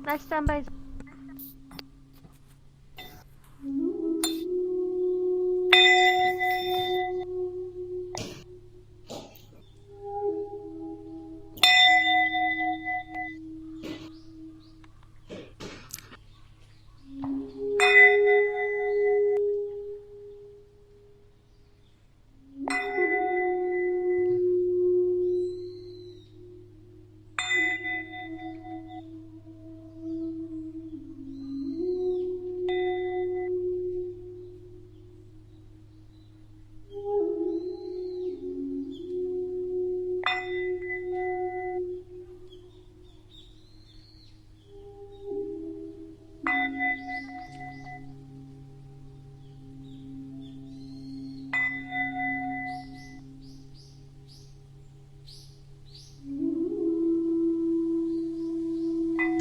I stand by.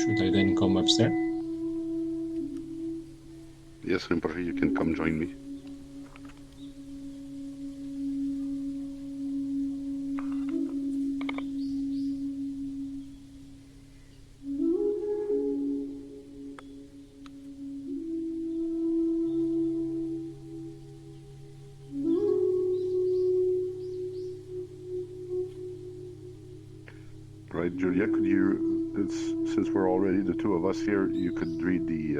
Should I then come upstairs? Yes, Rinpoche, you can come join me. Right, Julia, could you, since we're already the two of us here, you could read the,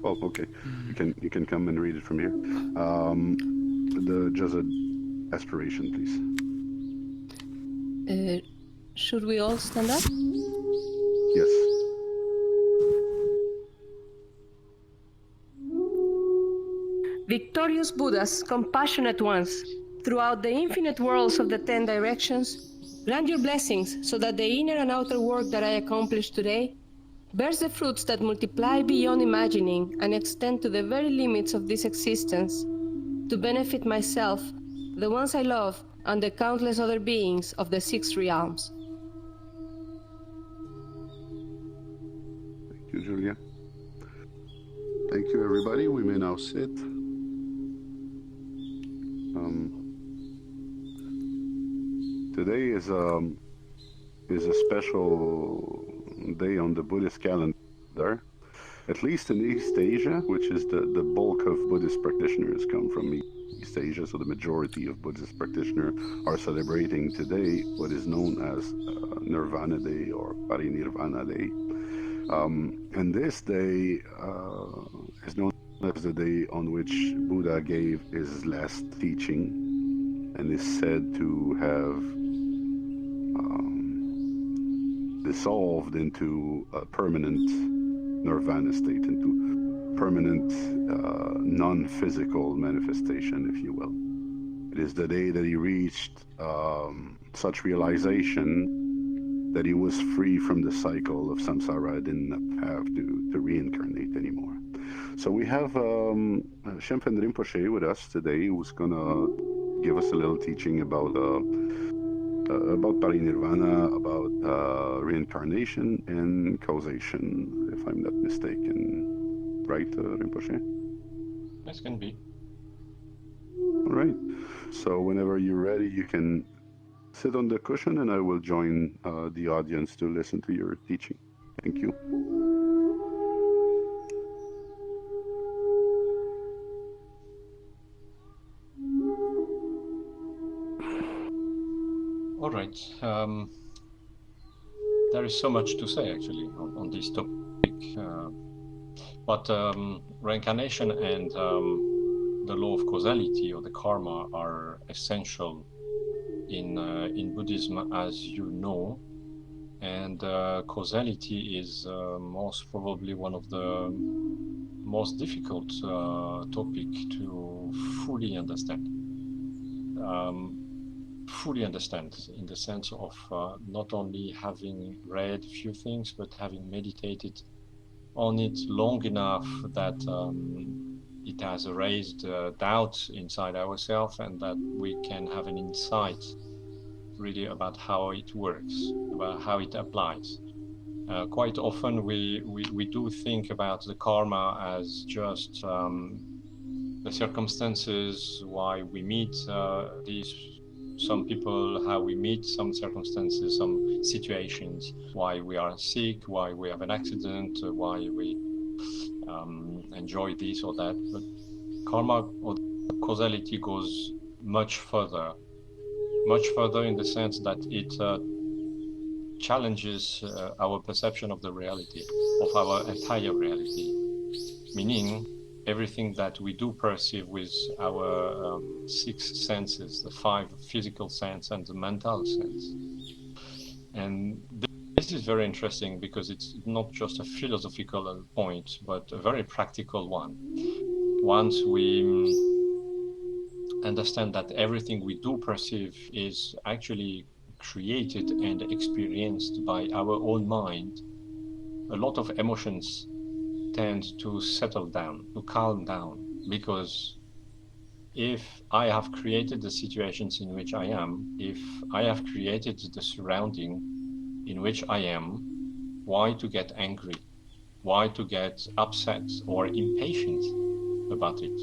oh, okay, you can come and read it from here. The Jazad aspiration, please. Should we all stand up? Yes. Victorious Buddhas, compassionate ones, throughout the infinite worlds of the 10 directions, grant your blessings so that the inner and outer work that I accomplished today bears the fruits that multiply beyond imagining and extend to the very limits of this existence, to benefit myself, the ones I love, and the countless other beings of the 6 realms. Thank you, Julia. Thank you, everybody. We may now sit. Today is a special day on the Buddhist calendar, at least in East Asia, which is the bulk of Buddhist practitioners come from East Asia, so the majority of Buddhist practitioners are celebrating today what is known as Nirvana Day or Paranirvana Day. And this day is known as the day on which Buddha gave his last teaching and is said to have dissolved into a permanent nirvana state, into permanent non-physical manifestation, if you will. It is the day that he reached such realization that he was free from the cycle of samsara, didn't have to reincarnate anymore. So we have Shempen Rinpoche with us today, who's gonna give us a little teaching about parinirvana, about reincarnation and causation, if I'm not mistaken. Right, Rinpoche? This can be. All right. So whenever you're ready, you can sit on the cushion and I will join the audience to listen to your teaching. Thank you. All right. There is so much to say actually on this topic, but reincarnation and the law of causality or the karma are essential in Buddhism, as you know, and causality is most probably one of the most difficult topic to fully understand. Fully understand in the sense of not only having read a few things, but having meditated on it long enough that it has raised doubts inside ourselves, and that we can have an insight really about how it works, about how it applies. Quite often we do think about the karma as just the circumstances why we meet these some people, how we meet some circumstances, some situations, why we are sick, why we have an accident, why we enjoy this or that. But karma or causality goes much further in the sense that it challenges our perception of the reality, of our entire reality, meaning everything that we do perceive with our six senses, the five physical sense and the mental sense. And this is very interesting because it's not just a philosophical point, but a very practical one. Once we understand that everything we do perceive is actually created and experienced by our own mind, a lot of emotions tend to settle down, to calm down, because if I have created the situations in which I am, if I have created the surrounding in which I am, why to get angry? Why to get upset or impatient about it?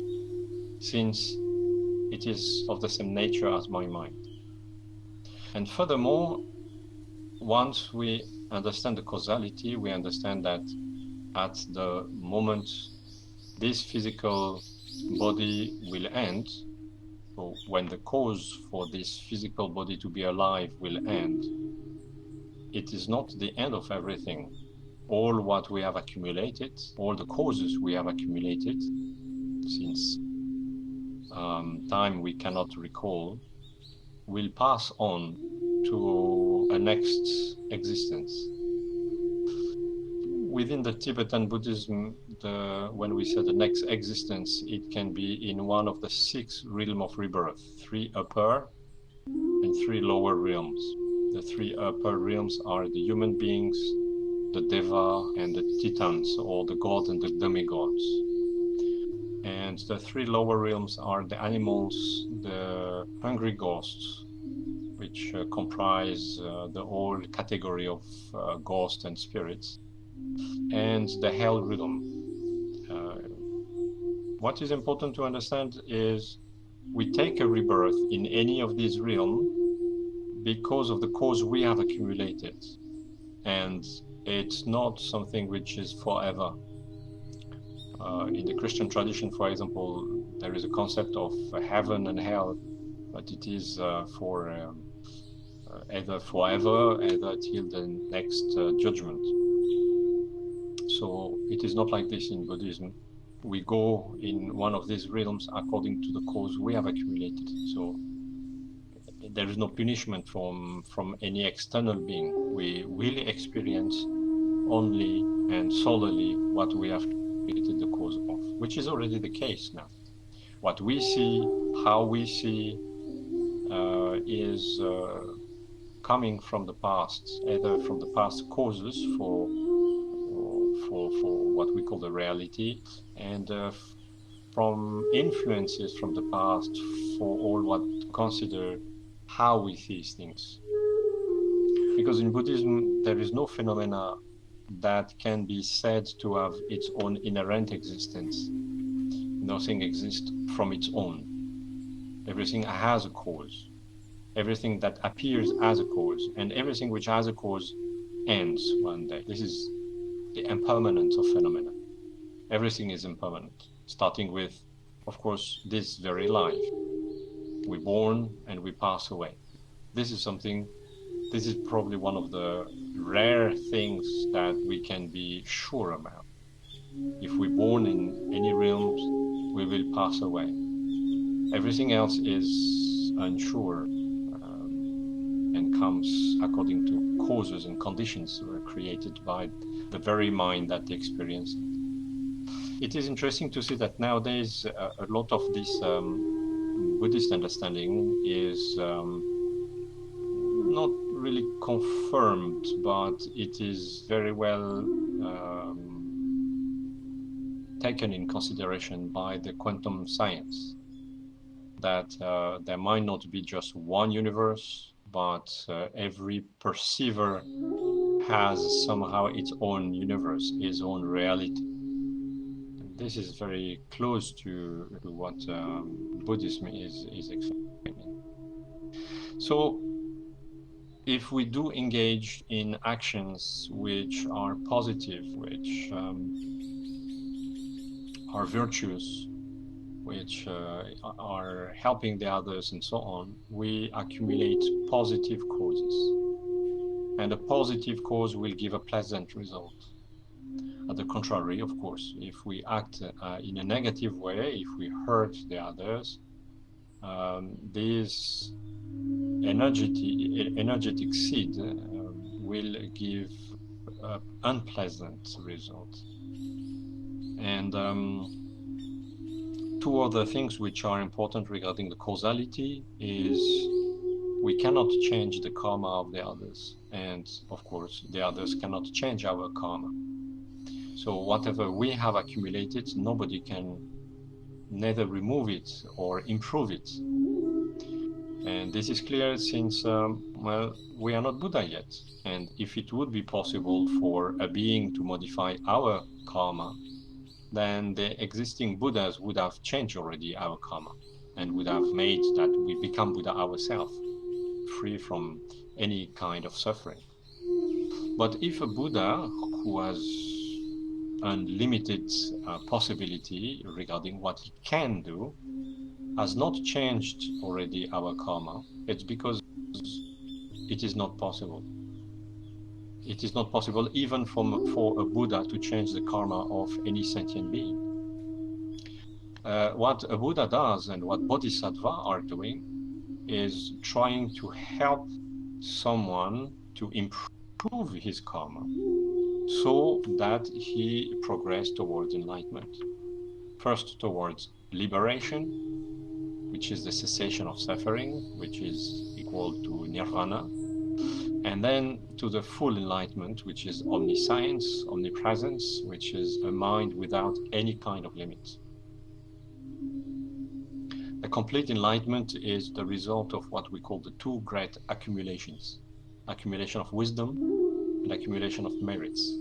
Since it is of the same nature as my mind. And furthermore, once we understand the causality, we understand that at the moment this physical body will end, so when the cause for this physical body to be alive will end, it is not the end of everything. All what we have accumulated, all the causes we have accumulated, since time we cannot recall, will pass on to a next existence. Within the Tibetan Buddhism, when we say the next existence, it can be in one of the 6 realms of rebirth, 3 upper and 3 lower realms. The 3 upper realms are the human beings, the Deva, and the Titans, or the gods and the demigods. And the 3 lower realms are the animals, the hungry ghosts, which comprise the whole category of ghosts and spirits, and the hell realm. What is important to understand is we take a rebirth in any of these realms because of the cause we have accumulated, and it's not something which is forever. In the Christian tradition, for example, there is a concept of heaven and hell, but it is for either forever, either till the next judgment. So it is not like this in Buddhism. We go in one of these realms according to the cause we have accumulated. So there is no punishment from any external being. We will experience only and solely what we have created the cause of, which is already the case now. What we see, how we see, is coming from the past, either from the past causes for what we call the reality, and from influences from the past for all what consider how we see things. Because in Buddhism, there is no phenomena that can be said to have its own inherent existence. Nothing exists from its own. Everything has a cause. Everything that appears as a cause, and everything which has a cause ends one day. This is the impermanence of phenomena. Everything is impermanent, starting with, of course, this very life. We're born and we pass away. This is probably one of the rare things that we can be sure about. If we're born in any realms, we will pass away. Everything else is unsure and comes according to causes and conditions that were created by the very mind that experiences it. It is interesting to see that nowadays a lot of this Buddhist understanding is not really confirmed, but it is very well taken in consideration by the quantum science, that there might not be just one universe, but every perceiver has somehow its own universe, its own reality. And this is very close to what Buddhism is explaining. So if we do engage in actions which are positive, which are virtuous, which are helping the others and so on, we accumulate positive causes. And a positive cause will give a pleasant result. On the contrary, of course, if we act in a negative way, if we hurt the others, this energetic seed will give unpleasant result. And two other things which are important regarding the causality is we cannot change the karma of the others, and of course the others cannot change our karma. So whatever we have accumulated, nobody can neither remove it or improve it. And this is clear since, well, we are not Buddha yet. And if it would be possible for a being to modify our karma, then the existing Buddhas would have changed already our karma and would have made that we become Buddha ourselves, free from any kind of suffering. But if a Buddha who has unlimited possibility regarding what he can do has not changed already our karma, it's because it is not possible. It is not possible even for a Buddha to change the karma of any sentient being. What a Buddha does and what Bodhisattva are doing is trying to help someone to improve his karma so that he progress towards enlightenment. First towards liberation, which is the cessation of suffering, which is equal to nirvana, and then to the full enlightenment, which is omniscience, omnipresence, which is a mind without any kind of limit. The complete enlightenment is the result of what we call the two great accumulations: accumulation of wisdom and accumulation of merits.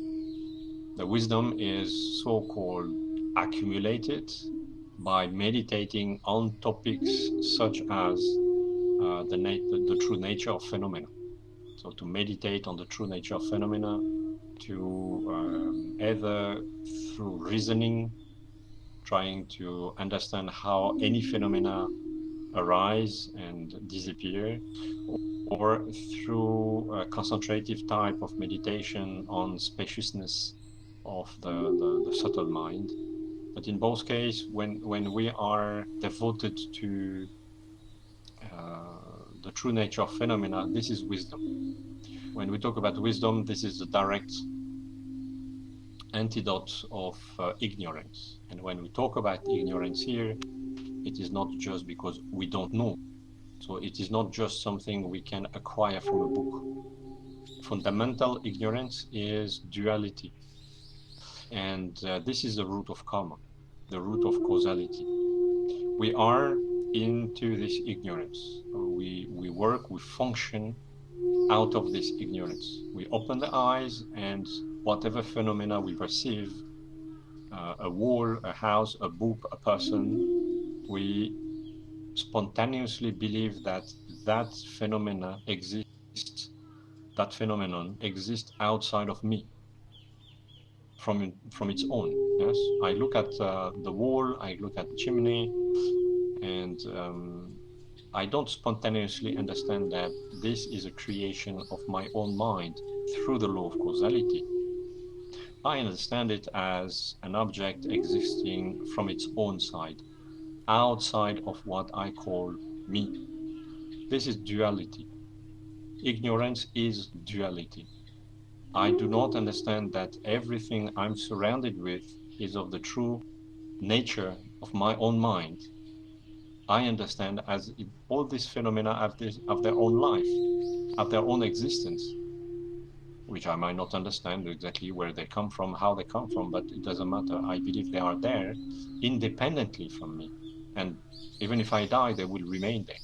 The wisdom is so-called accumulated by meditating on topics such as the true nature of phenomena. So to meditate on the true nature of phenomena, to either through reasoning, trying to understand how any phenomena arise and disappear, or through a concentrative type of meditation on spaciousness of the subtle mind. But in both cases, when we are devoted to the true nature of phenomena, this is wisdom. When we talk about wisdom, this is the direct antidote of ignorance. And when we talk about ignorance here, it is not just because we don't know. So it is not just something we can acquire from a book. Fundamental ignorance is duality. And this is the root of karma, the root of causality. We are into this ignorance. We work, we function out of this ignorance. We open the eyes, and whatever phenomena we perceive, a wall, a house, a book, a person, we spontaneously believe that that phenomena exists, that phenomenon exists outside of me, from its own. Yes, I look at the wall, I look at the chimney, and I don't spontaneously understand that this is a creation of my own mind through the law of causality. I understand it as an object existing from its own side, outside of what I call me. This is duality. Ignorance is duality. I do not understand that everything I'm surrounded with is of the true nature of my own mind. I understand as all these phenomena have their own life, have their own existence, which I might not understand exactly where they come from, how they come from, but it doesn't matter. I believe they are there independently from me. And even if I die, they will remain there.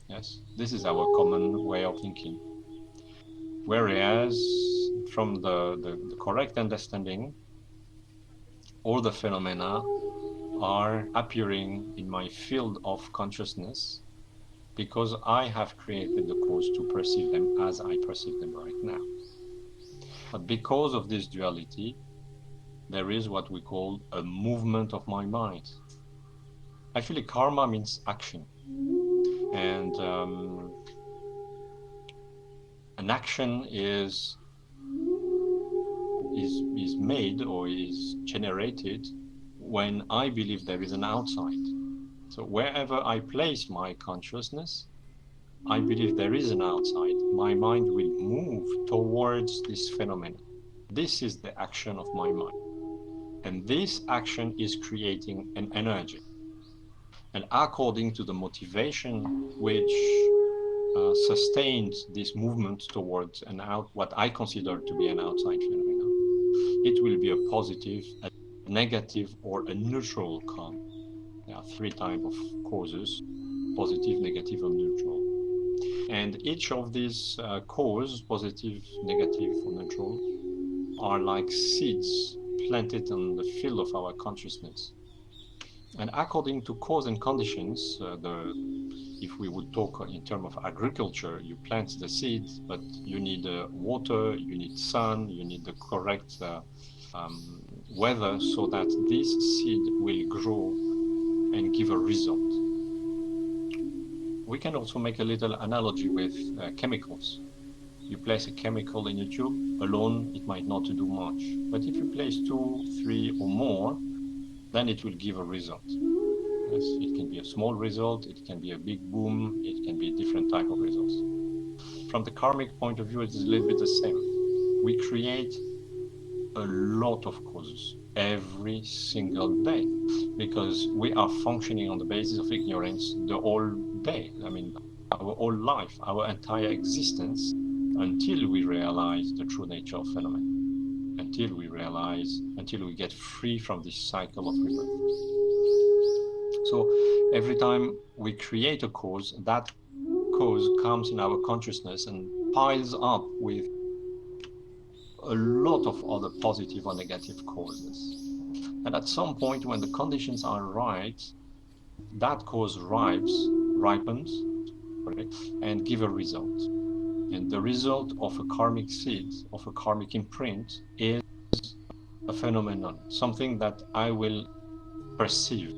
Yes, this is our common way of thinking. Whereas from the correct understanding, all the phenomena are appearing in my field of consciousness because I have created the cause to perceive them as I perceive them right now. But because of this duality, there is what we call a movement of my mind. Actually, karma means action. And an action is made or is generated when I believe there is an outside. So wherever I place my consciousness, I believe there is an outside. My mind will move towards this phenomenon. This is the action of my mind. And this action is creating an energy. And according to the motivation which sustains this movement towards what I consider to be an outside phenomenon, it will be a positive, a negative, or a neutral karma. There are 3 types of causes: positive, negative, and neutral. And each of these causes, positive, negative, or neutral, are like seeds planted on the field of our consciousness. And according to cause and conditions, if we would talk in terms of agriculture, you plant the seeds, but you need water, you need sun, you need the correct weather so that this seed will grow and give a result. We can also make a little analogy with chemicals. You place a chemical in a tube, alone it might not do much. But if you place 2, 3 or more, then it will give a result. Yes, it can be a small result, it can be a big boom, it can be a different type of results. From the karmic point of view, it's a little bit the same. We create a lot of causes every single day because we are functioning on the basis of ignorance the whole day. I mean, our whole life, our entire existence, until we realize the true nature of phenomena, until we get free from this cycle of rebirth. So every time we create a cause, that cause comes in our consciousness and piles up with a lot of other positive or negative causes. And at some point, when the conditions are right, that cause ripens, and give a result. And the result of a karmic seed, of a karmic imprint, is a phenomenon, something that I will perceive,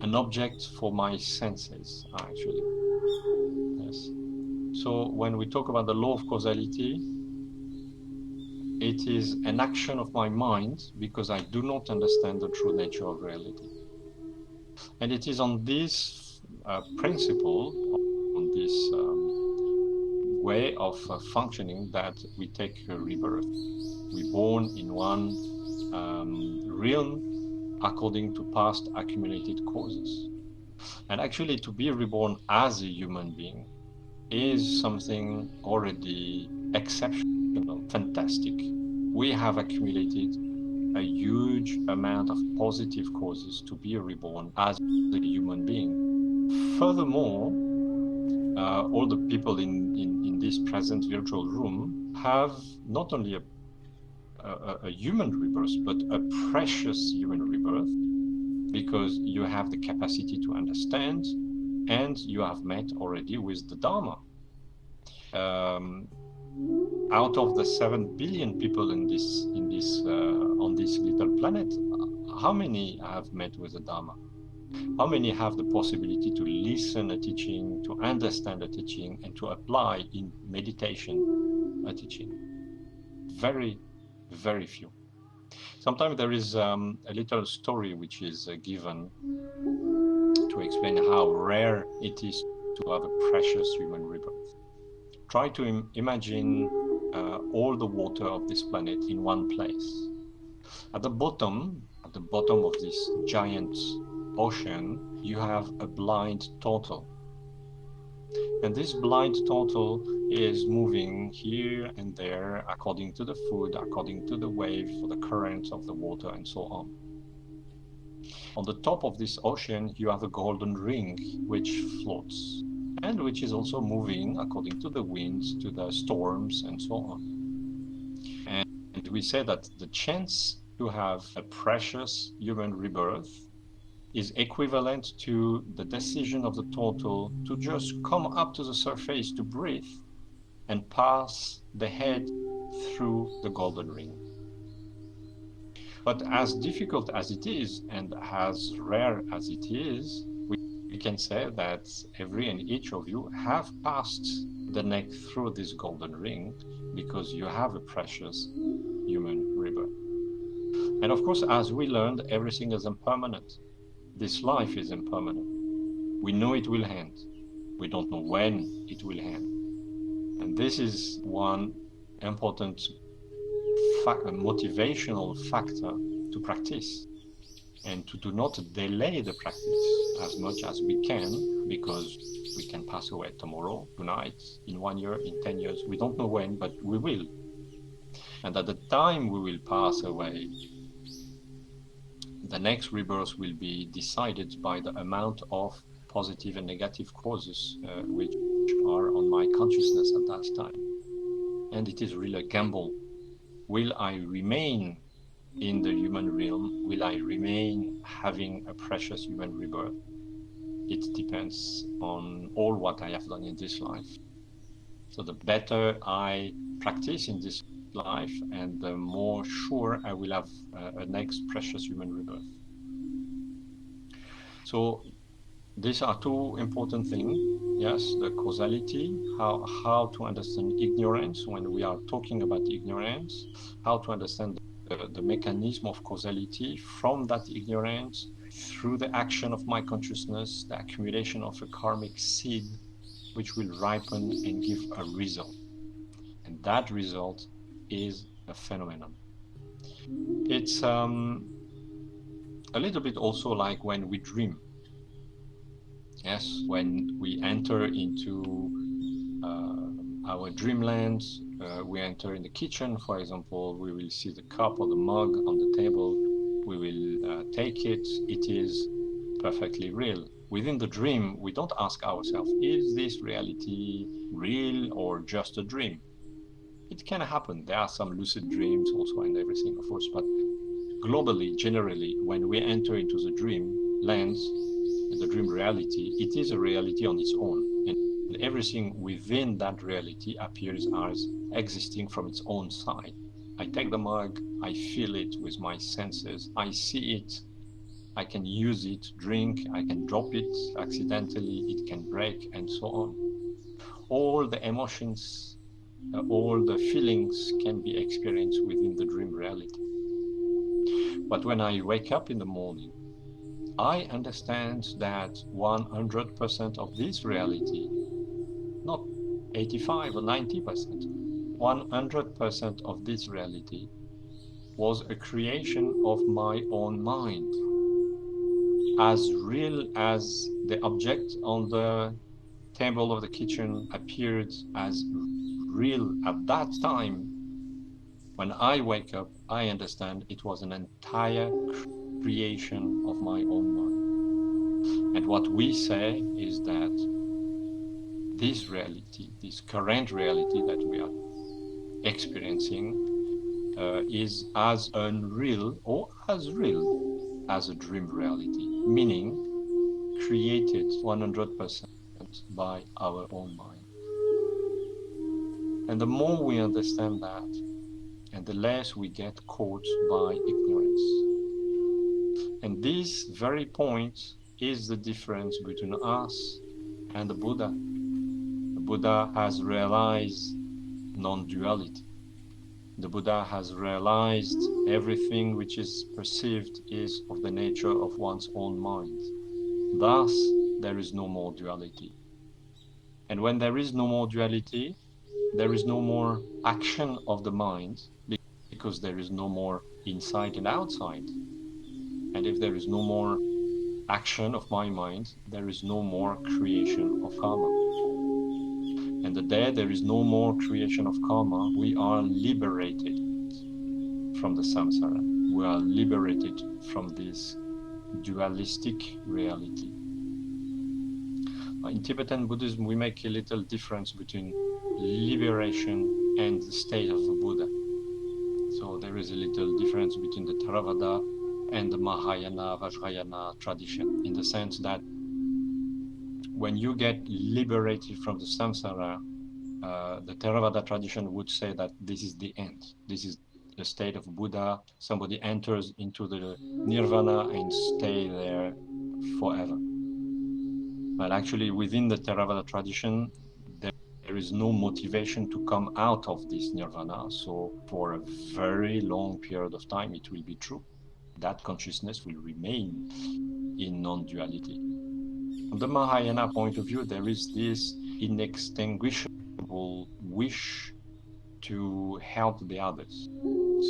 an object for my senses, actually. Yes. So when we talk about the law of causality, it is an action of my mind because I do not understand the true nature of reality. And it is on this principle, on this way of functioning that we take a rebirth. We're born in one realm according to past accumulated causes. And actually to be reborn as a human being is something already exceptional, fantastic. We have accumulated a huge amount of positive causes to be reborn as a human being. Furthermore, all the people in this present virtual room have not only a human rebirth, but a precious human rebirth, because you have the capacity to understand and you have met already with the Dharma. Out of the 7 billion people on this little planet, how many have met with the Dharma? How many have the possibility to listen a teaching, to understand a teaching, and to apply in meditation a teaching? Very, very few. Sometimes there is a little story which is given to explain how rare it is to have a precious human rebirth. Try to imagine all the water of this planet in one place. At the bottom of this giant ocean, you have a blind turtle. And this blind turtle is moving here and there according to the food, according to the wave, or the currents of the water, and so on. On the top of this ocean, you have a golden ring which floats and which is also moving according to the winds, to the storms, and so on. And we say that the chance to have a precious human rebirth is equivalent to the decision of the total to just come up to the surface to breathe and pass the head through the golden ring. But as difficult as it is and as rare as it is, we can say that every and each of you have passed the neck through this golden ring because you have a precious human rebirth. And of course, as we learned, everything is impermanent. This life is impermanent. We know it will end. We don't know when it will end. And this is one important motivational factor to practice, and to do not delay the practice as much as we can, because we can pass away tomorrow, tonight, in 1 year, in 10 years. We don't know when, but we will. And at the time we will pass away, the next rebirth will be decided by the amount of positive and negative causes which are on my consciousness at that time. And it is really a gamble. Will I remain in the human realm? Will I remain having a precious human rebirth? It depends on all what I have done in this life. So the better I practice in this life, and the more sure I will have a next precious human rebirth. So these are two important things. Yes, the causality, how to understand ignorance when we are talking about ignorance, how to understand the mechanism of causality from that ignorance through the action of my consciousness, the accumulation of a karmic seed which will ripen and give a result. And that result is a phenomenon. It's a little bit also like when we dream. Yes, when we enter into our dreamland, we enter in the kitchen, for example, we will see the cup or the mug on the table, we will take it, it is perfectly real. Within the dream, we don't ask ourselves, is this reality real or just a dream? It can happen. There are some lucid dreams also and everything, of course, but globally, generally, when we enter into the dream lands, the dream reality, it is a reality on its own. And everything within that reality appears as existing from its own side. I take the mug, I feel it with my senses, I see it, I can use it, drink, I can drop it accidentally, it can break, and so on. All the emotions, all the feelings can be experienced within the dream reality. But when I wake up in the morning, I understand that 100% of this reality, not 85 or 90%, 100% of this reality was a creation of my own mind. As real as the object on the table of the kitchen appeared as real at that time, when I wake up, I understand it was an entire creation of my own mind. And what we say is that this reality, this current reality that we are experiencing is as unreal or as real as a dream reality, meaning created 100% by our own mind. And the more we understand that, and the less we get caught by ignorance. And this very point is the difference between us and the Buddha. The Buddha has realized non-duality. The Buddha has realized everything which is perceived is of the nature of one's own mind. Thus, there is no more duality. And when there is no more duality, there is no more action of the mind, because there is no more inside and outside. And if there is no more action of my mind, there is no more creation of karma. And the day there is no more creation of karma, we are liberated from the samsara. We are liberated from this dualistic reality. In Tibetan Buddhism, we make a little difference between liberation and the state of the Buddha. So there is a little difference between the Theravada and the Mahayana, Vajrayana tradition, in the sense that when you get liberated from the samsara, the Theravada tradition would say that this is the end. This is the state of Buddha. Somebody enters into the nirvana and stay there forever. But actually, within the Theravada tradition, there is no motivation to come out of this nirvana. So for a very long period of time, it will be true. That consciousness will remain in non-duality. From the Mahayana point of view, there is this inextinguishable wish to help the others.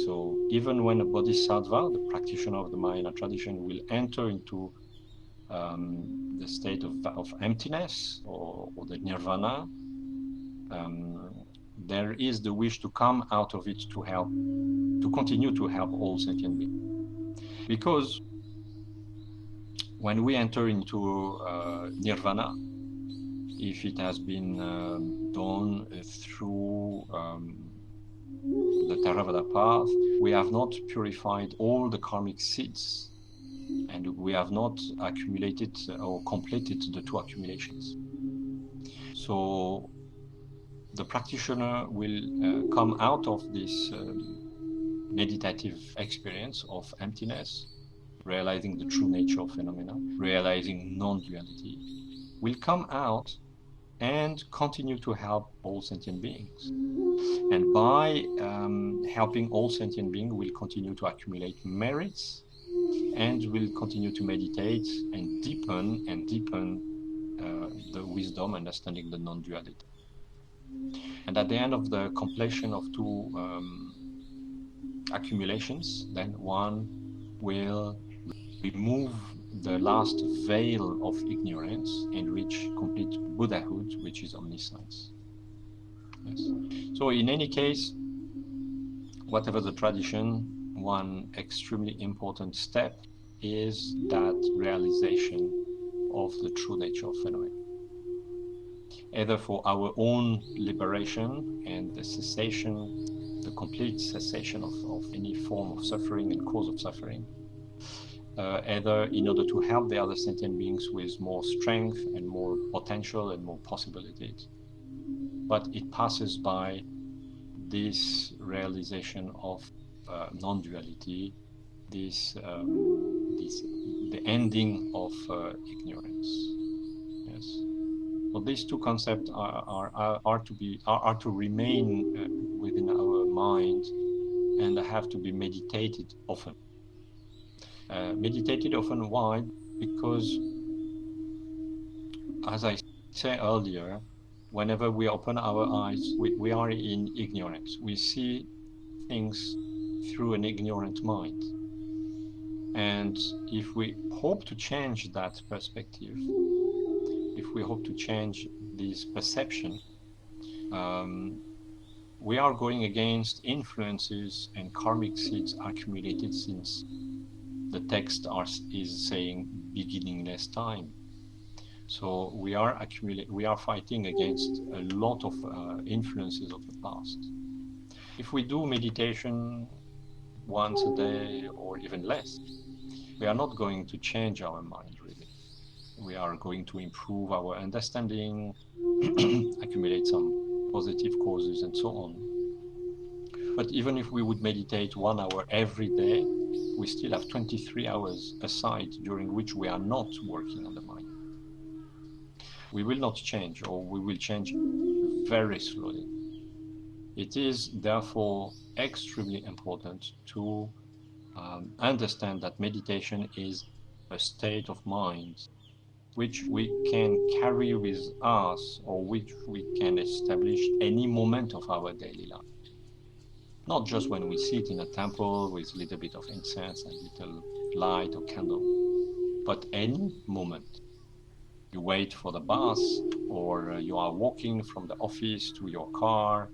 So even when a bodhisattva, the practitioner of the Mahayana tradition, will enter into the state of emptiness or the nirvana, there is the wish to come out of it to help, to continue to help all sentient beings. Because when we enter into nirvana, if it has been done through the Theravada path, we have not purified all the karmic seeds, and we have not accumulated or completed the two accumulations. So the practitioner will come out of this meditative experience of emptiness, realizing the true nature of phenomena, realizing non-duality, will come out and continue to help all sentient beings. And by helping all sentient beings, will continue to accumulate merits and will continue to meditate and deepen the wisdom, understanding the non-duality. And at the end of the completion of two accumulations, then one will remove the last veil of ignorance and reach complete Buddhahood, which is omniscience. Yes. So in any case, whatever the tradition, one extremely important step is that realization of the true nature of phenomena, either for our own liberation and the cessation, the complete cessation of any form of suffering and cause of suffering, either in order to help the other sentient beings with more strength and more potential and more possibilities. But it passes by this realization of non-duality, the ending of ignorance. Yes. So these two concepts are to remain within our mind and have to be meditated often. Meditated often, why? Because, as I said earlier, whenever we open our eyes, we are in ignorance. We see things through an ignorant mind. And if we hope to change that perspective, if we hope to change this perception, we are going against influences and karmic seeds accumulated since the text is saying beginningless time. So we are fighting against a lot of influences of the past. If we do meditation once a day or even less, we are not going to change our mind really. We are going to improve our understanding, accumulate some positive causes and so on. But even if we would meditate 1 hour every day, we still have 23 hours aside during which we are not working on the mind. We will not change, or we will change very slowly. It is therefore extremely important to understand that meditation is a state of mind which we can carry with us, or which we can establish any moment of our daily life. Not just when we sit in a temple with a little bit of incense and little light or candle, but any moment. You wait for the bus, or you are walking from the office to your car.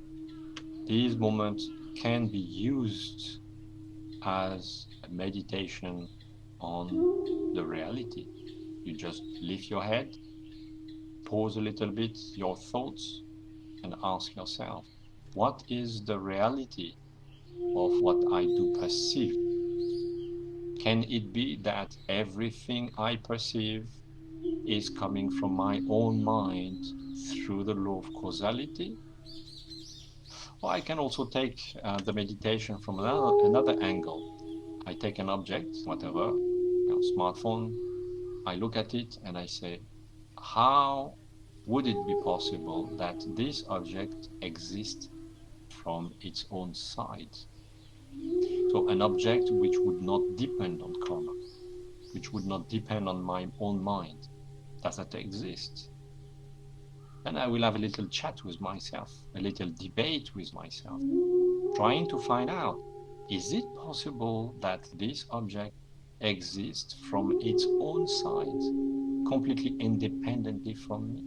These moments can be used as a meditation on the reality. You just lift your head, pause a little bit your thoughts, and ask yourself, what is the reality of what I do perceive? Can it be that everything I perceive is coming from my own mind through the law of causality? Or I can also take the meditation from another angle. I take an object, whatever, smartphone, I look at it and I say, how would it be possible that this object exists from its own side? So an object which would not depend on karma, which would not depend on my own mind, does that exist? And I will have a little chat with myself, a little debate with myself, trying to find out, is it possible that this object exists from its own side, completely independently from me?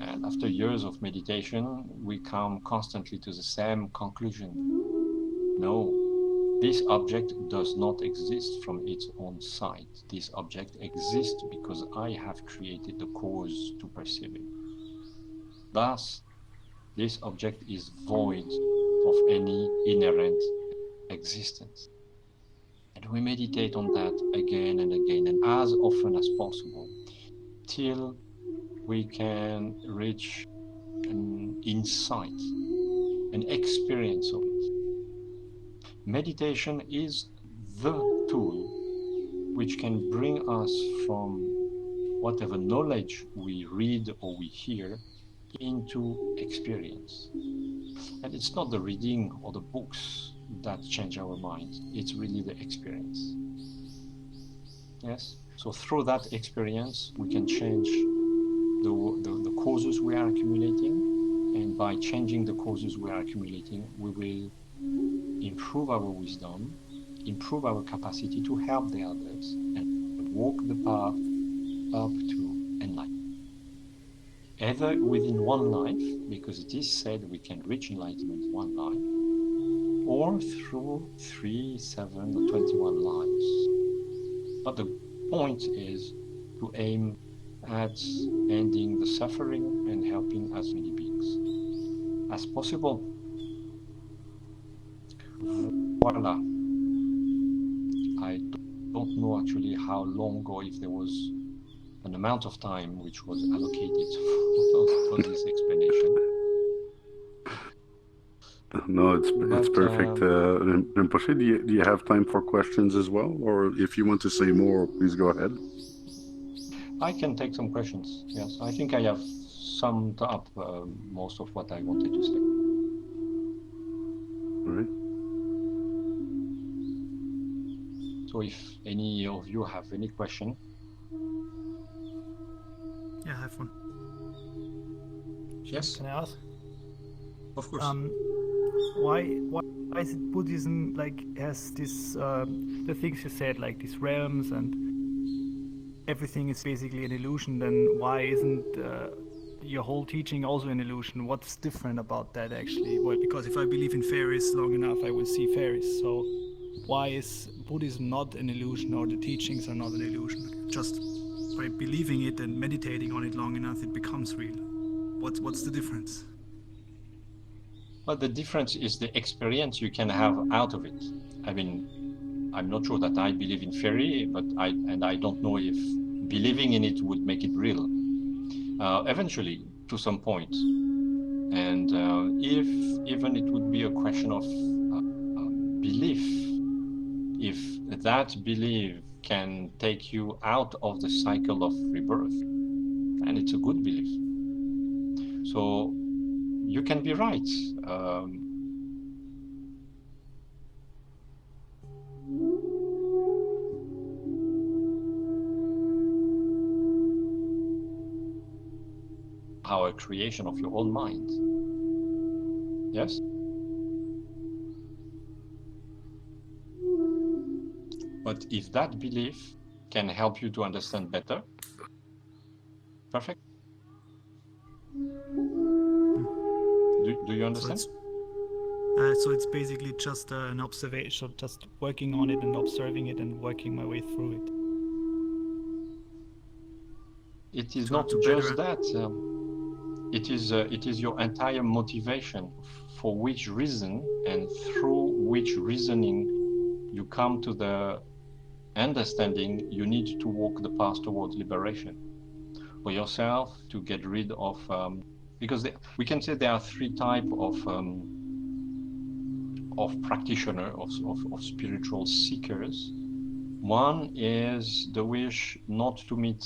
And after years of meditation, we come constantly to the same conclusion. No, this object does not exist from its own side. This object exists because I have created the cause to perceive it. Thus, this object is void of any inherent existence. And we meditate on that again and again, and as often as possible, till we can reach an insight, an experience of it. Meditation is the tool which can bring us from whatever knowledge we read or we hear into experience. And it's not the reading or the books that change our mind, it's really the experience. Yes? So through that experience, we can change the causes we are accumulating, and by changing the causes we are accumulating, we will improve our wisdom, improve our capacity to help the others, and walk the path up to enlightenment. Either within one life, because it is said we can reach enlightenment in one life, or through 3, 7, or 21 lives. But the point is to aim at ending the suffering and helping as many beings as possible. Voila. I don't know actually how long or if there was an amount of time which was allocated for this explanation. No, it's perfect. Rinpoche, do you have time for questions as well? Or if you want to say more, please go ahead. I can take some questions, yes. I think I have summed up most of what I wanted to say. All right. So if any of you have any question. Yeah, I have one. Yes. Can I ask? Of course. Why is it Buddhism has this the things you said, like these realms and everything is basically an illusion? Then why isn't your whole teaching also an illusion? What's different about that actually? Well, because if I believe in fairies long enough, I will see fairies. So why is Buddhism not an illusion, or the teachings are not an illusion? Just by believing it and meditating on it long enough, it becomes real. What's the difference? Well, the difference is the experience you can have out of it. I mean, I'm not sure that I believe in fairy, but I don't know if believing in it would make it real. Eventually, to some point. And if even it would be a question of belief, if that belief can take you out of the cycle of rebirth, and it's a good belief. So you can be right. Our creation of your own mind. Yes? But if that belief can help you to understand better, perfect. Do you understand? So it's basically just an observation, just working on it and observing it and working my way through it. It is not just that. It is your entire motivation, for which reason and through which reasoning you come to the understanding you need to walk the path towards liberation for yourself, to get rid of because we can say there are three types of practitioner, of spiritual seekers. One is the wish not to meet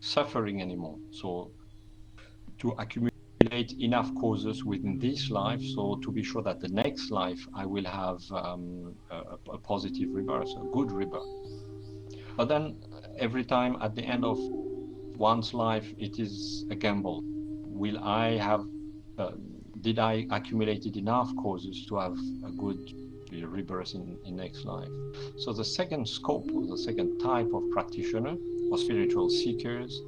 suffering anymore, so to accumulate enough causes within this life, so to be sure that the next life I will have a positive rebirth, a good rebirth. But then every time at the end of one's life, it is a gamble. Will I have, did I accumulated enough causes to have a good rebirth in next life? So the second scope, or the second type of practitioner or spiritual seekers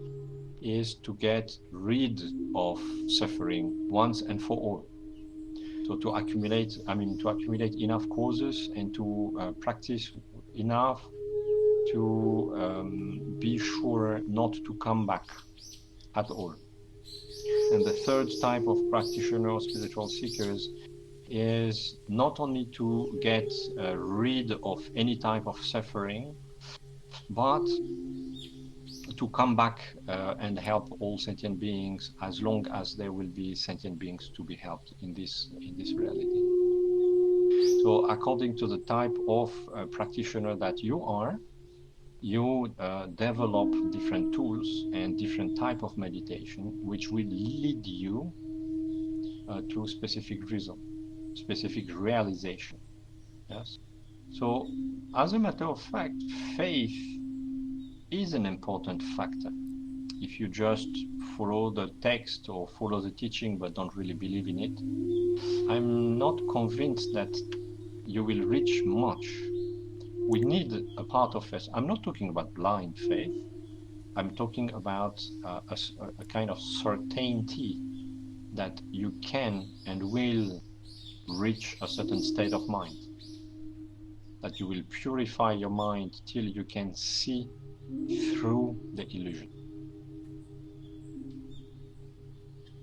is to get rid of suffering once and for all. So to accumulate enough causes and to practice enough to be sure not to come back at all. And the third type of practitioner or spiritual seekers is not only to get rid of any type of suffering, but to come back and help all sentient beings as long as there will be sentient beings to be helped in this reality. So according to the type of practitioner that you are, you develop different tools and different type of meditation, which will lead you to specific result, specific realization. Yes. So as a matter of fact, faith is an important factor. If you just follow the text or follow the teaching but don't really believe in it, I'm not convinced that you will reach much. We need a part of faith. I'm not talking about blind faith. I'm talking about a kind of certainty that you can and will reach a certain state of mind, that you will purify your mind till you can see through the illusion.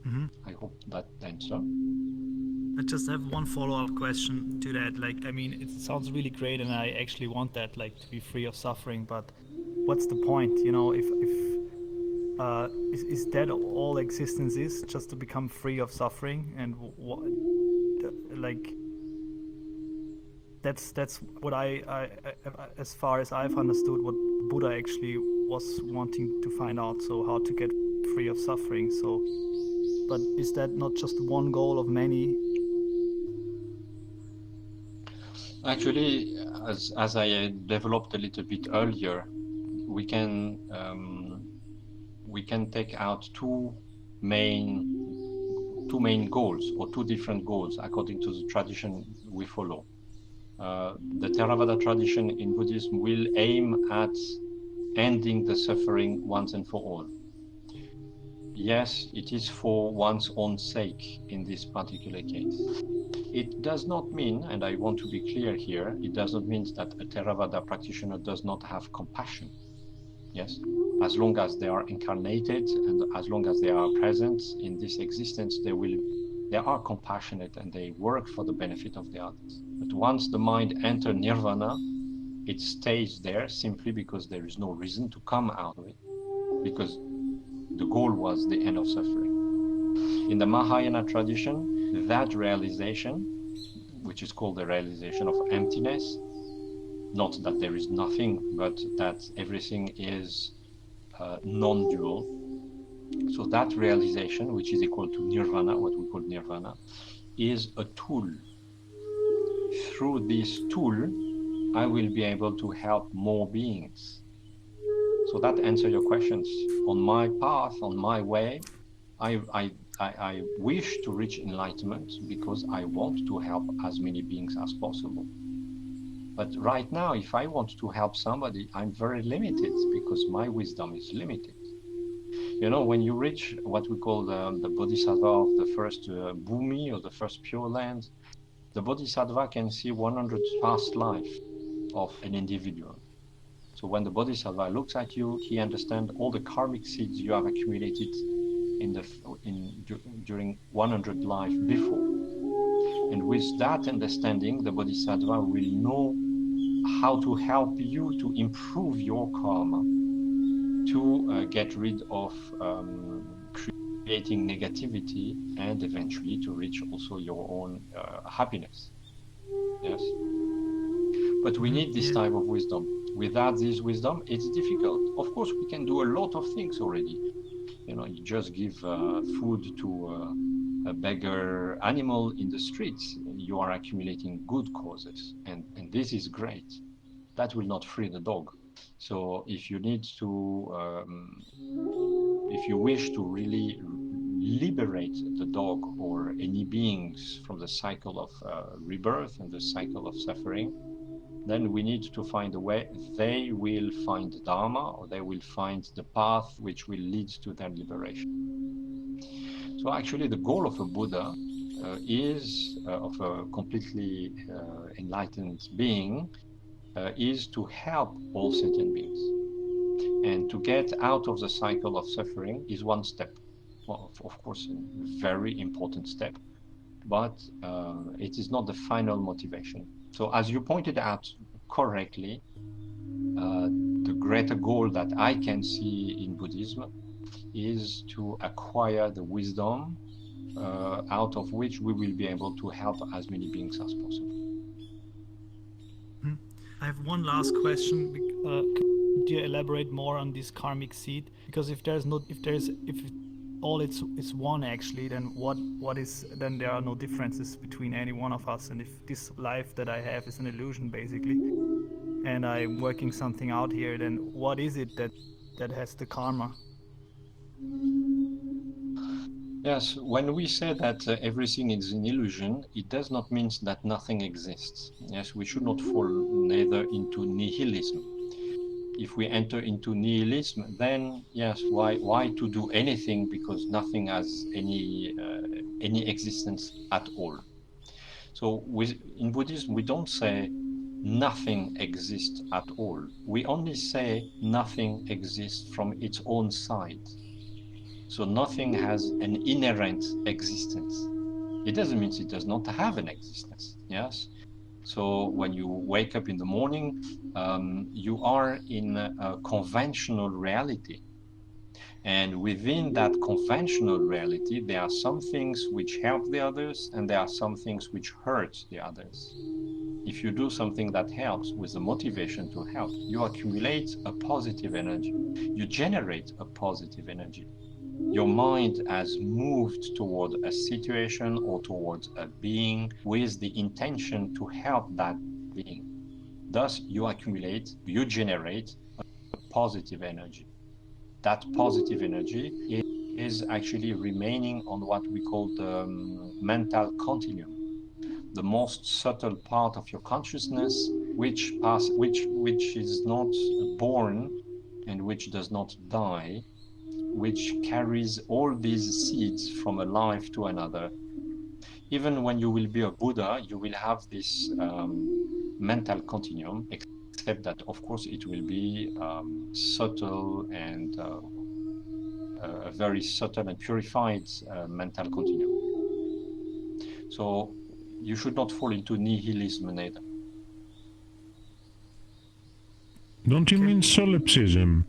Mm-hmm. I hope that answer. I just have one follow-up question to that. Like, I mean, it sounds really great, and I actually want that, like, to be free of suffering. But what's the point? You know, if is that all existence is, just to become free of suffering? And what, like, that's what I as far as I've understood, what Buddha actually was wanting to find out. So how to get free of suffering. So, but is that not just one goal of many? Actually, as I developed a little bit earlier, we can take out two main goals, or two different goals according to the tradition we follow. The Theravada tradition in Buddhism will aim at ending the suffering once and for all. Yes, it is for one's own sake in this particular case. It does not mean, and I want to be clear here, it does not mean that a Theravada practitioner does not have compassion. Yes, as long as they are incarnated and as long as they are present in this existence, they are compassionate and they work for the benefit of the others. But once the mind enters nirvana, it stays there simply because there is no reason to come out of it, because the goal was the end of suffering. In the Mahayana tradition, that realization, which is called the realization of emptiness, not that there is nothing, but that everything is non-dual. So that realization, which is equal to nirvana, what we call nirvana, is a tool. Through this tool, I will be able to help more beings. So that answers your questions. On my path, on my way, I wish to reach enlightenment because I want to help as many beings as possible. But right now, if I want to help somebody, I'm very limited because my wisdom is limited. You know, when you reach what we call the bodhisattva of the first bhumi, or the first pure land, the bodhisattva can see 100 past life of an individual. So when the bodhisattva looks at you, he understands all the karmic seeds you have accumulated during 100 life before. And with that understanding, the Bodhisattva will know how to help you to improve your karma, to get rid of creating negativity, and eventually to reach also your own happiness. Yes. But we need this type of wisdom. Without this wisdom, it's difficult. Of course, we can do a lot of things already. You know, you just give food to a beggar animal in the streets. You are accumulating good causes, and this is great. That will not free the dog. So if you need to, if you wish to really liberate the dog or any beings from the cycle of rebirth and the cycle of suffering, then we need to find a way. They will find Dharma, or they will find the path which will lead to their liberation. So actually the goal of a Buddha is, of a completely enlightened being, is to help all sentient beings. And to get out of the cycle of suffering is one step. Well, of course, a very important step, but it is not the final motivation. So as you pointed out correctly, the greater goal that I can see in Buddhism is to acquire the wisdom out of which we will be able to help as many beings as possible. I have one last question. Could you elaborate more on this karmic seed? Because if all it's one actually, then then there are no differences between any one of us. And if this life that I have is an illusion basically, and I'm working something out here, then what is it that has the karma? Yes, when we say that everything is an illusion, it does not mean that nothing exists. Yes, we should not fall neither into nihilism. If we enter into nihilism, then yes, why to do anything, because nothing has any existence at all. So in Buddhism, we don't say nothing exists at all. We only say nothing exists from its own side. So nothing has an inherent existence. It doesn't mean it does not have an existence. Yes. So when you wake up in the morning, you are in a conventional reality. And within that conventional reality, there are some things which help the others, and there are some things which hurt the others. If you do something that helps with the motivation to help, you accumulate a positive energy. You generate a positive energy. Your mind has moved toward a situation or towards a being with the intention to help that being. Thus, you generate a positive energy. That positive energy is actually remaining on what we call the mental continuum, the most subtle part of your consciousness, which is not born and which does not die, which carries all these seeds from a life to another. Even when you will be a Buddha, you will have this mental continuum, except that, of course, it will be subtle and a very subtle and purified mental continuum. So you should not fall into nihilism either. Don't you mean solipsism?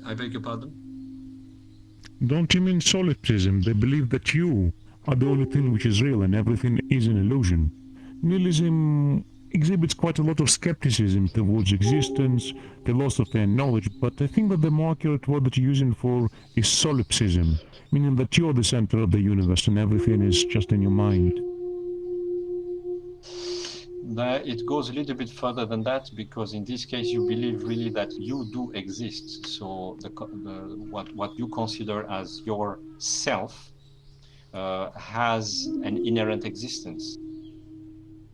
I beg your pardon? Don't you mean solipsism? They believe that you are the only thing which is real and everything is an illusion. Nihilism exhibits quite a lot of skepticism towards existence, philosophy and knowledge, but I think that the more accurate word that you're using for is solipsism, meaning that you're the center of the universe and everything is just in your mind. It goes a little bit further than that, because in this case you believe really that you do exist. So what you consider as your self has an inherent existence.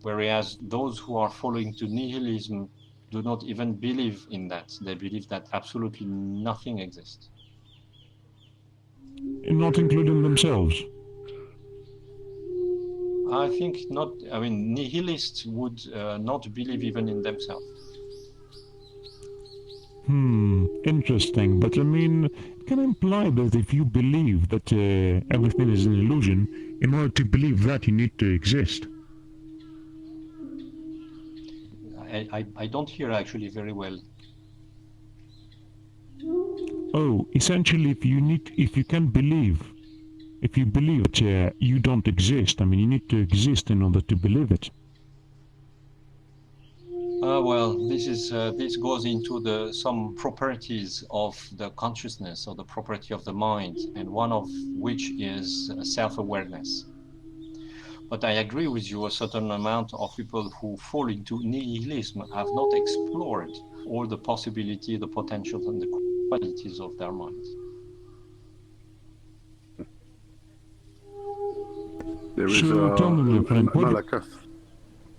Whereas those who are following to nihilism do not even believe in that. They believe that absolutely nothing exists. Not including themselves. I think not. I mean, nihilists would not believe even in themselves. Interesting. But I mean, it can imply that if you believe that everything is an illusion, In order to believe that, you need to exist. I don't hear actually very well. Oh, essentially, if you can believe, if you believe that you don't exist, I mean, you need to exist in order to believe it. Well, this goes into some properties of the consciousness or the property of the mind, and one of which is self-awareness. But I agree with you, a certain amount of people who fall into nihilism have not explored all the possibility, the potential, and the qualities of their minds. There is tell me, my friend, Malakath,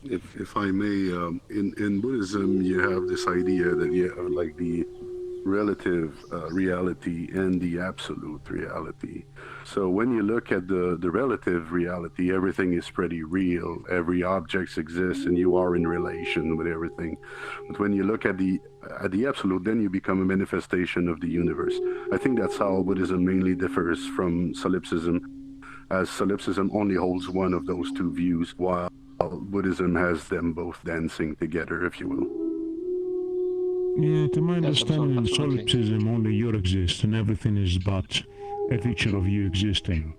if I may, in Buddhism, you have this idea that you have like the relative reality and the absolute reality. So when you look at the relative reality, everything is pretty real. Every object exists and you are in relation with everything. But when you look at the absolute, then you become a manifestation of the universe. I think that's how Buddhism mainly differs from solipsism, as solipsism only holds one of those two views, while Buddhism has them both dancing together, if you will. Yeah, to my Yes, understanding, in absolutely. solipsism, only you exist, and everything is but a feature of you existing.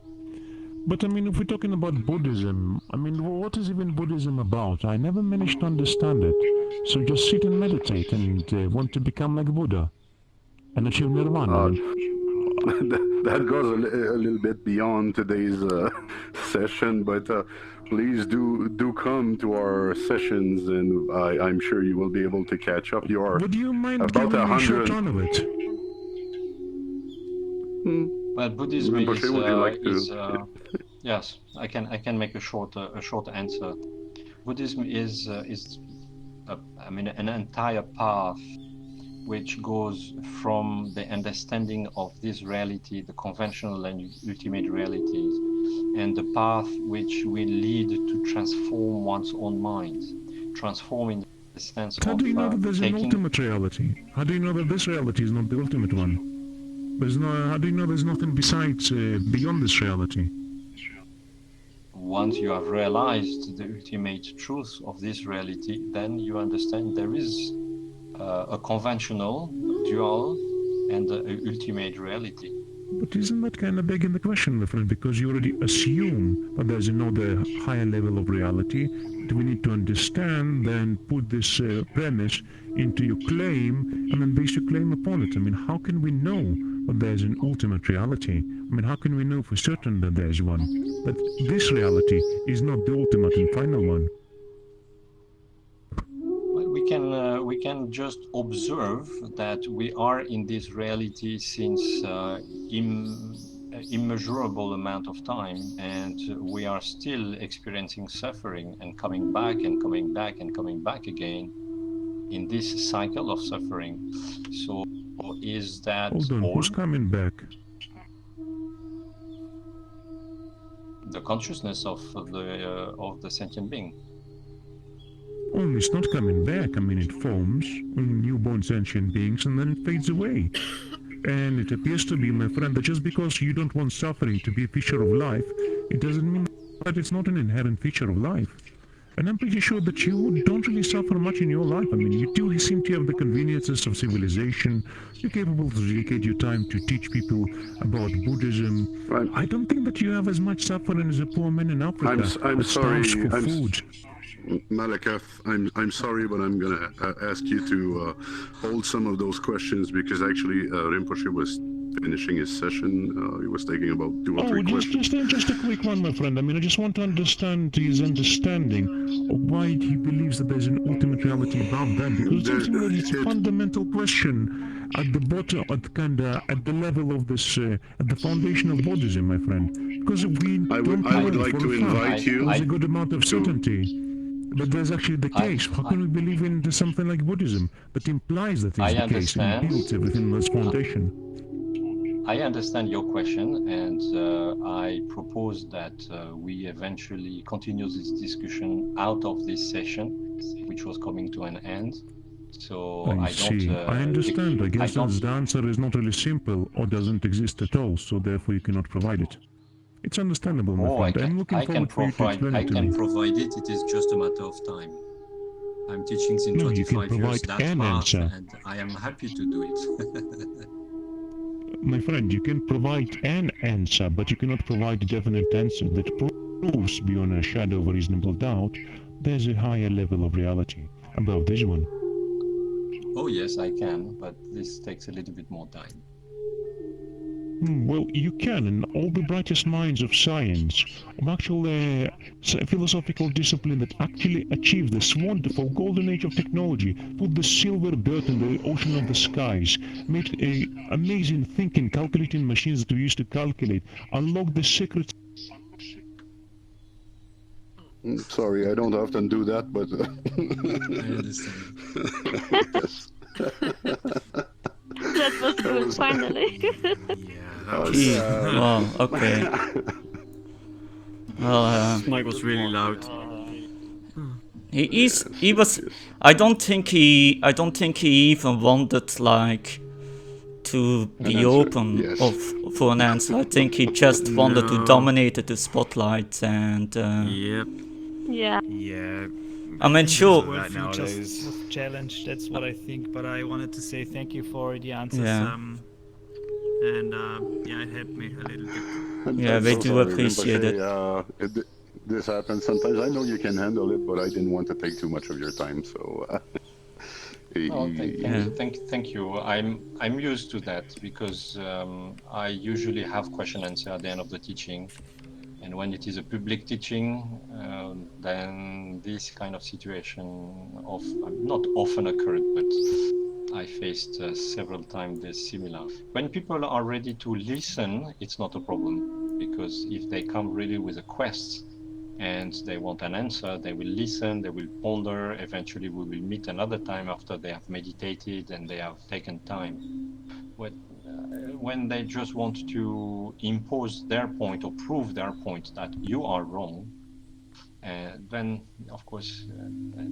But I mean, if we're talking about Buddhism, I mean, what is even Buddhism about? I never managed to understand it. So just sit and meditate and want to become like Buddha and achieve nirvana. That goes a little bit beyond today's session, but please do come to our sessions, and I'm sure you will be able to catch up. You are Would you mind about giving me a short 100. run of it? Well, Buddhism Rinpoche, would you like to? Yes, I can make a short answer. Buddhism is I mean, an entire path which goes from the understanding of this reality, the conventional and ultimate realities, and the path which will lead to transform one's own mind, transform in the sense How of do you know that there's an taking. ultimate reality? How do you know that this reality is not the ultimate one? How do you know there's nothing besides, beyond this reality? Once you have realized the ultimate truth of this reality, then you understand there is a conventional, dual, and ultimate reality. But isn't that kind of begging the question, my friend? Because you already assume that there's another higher level of reality that we need to understand, then put this premise into your claim, and then base your claim upon it. I mean, how can we know that there's an ultimate reality? I mean, how can we know for certain that there's one? That this reality is not the ultimate and final one. Well, we can just observe that we are in this reality since immeasurable amount of time, and we are still experiencing suffering and coming back and coming back and coming back again in this cycle of suffering. So is that Hold on, all? who's coming back? The consciousness of the sentient being. Only it's not coming back. I mean, it forms in newborn sentient beings and then it fades away. And it appears to be, my friend, that just because you don't want suffering to be a feature of life, it doesn't mean that it's not an inherent feature of life. And I'm pretty sure that you don't really suffer much in your life. I mean, you do seem to have the conveniences of civilization. You're capable to dedicate your time to teach people about Buddhism. Right. I don't think that you have as much suffering as a poor man in Africa I'm that sorry. starves for food. Malakath, I'm sorry, but I'm gonna ask you to hold some of those questions, because actually Rinpoche was finishing his session. He was taking about 2 or 3 questions. Just a quick one, my friend. I mean, I just want to understand his understanding of why he believes that there's an ultimate reality above that, because it seems to me that it's a fundamental question at the bottom, at the level of this, at the foundation of Buddhism, my friend. Because we I don't would know like for to a fact invite you there's a good amount of certainty. But there's actually the case. How can we believe in something like Buddhism that implies that it's the case and builds everything on its foundation? I understand your question, and I propose that we eventually continue this discussion out of this session, which was coming to an end. So I see. I understand. I guess the answer is not really simple or doesn't exist at all, so therefore you cannot provide it. It's understandable, my friend. I'm looking forward for you to explain it to me. I can provide it. It is just a matter of time. I'm teaching since No, you can 25 years provide that an path, answer. and I am happy to do it. My friend, you can provide an answer, but you cannot provide a definite answer that proves beyond a shadow of a reasonable doubt there's a higher level of reality above this one. Oh yes, I can, but this takes a little bit more time. Well, you can, and all the brightest minds of science, of actual philosophical discipline that actually achieved this wonderful golden age of technology, put the silver dirt in the ocean of the skies, made amazing thinking, calculating machines that we used to calculate, unlocked the secrets. Sorry, I don't often do that, but I understand. yes. That was good, finally. Wow, okay. Well, Mike was really loud. he was. I don't think he even wanted like to be answer, open yes. for an answer. I think he just wanted to dominate the spotlight and. Yep. Yeah. Yeah. I mean, sure. That nowadays. Just was challenged. That's what I think. But I wanted to say thank you for the answers. Yeah. And yeah, it helped me a little bit. Yeah, I'm we so do sorry, appreciate Rinpoche. This happens sometimes. I know you can handle it, but I didn't want to take too much of your time. So, Oh, thank you. I'm used to that because I usually have question answer at the end of the teaching, and when it is a public teaching, then this kind of situation not often occurred, but I faced several times this similar. When people are ready to listen, it's not a problem, because if they come really with a quest and they want an answer, they will listen, they will ponder. Eventually we will meet another time after they have meditated and they have taken time. But when they just want to impose their point or prove their point that you are wrong, then of course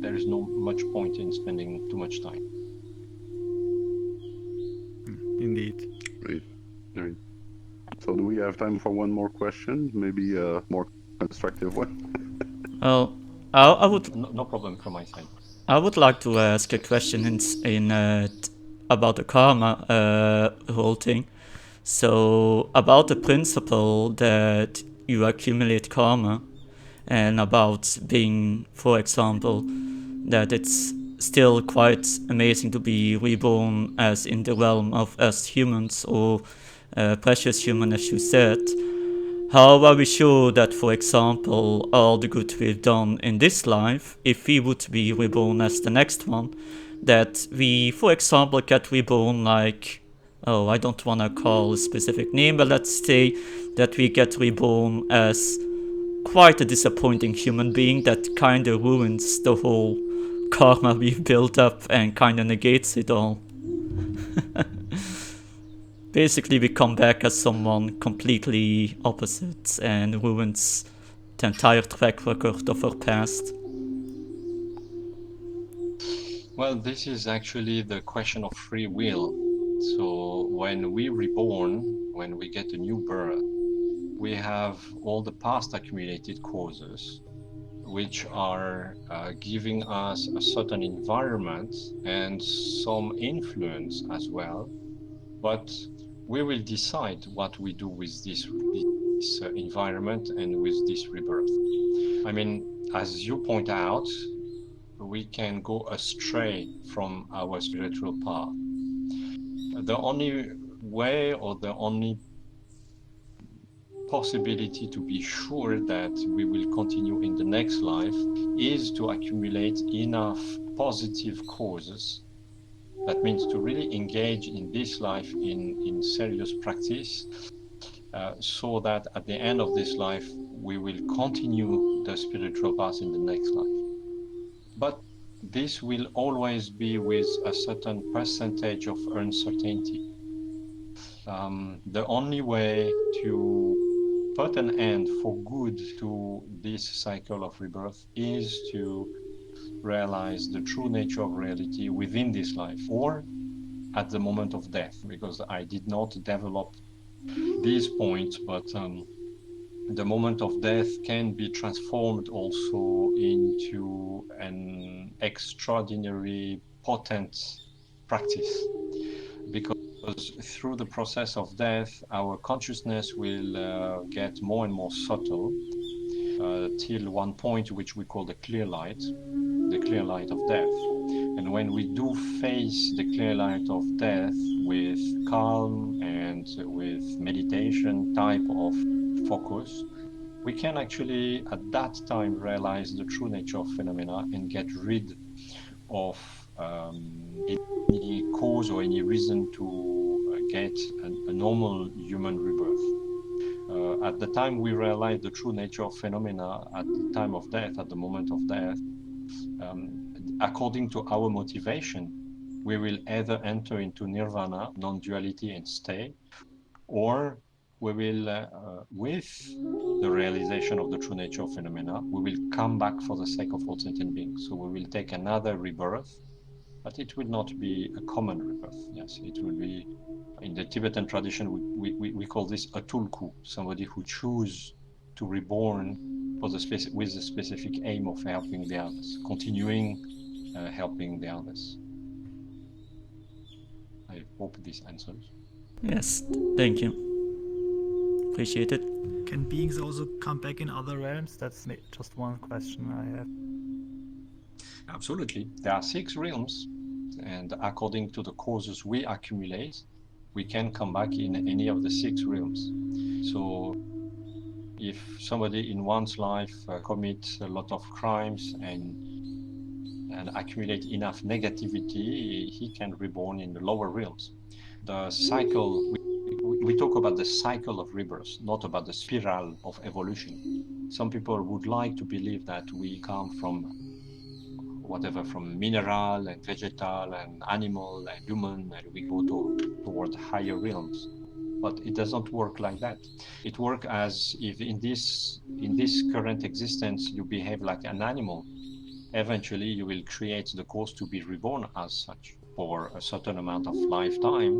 there is no much point in spending too much time. Indeed. Right. So, do we have time for one more question? Maybe a more constructive one. Well, I would. No problem from my side. I would like to ask a question about the karma whole thing. So about the principle that you accumulate karma, and about being, for example, that it's still quite amazing to be reborn as in the realm of us humans, or precious human, as you said. How are we sure that, for example, all the good we've done in this life, if we would be reborn as the next one, that we, for example, get reborn like, oh, I don't want to call a specific name, but let's say that we get reborn as quite a disappointing human being that kind of ruins the whole karma we've built up and kind of negates it all. Basically, we come back as someone completely opposite and ruins the entire track record of our past. Well, this is actually the question of free will. So when we reborn, when we get a new birth, we have all the past accumulated causes, which are giving us a certain environment and some influence as well. But we will decide what we do with this environment and with this rebirth. I mean, as you point out, we can go astray from our spiritual path. The only way, or the only possibility to be sure that we will continue in the next life is to accumulate enough positive causes. That means to really engage in this life in serious practice, so that at the end of this life, we will continue the spiritual path in the next life. But this will always be with a certain percentage of uncertainty. The only way to put an end for good to this cycle of rebirth is to realize the true nature of reality within this life, or at the moment of death, because I did not develop these points, but the moment of death can be transformed also into an extraordinary potent practice, because through the process of death our consciousness will get more and more subtle till one point which we call the clear light of death. And when we do face the clear light of death with calm and with meditation type of focus, we can actually at that time realize the true nature of phenomena and get rid of any cause or any reason to get a normal human rebirth. At the time we realize the true nature of phenomena, at the time of death, at the moment of death, according to our motivation, we will either enter into nirvana, non-duality, and stay, or we will, with the realization of the true nature of phenomena, we will come back for the sake of all sentient beings. So we will take another rebirth, but it will not be a common rebirth. Yes, it will be, in the Tibetan tradition, we call this a tulku, somebody who chooses to reborn for with the specific aim of helping the others, continuing helping the others. I hope this answers. Yes, thank you. Appreciate it. Can beings also come back in other realms? That's just one question I have. Absolutely. There are 6 realms, and according to the causes we accumulate, we can come back in any of the 6 realms. So if somebody in one's life commits a lot of crimes and accumulate enough negativity, he can reborn in the lower realms. The cycle, we talk about the cycle of rebirth, not about the spiral of evolution. Some people would like to believe that we come from whatever, from mineral and vegetal and animal and human, and we go toward higher realms. But it doesn't work like that. It works as if in this current existence you behave like an animal. Eventually you will create the cause to be reborn as such for a certain amount of lifetime.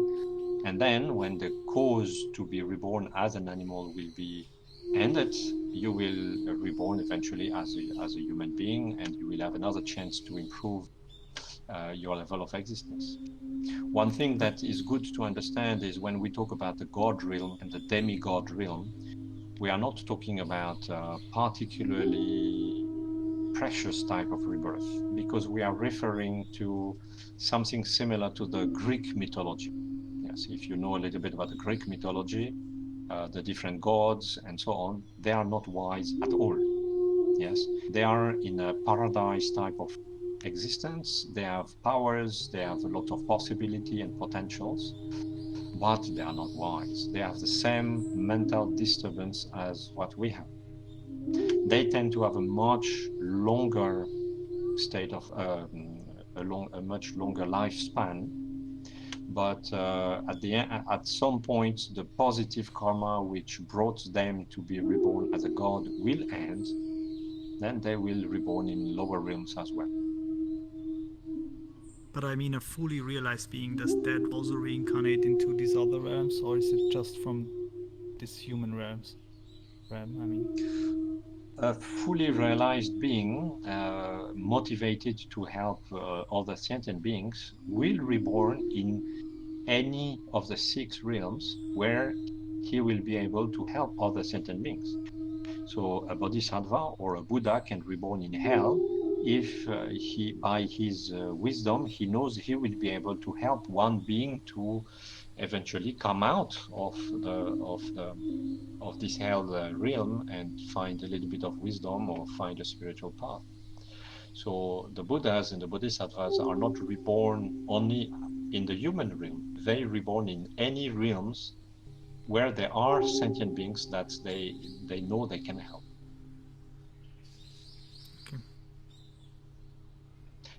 And then when the cause to be reborn as an animal will be ended, you will reborn eventually as a human being, and you will have another chance to improve your level of existence. One thing that is good to understand is when we talk about the God realm and the demigod realm, we are not talking about particularly precious type of rebirth, because we are referring to something similar to the Greek mythology. Yes, if you know a little bit about the Greek mythology, the different gods and so on, they are not wise at all. Yes, they are in a paradise type of existence. They have powers, they have a lot of possibility and potentials, but they are not wise. They have the same mental disturbance as what we have. They tend to have a much longer state of a much longer lifespan, but at some point the positive karma which brought them to be reborn as a god will end. Then they will reborn in lower realms as well. But I mean, a fully realized being, does that also reincarnate into these other realms, or is it just from this human realm? I mean, a fully realized being, motivated to help other sentient beings, will reborn in any of the 6 realms where he will be able to help other sentient beings. So a bodhisattva or a Buddha can reborn in hell if he, by his wisdom, he knows he will be able to help one being to eventually come out of this hell realm and find a little bit of wisdom or find a spiritual path. So the Buddhas and the Bodhisattvas are not reborn only in the human realm. They reborn in any realms where there are sentient beings that they know they can help. okay.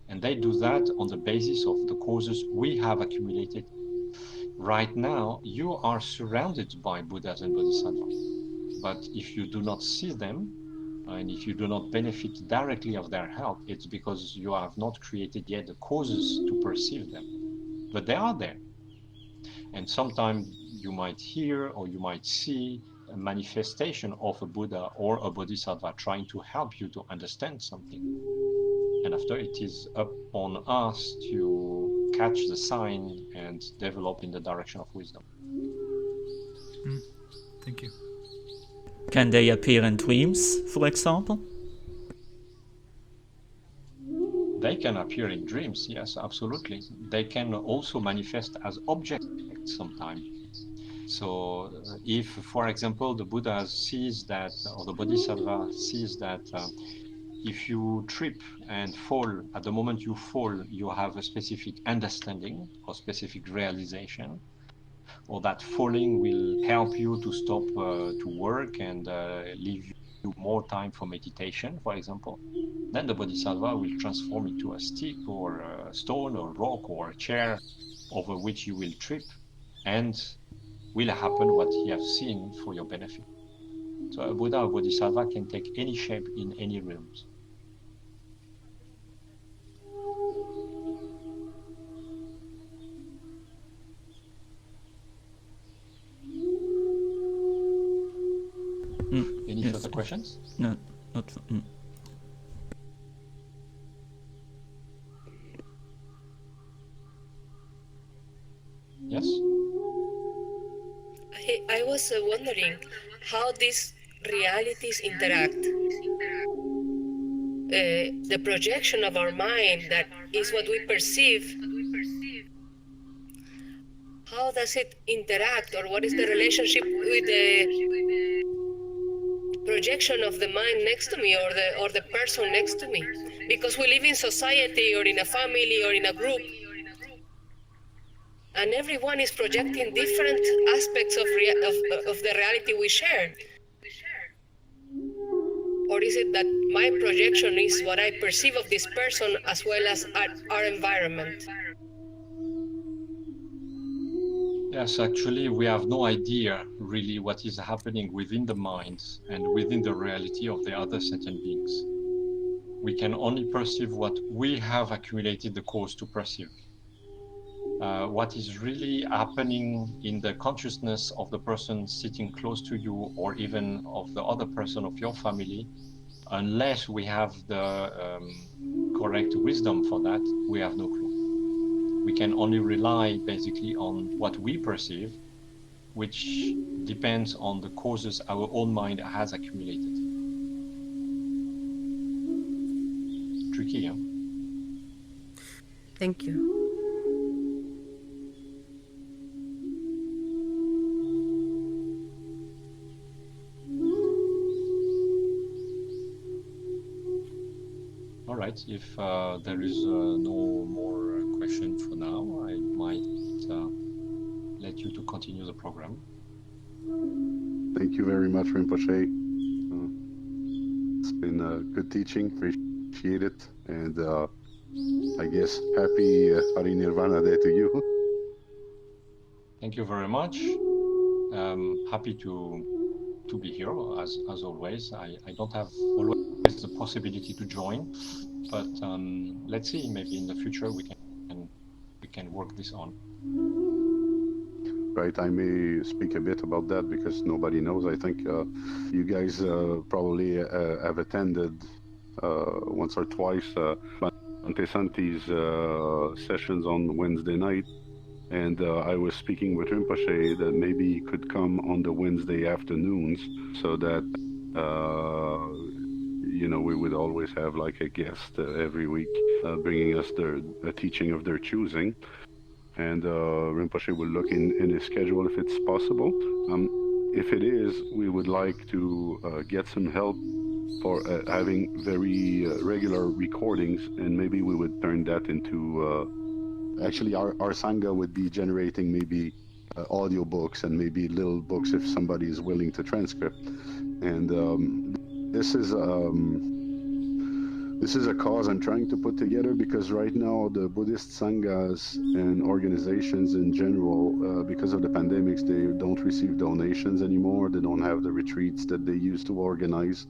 And they do that on the basis of the causes we have accumulated. Right now, you are surrounded by Buddhas and Bodhisattvas. But if you do not see them, and if you do not benefit directly of their help, it's because you have not created yet the causes to perceive them. But they are there. And sometimes you might hear or you might see a manifestation of a Buddha or a Bodhisattva trying to help you to understand something. And after, it is up on us to catch the sign and develop in the direction of wisdom. Thank you. Can they appear in dreams, for example? They can appear in dreams, yes, absolutely. They can also manifest as objects sometimes. So if, for example, the Buddha sees that, or the Bodhisattva sees that if you trip and fall, at the moment you fall, you have a specific understanding or specific realization, or that falling will help you to stop to work and leave you more time for meditation, for example, then the Bodhisattva will transform into a stick or a stone or rock or a chair over which you will trip, and will happen what you have seen for your benefit. So a Buddha or Bodhisattva can take any shape in any realms. Any yes. further questions? No, not. Yes? I was wondering how these realities interact. The projection of our mind, that is what we perceive, how does it interact, or what is the relationship with the projection of the mind next to me, or the person next to me? Because we live in society or in a family or in a group, and everyone is projecting different aspects of the reality we share. Or is it that my projection is what I perceive of this person as well as our environment? Yes, actually, we have no idea really what is happening within the mind and within the reality of the other sentient beings. We can only perceive what we have accumulated the cause to perceive. What is really happening in the consciousness of the person sitting close to you, or even of the other person of your family, unless we have the correct wisdom for that, we have no clue. We can only rely basically on what we perceive, which depends on the causes our own mind has accumulated. Tricky, huh? Thank you. All right, if there is no more question for now, I might let you to continue the program. Thank you very much, Rinpoche. It's been a good teaching, appreciate it, and I guess happy paranirvana day to you. Thank you very much. Happy to be here as always. I don't have always the possibility to join, but let's see, maybe in the future we can work this on. Right, I may speak a bit about that because nobody knows. I think you guys probably have attended once or twice Bhante Santi's sessions on Wednesday night, and I was speaking with Rinpoche that maybe he could come on the Wednesday afternoons, so that you know, we would always have like a guest every week bringing us a teaching of their choosing. And Rinpoche will look in his schedule if it's possible. If it is, we would like to get some help for having very regular recordings, and maybe we would turn that into actually our Sangha would be generating maybe audio books and maybe little books if somebody is willing to transcript. And this is a cause I'm trying to put together, because right now the Buddhist Sanghas and organizations in general, because of the pandemics, they don't receive donations anymore. They don't have the retreats that they used to organize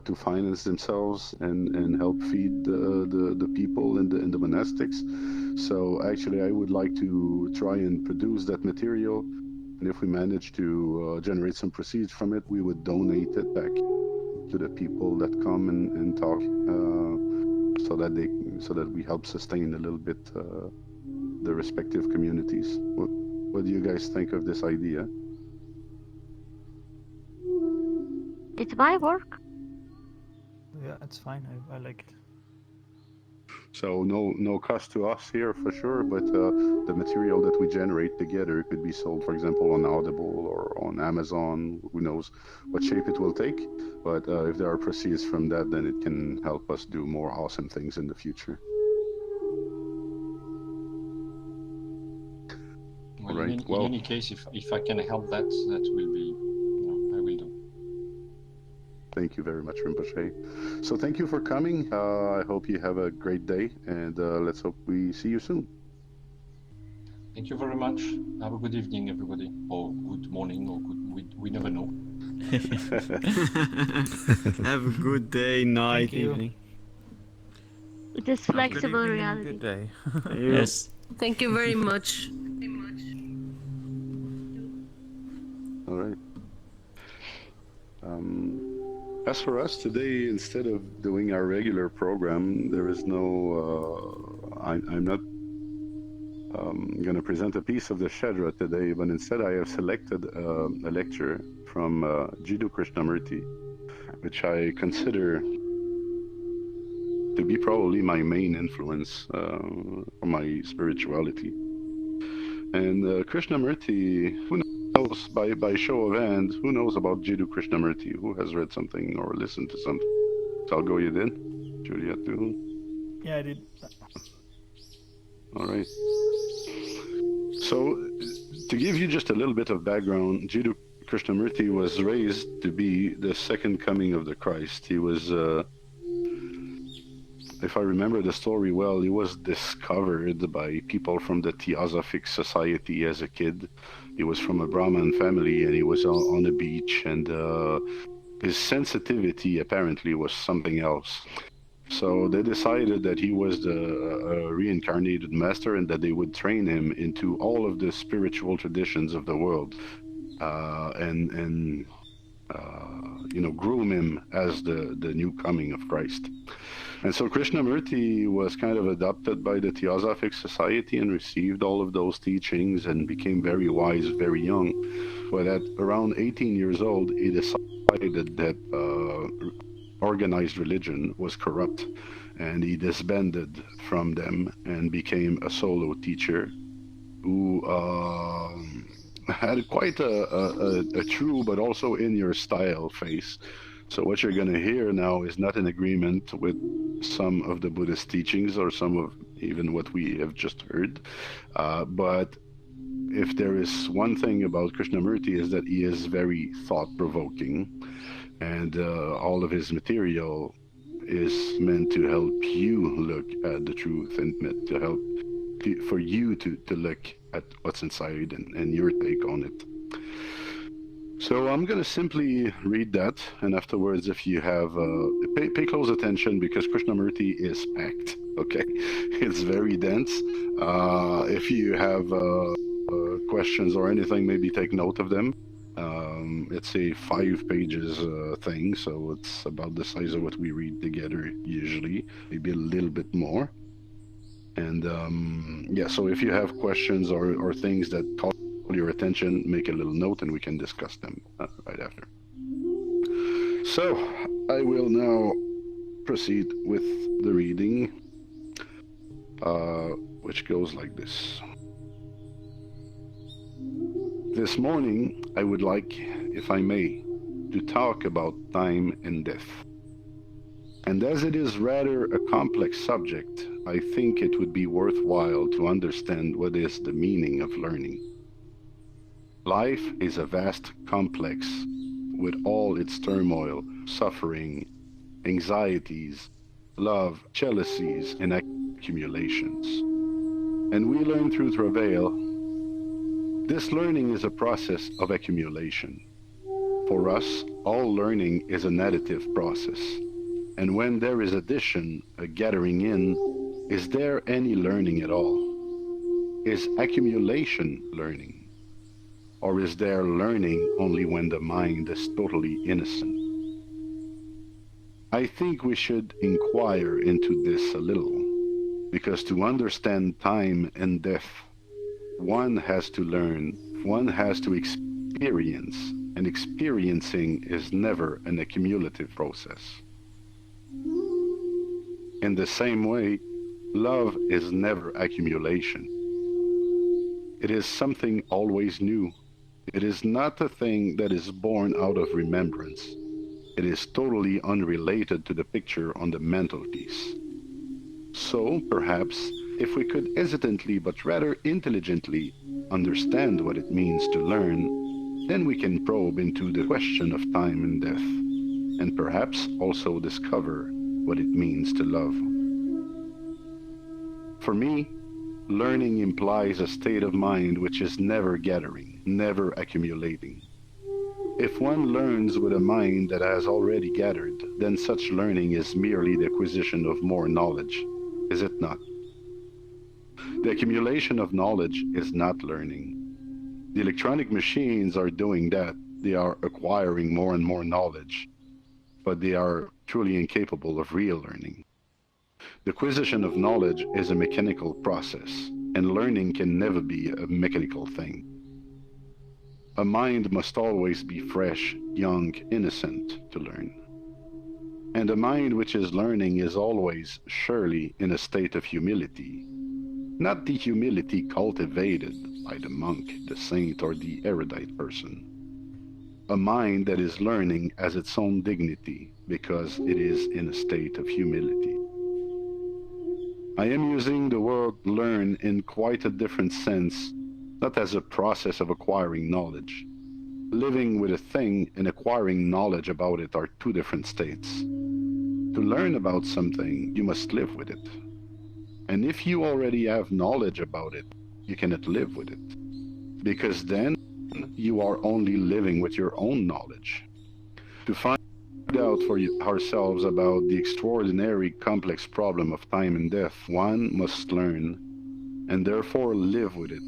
to finance themselves and help feed the people in the monastics. So actually I would like to try and produce that material And if we manage to generate some proceeds from it, we would donate it back to the people that come and talk, so that we help sustain a little bit the respective communities. What do you guys think of this idea? It's my work. Yeah, it's fine. I like it. So no cost to us here for sure, but the material that we generate together could be sold, for example, on Audible or on Amazon. Who knows what shape it will take? But if there are proceeds from that, then it can help us do more awesome things in the future. Well, Right. in any case, if I can help that will be, I will do. Thank you very much, Rinpoche. So thank you for coming. I hope you have a great day, and let's hope we see you soon. Thank you very much. Have a good evening, everybody, or good morning, or good. We never know. Have a good day, night, you. evening. It is flexible reality. Good day. Yes. Thank you very much. All right. As for us today, instead of doing our regular program, there is no. I'm not going to present a piece of the Shedra today, but instead I have selected a lecture from Jiddu Krishnamurti, which I consider to be probably my main influence for my spirituality. And Krishnamurti, who knows, by show of hand, who knows about Jiddu Krishnamurti? Who has read something or listened to something? Salgo, you did? Julia too? Yeah, I did. All right. So, to give you just a little bit of background, Jiddu Krishnamurti was raised to be the second coming of the Christ. He was, if I remember the story well, he was discovered by people from the Theosophic Society as a kid. He was from a Brahmin family, and he was on a beach, and his sensitivity apparently was something else. So they decided that he was the reincarnated master, and that they would train him into all of the spiritual traditions of the world, and groom him as the new coming of Christ. And so Krishnamurti was kind of adopted by the Theosophic Society and received all of those teachings and became very wise very young. But at around 18 years old, he decided that organized religion was corrupt, and he disbanded from them and became a solo teacher who had quite a true but also in your style face. So what you're going to hear now is not in agreement with some of the Buddhist teachings or some of even what we have just heard. But if there is one thing about Krishnamurti, is that he is very thought-provoking, and all of his material is meant to help you look at the truth and meant to help for you to look at what's inside and your take on it. So I'm going to simply read that, and afterwards, if you have, pay close attention, because Krishnamurti is packed, okay? It's very dense. If you have questions or anything, maybe take note of them. It's a 5 pages thing, so it's about the size of what we read together usually, maybe a little bit more. And yeah, so if you have questions or things that call your attention, make a little note and we can discuss them right after. So I will now proceed with the reading, which goes like this. This morning I would like, if I may, to talk about time and death. And as it is rather a complex subject, I think it would be worthwhile to understand what is the meaning of learning. Life is a vast complex with all its turmoil, suffering, anxieties, love, jealousies, and accumulations. And we learn through travail. This learning is a process of accumulation. For us, all learning is an additive process. And when there is addition, a gathering in, is there any learning at all? Is accumulation learning? Or is there learning only when the mind is totally innocent? I think we should inquire into this a little, because to understand time and death, one has to learn, one has to experience, and experiencing is never an accumulative process. In the same way, love is never accumulation. It is something always new. It is not a thing that is born out of remembrance. It is totally unrelated to the picture on the mantelpiece. So, perhaps, if we could hesitantly but rather intelligently understand what it means to learn, then we can probe into the question of time and death, and perhaps also discover what it means to love. For me, learning implies a state of mind which is never gathering, never accumulating. If one learns with a mind that has already gathered, then such learning is merely the acquisition of more knowledge, is it not? The accumulation of knowledge is not learning. The electronic machines are doing that. They are acquiring more and more knowledge, but they are truly incapable of real learning. The acquisition of knowledge is a mechanical process, and learning can never be a mechanical thing. A mind must always be fresh, young, innocent to learn. And a mind which is learning is always, surely, in a state of humility. Not the humility cultivated by the monk, the saint, or the erudite person. A mind that is learning has its own dignity because it is in a state of humility. I am using the word learn in quite a different sense, not as a process of acquiring knowledge. Living with a thing and acquiring knowledge about it are two different states. To learn about something, you must live with it. And if you already have knowledge about it, you cannot live with it. Because then you are only living with your own knowledge. To find out for ourselves about the extraordinary complex problem of time and death, one must learn and therefore live with it.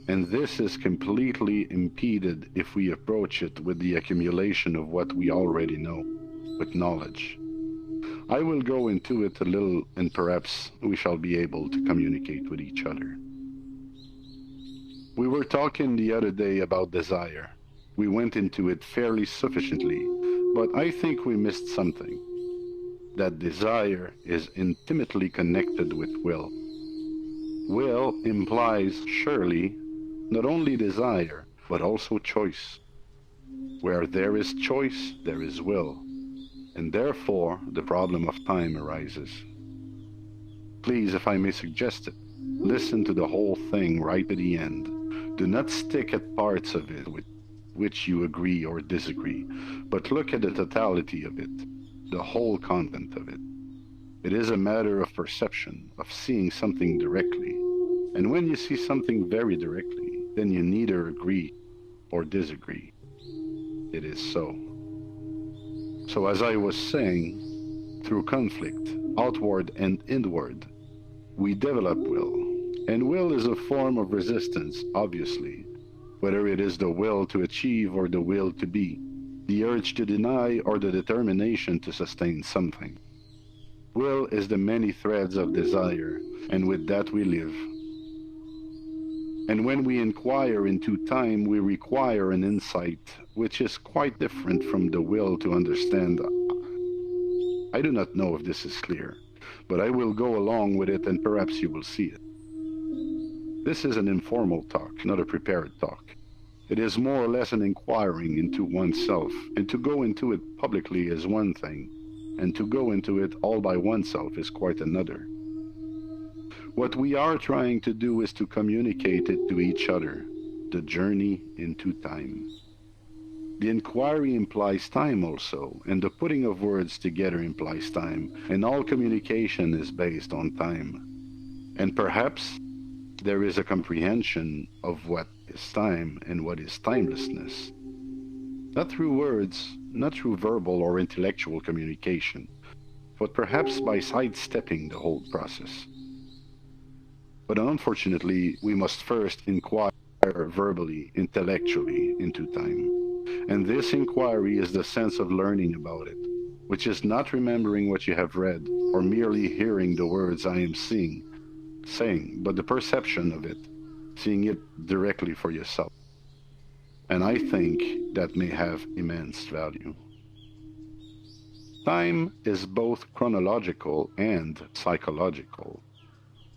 And this is completely impeded if we approach it with the accumulation of what we already know, with knowledge. I will go into it a little, and perhaps we shall be able to communicate with each other. We were talking the other day about desire. We went into it fairly sufficiently, but I think we missed something. That desire is intimately connected with will. Will implies, surely, not only desire, but also choice. Where there is choice, there is will, and therefore the problem of time arises. Please, if I may suggest it, listen to the whole thing right to the end. Do not stick at parts of it with which you agree or disagree, but look at the totality of it, the whole content of it. It is a matter of perception, of seeing something directly. And when you see something very directly, then you neither agree or disagree. It is so. So as I was saying, through conflict, outward and inward, we develop will. And will is a form of resistance, obviously, whether it is the will to achieve or the will to be, the urge to deny or the determination to sustain something. Will is the many threads of desire, and with that we live. And when we inquire into time, we require an insight which is quite different from the will to understand. I do not know if this is clear, but I will go along with it and perhaps you will see it. This is an informal talk, not a prepared talk. It is more or less an inquiring into oneself, and to go into it publicly is one thing, and to go into it all by oneself is quite another. What we are trying to do is to communicate it to each other, the journey into time. The inquiry implies time also, and the putting of words together implies time, and all communication is based on time. And perhaps there is a comprehension of what is time and what is timelessness. Not through words, not through verbal or intellectual communication, but perhaps by sidestepping the whole process. But unfortunately, we must first inquire inquire verbally, intellectually into time. And this inquiry is the sense of learning about it, which is not remembering what you have read or merely hearing the words I am saying, but the perception of it, seeing it directly for yourself. And I think that may have immense value. Time is both chronological and psychological,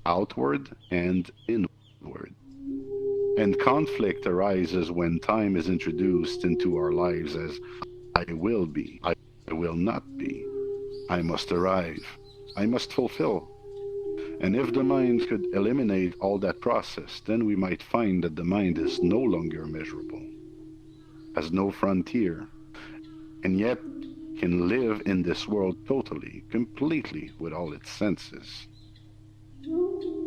outward and inward. And conflict arises when time is introduced into our lives as I will be, I will not be, I must arrive, I must fulfill. And if the mind could eliminate all that process, then we might find that the mind is no longer measurable, has no frontier, and yet can live in this world totally, completely with all its senses.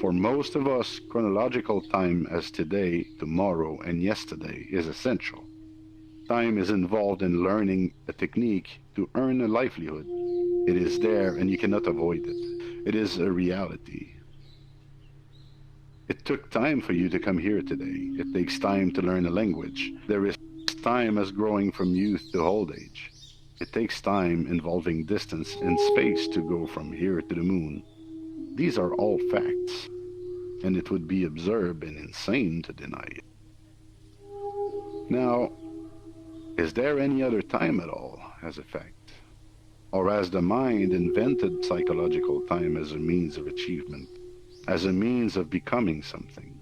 For most of us, chronological time as today, tomorrow, and yesterday is essential. Time is involved in learning a technique to earn a livelihood. It is there and you cannot avoid it. It is a reality. It took time for you to come here today. It takes time to learn a language. There is time as growing from youth to old age. It takes time involving distance and space to go from here to the moon. These are all facts, and it would be absurd and insane to deny it. Now, is there any other time at all as a fact? Or has the mind invented psychological time as a means of achievement, as a means of becoming something?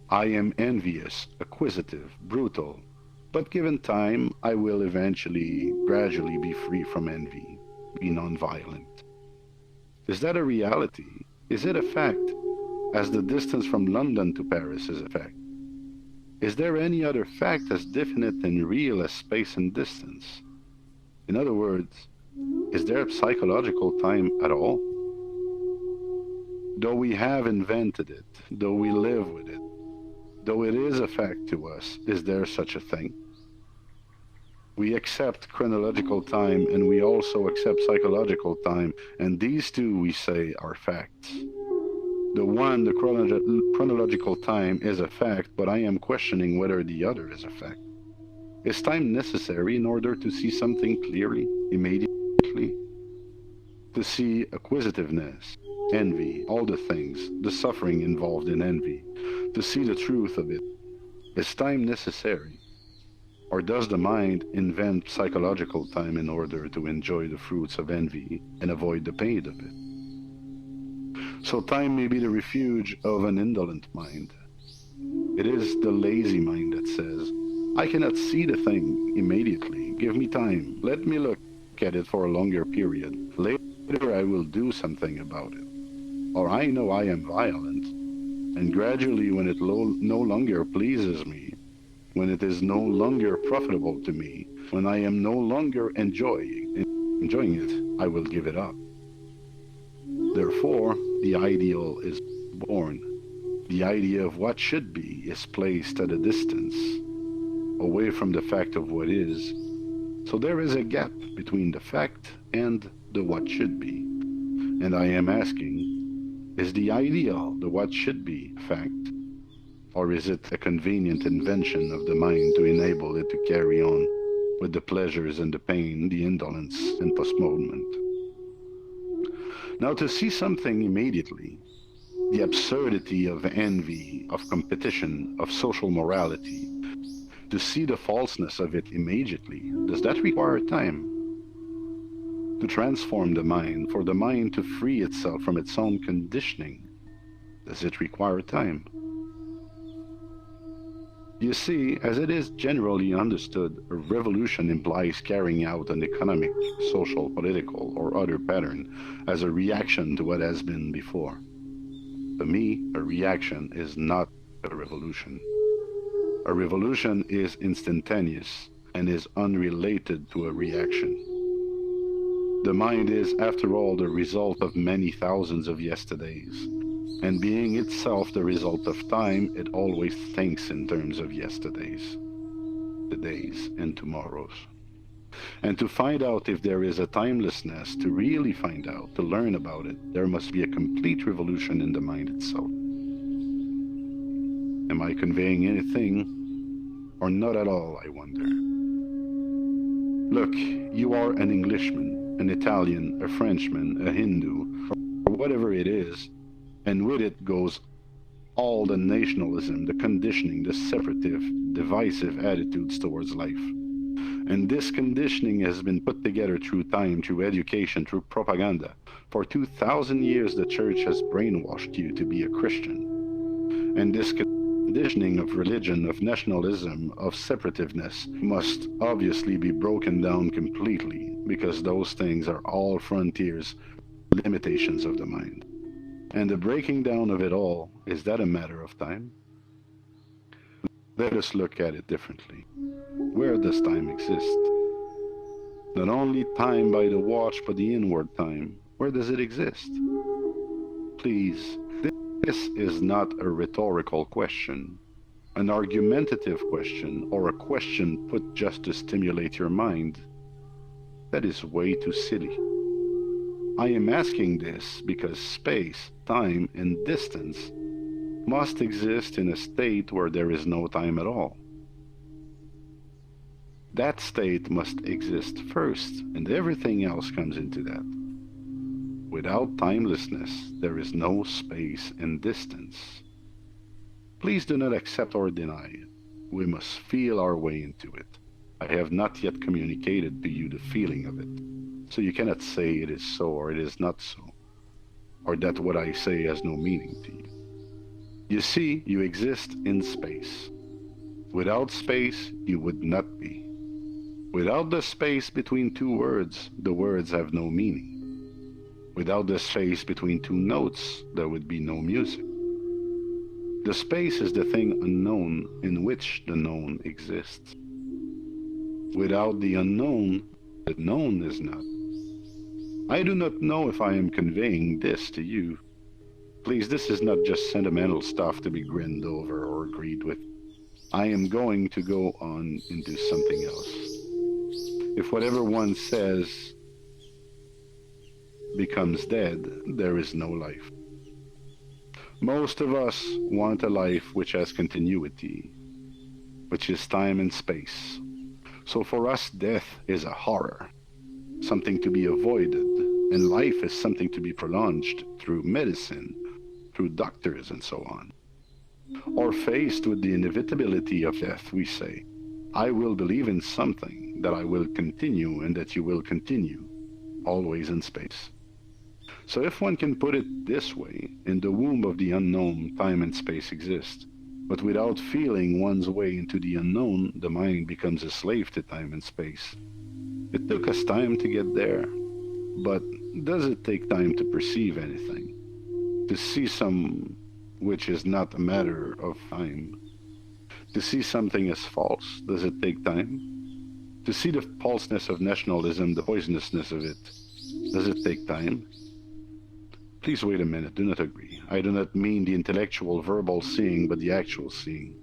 I am envious, acquisitive, brutal, but given time, I will eventually, gradually be free from envy, be non-violent. Is that a reality? Is it a fact, as the distance from London to Paris is a fact? Is there any other fact as definite and real as space and distance? In other words, is there psychological time at all? Though we have invented it, though we live with it, though it is a fact to us, is there such a thing? We accept chronological time and we also accept psychological time, and these two, we say, are facts. The one, the chronological time, is a fact, but I am questioning whether the other is a fact. Is time necessary in order to see something clearly, immediately? To see acquisitiveness, envy, all the things, the suffering involved in envy, to see the truth of it. Is time necessary? Or does the mind invent psychological time in order to enjoy the fruits of envy and avoid the pain of it? So time may be the refuge of an indolent mind. It is the lazy mind that says, I cannot see the thing immediately. Give me time. Let me look at it for a longer period. Later I will do something about it. Or I know I am violent, and gradually when it no longer pleases me, when it is no longer profitable to me, when I am no longer enjoying it, I will give it up. Therefore, the ideal is born. The idea of what should be is placed at a distance, away from the fact of what is. So there is a gap between the fact and the what should be. And I am asking, is the ideal, the what should be, a fact? Or is it a convenient invention of the mind to enable it to carry on with the pleasures and the pain, the indolence and postponement? Now, to see something immediately, the absurdity of envy, of competition, of social morality, to see the falseness of it immediately, does that require time? To transform the mind, for the mind to free itself from its own conditioning, does it require time? You see, as it is generally understood, a revolution implies carrying out an economic, social, political, or other pattern as a reaction to what has been before. For me, a reaction is not a revolution. A revolution is instantaneous and is unrelated to a reaction. The mind is, after all, the result of many thousands of yesterdays. And being itself the result of time, it always thinks in terms of yesterdays, todays, and tomorrows. And to find out if there is a timelessness, to really find out, to learn about it, there must be a complete revolution in the mind itself. Am I conveying anything or not at all, I wonder? Look, you are an Englishman, an Italian, a Frenchman, a Hindu, or whatever it is, and with it goes all the nationalism, the conditioning, the separative, divisive attitudes towards life. And this conditioning has been put together through time, through education, through propaganda. For 2,000 years, the church has brainwashed you to be a Christian. And this conditioning of religion, of nationalism, of separativeness must obviously be broken down completely, because those things are all frontiers, limitations of the mind. And the breaking down of it all, is that a matter of time? Let us look at it differently. Where does time exist? Not only time by the watch, but the inward time. Where does it exist? Please, this is not a rhetorical question, an argumentative question, or a question put just to stimulate your mind. That is way too silly. I am asking this because space, time, and distance must exist in a state where there is no time at all. That state must exist first, and everything else comes into that. Without timelessness, there is no space and distance. Please do not accept or deny it. We must feel our way into it. I have not yet communicated to you the feeling of it, so you cannot say it is so or it is not so, or that what I say has no meaning to you. You see, you exist in space. Without space, you would not be. Without the space between two words, the words have no meaning. Without the space between two notes, there would be no music. The space is the thing unknown in which the known exists. Without the unknown, the known is not. I do not know if I am conveying this to you. Please, this is not just sentimental stuff to be grinned over or agreed with. I am going to go on into something else. If whatever one says becomes dead, there is no life. Most of us want a life which has continuity, which is time and space. So for us, death is a horror, something to be avoided, and life is something to be prolonged through medicine, through doctors and so on. Or faced with the inevitability of death, we say, I will believe in something, that I will continue and that you will continue, always in space. So if one can put it this way, in the womb of the unknown, time and space exist. But without feeling one's way into the unknown, the mind becomes a slave to time and space. It took us time to get there, but does it take time to perceive anything? To see some which is not a matter of time? To see something as false, does it take time? To see the falseness of nationalism, the poisonousness of it, does it take time? Please wait a minute, do not agree. I do not mean the intellectual verbal seeing, but the actual seeing.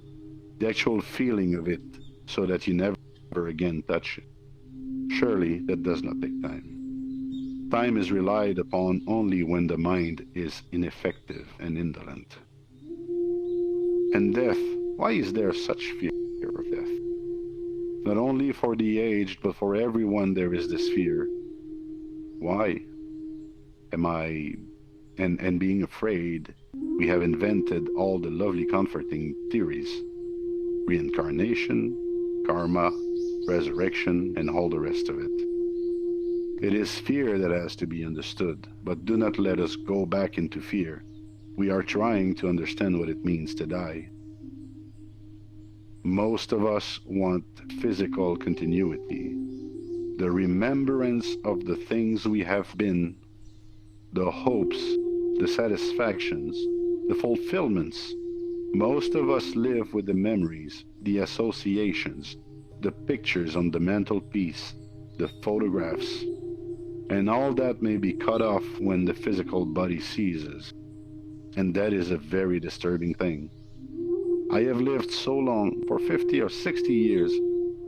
The actual feeling of it, so that you never again touch it. Surely that does not take time. Time is relied upon only when the mind is ineffective and indolent. And death, why is there such fear of death? Not only for the aged, but for everyone there is this fear. Why? And being afraid, we have invented all the lovely comforting theories. Reincarnation, karma, resurrection, and all the rest of it. It is fear that has to be understood, but do not let us go back into fear. We are trying to understand what it means to die. Most of us want physical continuity, the remembrance of the things we have been, the hopes, the satisfactions, the fulfillments. Most of us live with the memories, the associations, the pictures on the mantelpiece, the photographs, and all that may be cut off when the physical body ceases. And that is a very disturbing thing. I have lived so long, for 50 or 60 years,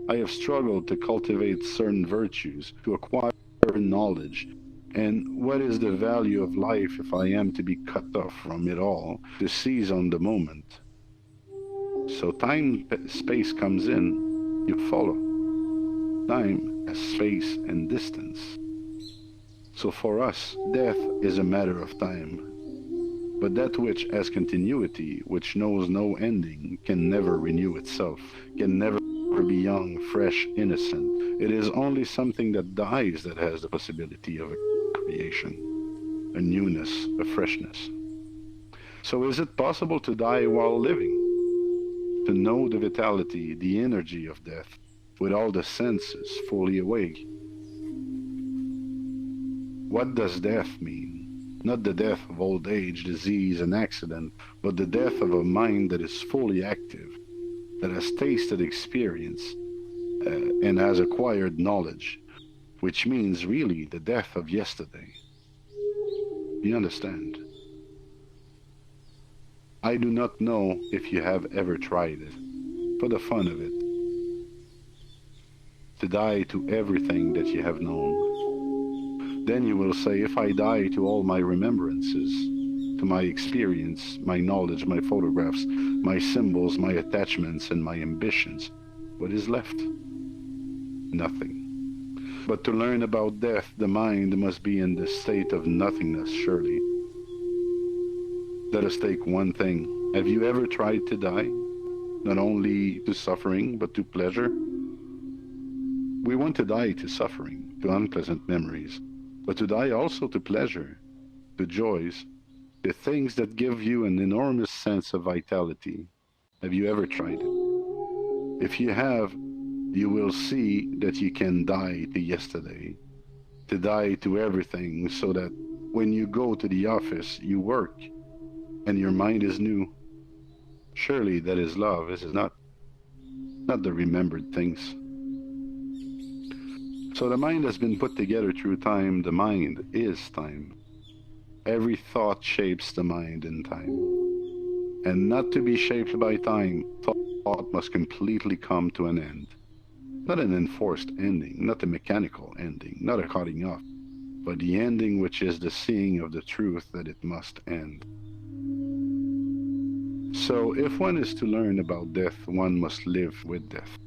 I have struggled to cultivate certain virtues, to acquire knowledge. And what is the value of life if I am to be cut off from it all, to seize on the moment? So space comes in, you follow. Time as space and distance. So for us, death is a matter of time. But that which has continuity, which knows no ending, can never renew itself, can never be young, fresh, innocent. It is only something that dies that has the possibility of a creation, a newness, a freshness. So is it possible to die while living? To know the vitality, the energy of death, with all the senses fully awake? What does death mean? Not the death of old age, disease, and accident, but the death of a mind that is fully active, that has tasted experience, and has acquired knowledge, which means really the death of yesterday. You understand? I do not know if you have ever tried it, for the fun of it, to die to everything that you have known. Then you will say, if I die to all my remembrances, to my experience, my knowledge, my photographs, my symbols, my attachments, and my ambitions, what is left? Nothing. But to learn about death, the mind must be in the state of nothingness, surely. Let us take one thing. Have you ever tried to die? Not only to suffering, but to pleasure? We want to die to suffering, to unpleasant memories, but to die also to pleasure, to joys, the things that give you an enormous sense of vitality. Have you ever tried it? If you have, you will see that you can die to yesterday, to die to everything, so that when you go to the office, you work, and your mind is new. Surely that is love, is it not? Not the remembered things. So the mind has been put together through time. The mind is time. Every thought shapes the mind in time. And not to be shaped by time, thought must completely come to an end. Not an enforced ending, not a mechanical ending, not a cutting off, but the ending which is the seeing of the truth that it must end. So if one is to learn about death, one must live with death.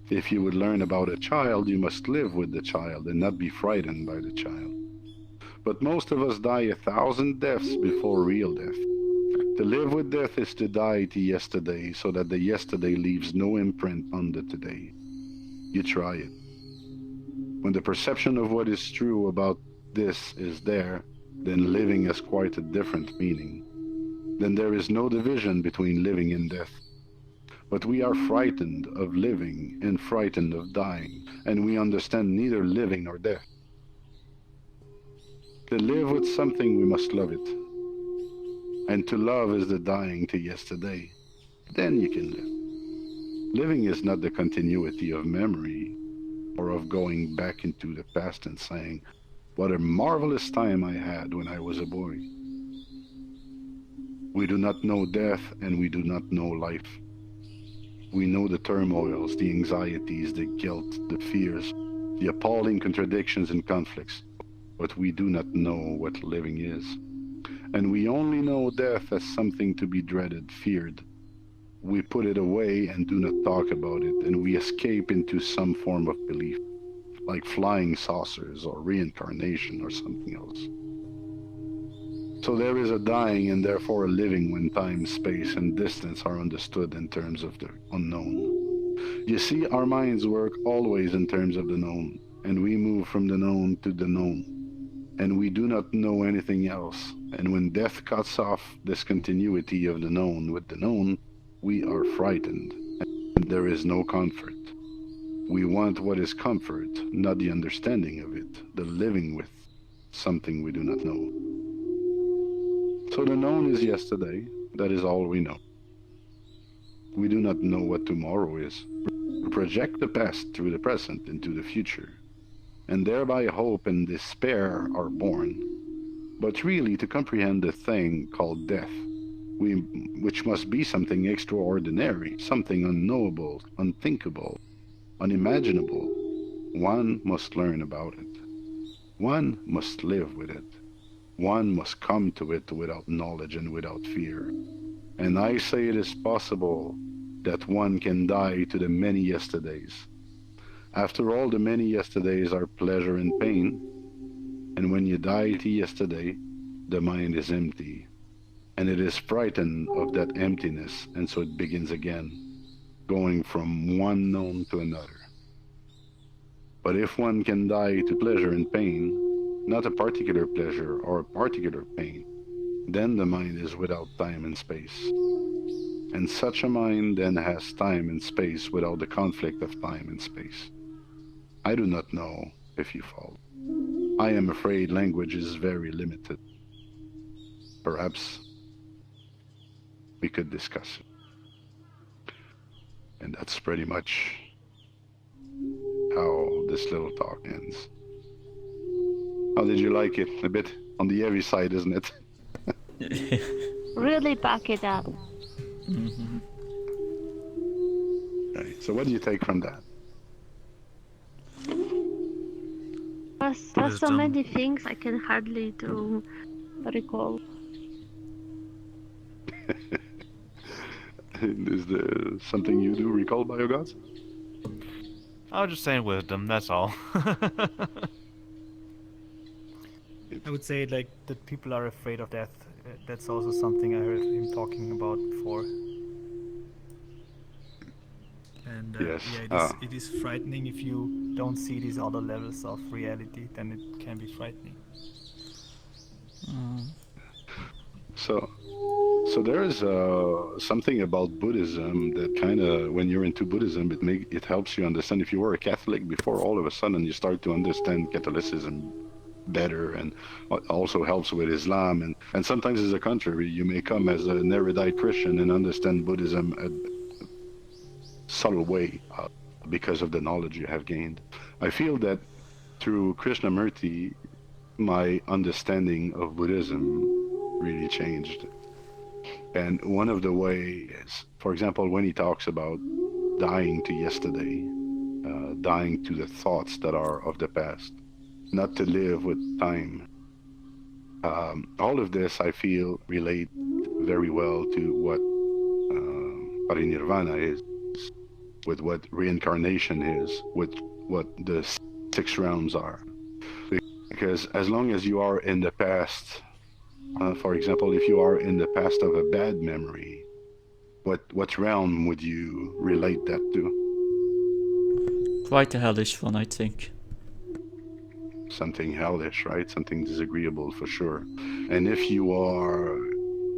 If you would learn about a child, you must live with the child and not be frightened by the child. But most of us die 1,000 deaths before real death. To live with death is to die to yesterday, so that the yesterday leaves no imprint on the today. You try it. When the perception of what is true about this is there, then living has quite a different meaning. Then there is no division between living and death. But we are frightened of living and frightened of dying, and we understand neither living nor death. To live with something, we must love it. And to love is the dying to yesterday. Then you can live. Living is not the continuity of memory, or of going back into the past and saying, what a marvelous time I had when I was a boy. We do not know death, and we do not know life. We know the turmoils, the anxieties, the guilt, the fears, the appalling contradictions and conflicts, but we do not know what living is. And we only know death as something to be dreaded, feared. We put it away and do not talk about it, and we escape into some form of belief, like flying saucers or reincarnation or something else. So there is a dying and therefore a living when time, space, and distance are understood in terms of the unknown. You see, our minds work always in terms of the known, and we move from the known to the known, and we do not know anything else. And when death cuts off this continuity of the known with the known, we are frightened, and there is no comfort. We want what is comfort, not the understanding of it, the living with something we do not know. So the known is yesterday, that is all we know. We do not know what tomorrow is. We project the past through the present into the future, and thereby hope and despair are born. But really, to comprehend the thing called death, which must be something extraordinary, something unknowable, unthinkable, unimaginable, one must learn about it. One must live with it. One must come to it without knowledge and without fear. And I say it is possible that one can die to the many yesterdays. After all, the many yesterdays are pleasure and pain. And when you die to yesterday, the mind is empty. And it is frightened of that emptiness, and so it begins again, going from one known to another. But if one can die to pleasure and pain, not a particular pleasure or a particular pain, then the mind is without time and space. And such a mind then has time and space without the conflict of time and space. I do not know if you follow. I am afraid language is very limited. Perhaps we could discuss it. And that's pretty much how this little talk ends. How did you like it? A bit on the heavy side, isn't it? Really back it up. Mm-hmm. Right. So what do you take from that? There's so many things I can hardly do recall. Is there something you do recall by your gods? I was just saying wisdom, that's all. I would say like that people are afraid of death. That's also something I heard him talking about before. And Yes. yeah, it is frightening if you don't see these other levels of reality. Then it can be frightening. So there is something about Buddhism that kind of, when you're into Buddhism, it helps you understand. If you were a Catholic before, all of a sudden you start to understand Catholicism better, and also helps with Islam. And sometimes as a contrary, you may come as an erudite Christian and understand Buddhism a subtle way because of the knowledge you have gained. I feel that through Krishnamurti, my understanding of Buddhism really changed. And one of the ways, for example, when he talks about dying to yesterday, dying to the thoughts that are of the past, not to live with time. All of this, I feel, relate very well to what paranirvana is, with what reincarnation is, with what the 6 realms are. Because as long as you are in the past, for example, if you are in the past of a bad memory, what realm would you relate that to? Quite a hellish one, I think. Something hellish, right? Something disagreeable for sure. And if you are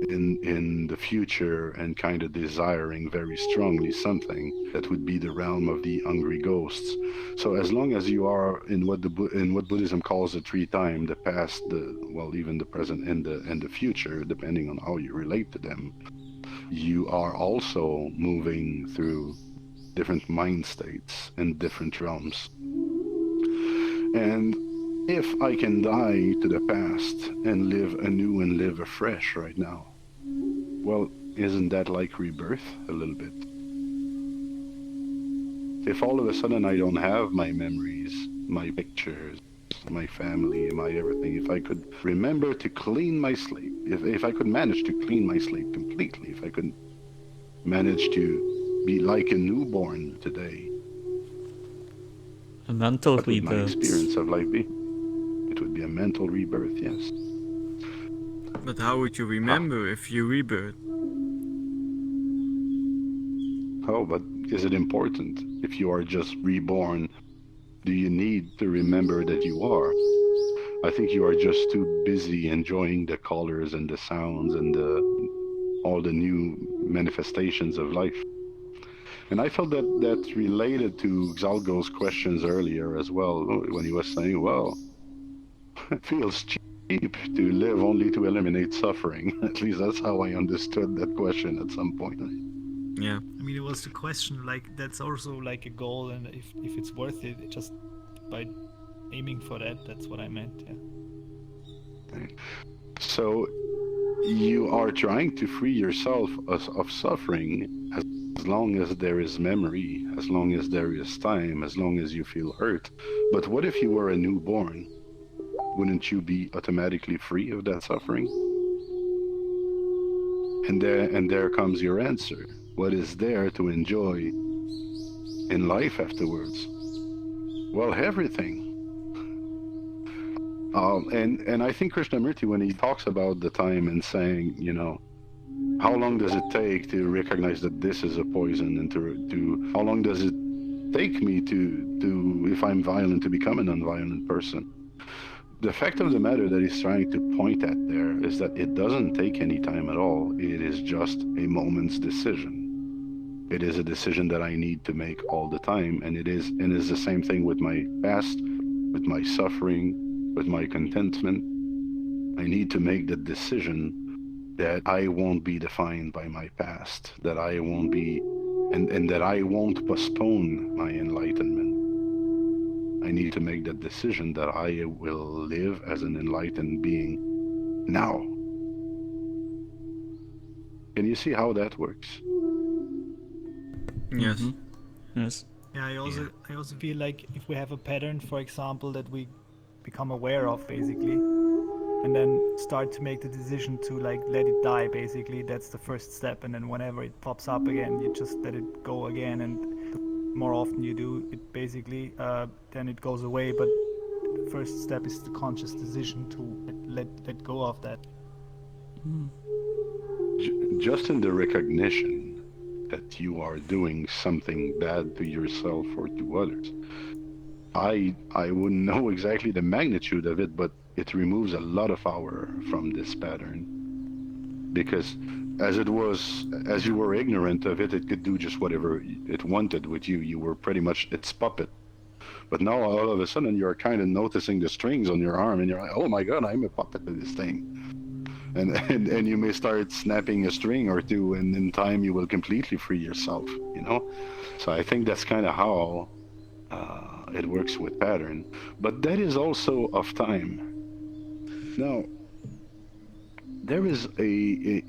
in the future and kind of desiring very strongly something, that would be the realm of the hungry ghosts. So as long as you are in what Buddhism calls the 3 time, the past, even the present and the future, depending on how you relate to them, you are also moving through different mind states and different realms. And if I can die to the past and live anew and live afresh right now, well, isn't that like rebirth a little bit? If all of a sudden I don't have my memories, my pictures, my family, my everything, if I could remember to clean my slate, if I could manage to clean my slate completely, if I could manage to be like a newborn today, A mental what would my rebirth. experience of life be? It would be a mental rebirth, yes. But how would you remember if you rebirth? Oh, but is it important? If you are just reborn, do you need to remember that you are? I think you are just too busy enjoying the colors and the sounds and all the new manifestations of life. And I felt that that's related to Xalgo's questions earlier as well, when he was saying, well, it feels cheap to live only to eliminate suffering. At least that's how I understood that question at some point. Yeah. I mean, it was the question, like, that's also like a goal, and if it's worth it, just by aiming for that, that's what I meant, yeah. So you are trying to free yourself of suffering as long as there is memory, as long as there is time, as long as you feel hurt. But what if you were a newborn? Wouldn't you be automatically free of that suffering? And there comes your answer. What is there to enjoy in life afterwards? Well, everything. And I think Krishnamurti, when he talks about the time and saying, you know, how long does it take to recognize that this is a poison, and to how long does it take me to if I'm violent, to become a non-violent person? The fact of the matter that he's trying to point at there is that it doesn't take any time at all. It is just a moment's decision. It is a decision that I need to make all the time, and it's the same thing with my past, with my suffering, with my contentment. I need to make the decision that I won't be defined by my past, that I won't be, and that I won't postpone my enlightenment. I need to make that decision that I will live as an enlightened being now. Can you see how that works? Yes. Yes. Yeah, I also feel like if we have a pattern, for example, that we become aware of, basically, and then start to make the decision to like let it die, basically, that's the first step. And then whenever it pops up again, you just let it go again, and the more often you do it, basically, then it goes away. But the first step is the conscious decision to let go of that. Just in the recognition that you are doing something bad to yourself or to others, I wouldn't know exactly the magnitude of it, but it removes a lot of power from this pattern. Because as you were ignorant of it, it could do just whatever it wanted with you. You were pretty much its puppet. But now all of a sudden you're kind of noticing the strings on your arm, and you're like, oh my God, I'm a puppet to this thing. And you may start snapping a string or two, and in time you will completely free yourself, you know? So I think that's kind of how it works with pattern. But that is also of time. Now, there is a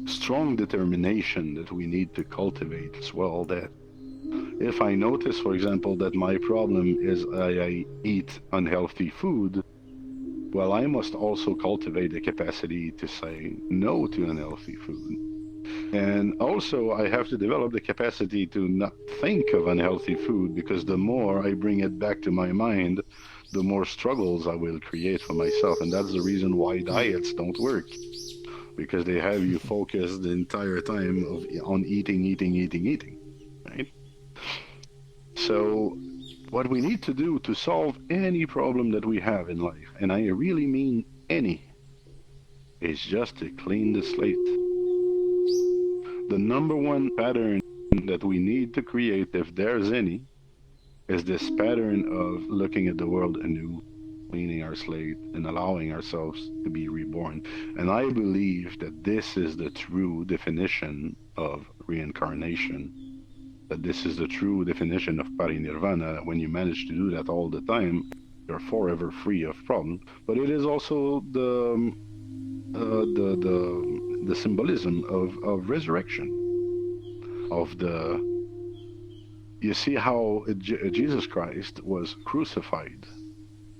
strong determination that we need to cultivate as well, that if I notice, for example, that my problem is I eat unhealthy food, well, I must also cultivate the capacity to say no to unhealthy food. And also, I have to develop the capacity to not think of unhealthy food, because the more I bring it back to my mind, the more struggles I will create for myself. And that's the reason why diets don't work, because they have you focused the entire time on eating, right? So what we need to do to solve any problem that we have in life, and I really mean any, is just to clean the slate. The number one pattern that we need to create, if there's any, is this pattern of looking at the world anew, cleaning our slate, and allowing ourselves to be reborn. And I believe that this is the true definition of reincarnation, that this is the true definition of paranirvana. When you manage to do that all the time, you're forever free of problems. But it is also the symbolism of resurrection, of the, you see how Jesus Christ was crucified.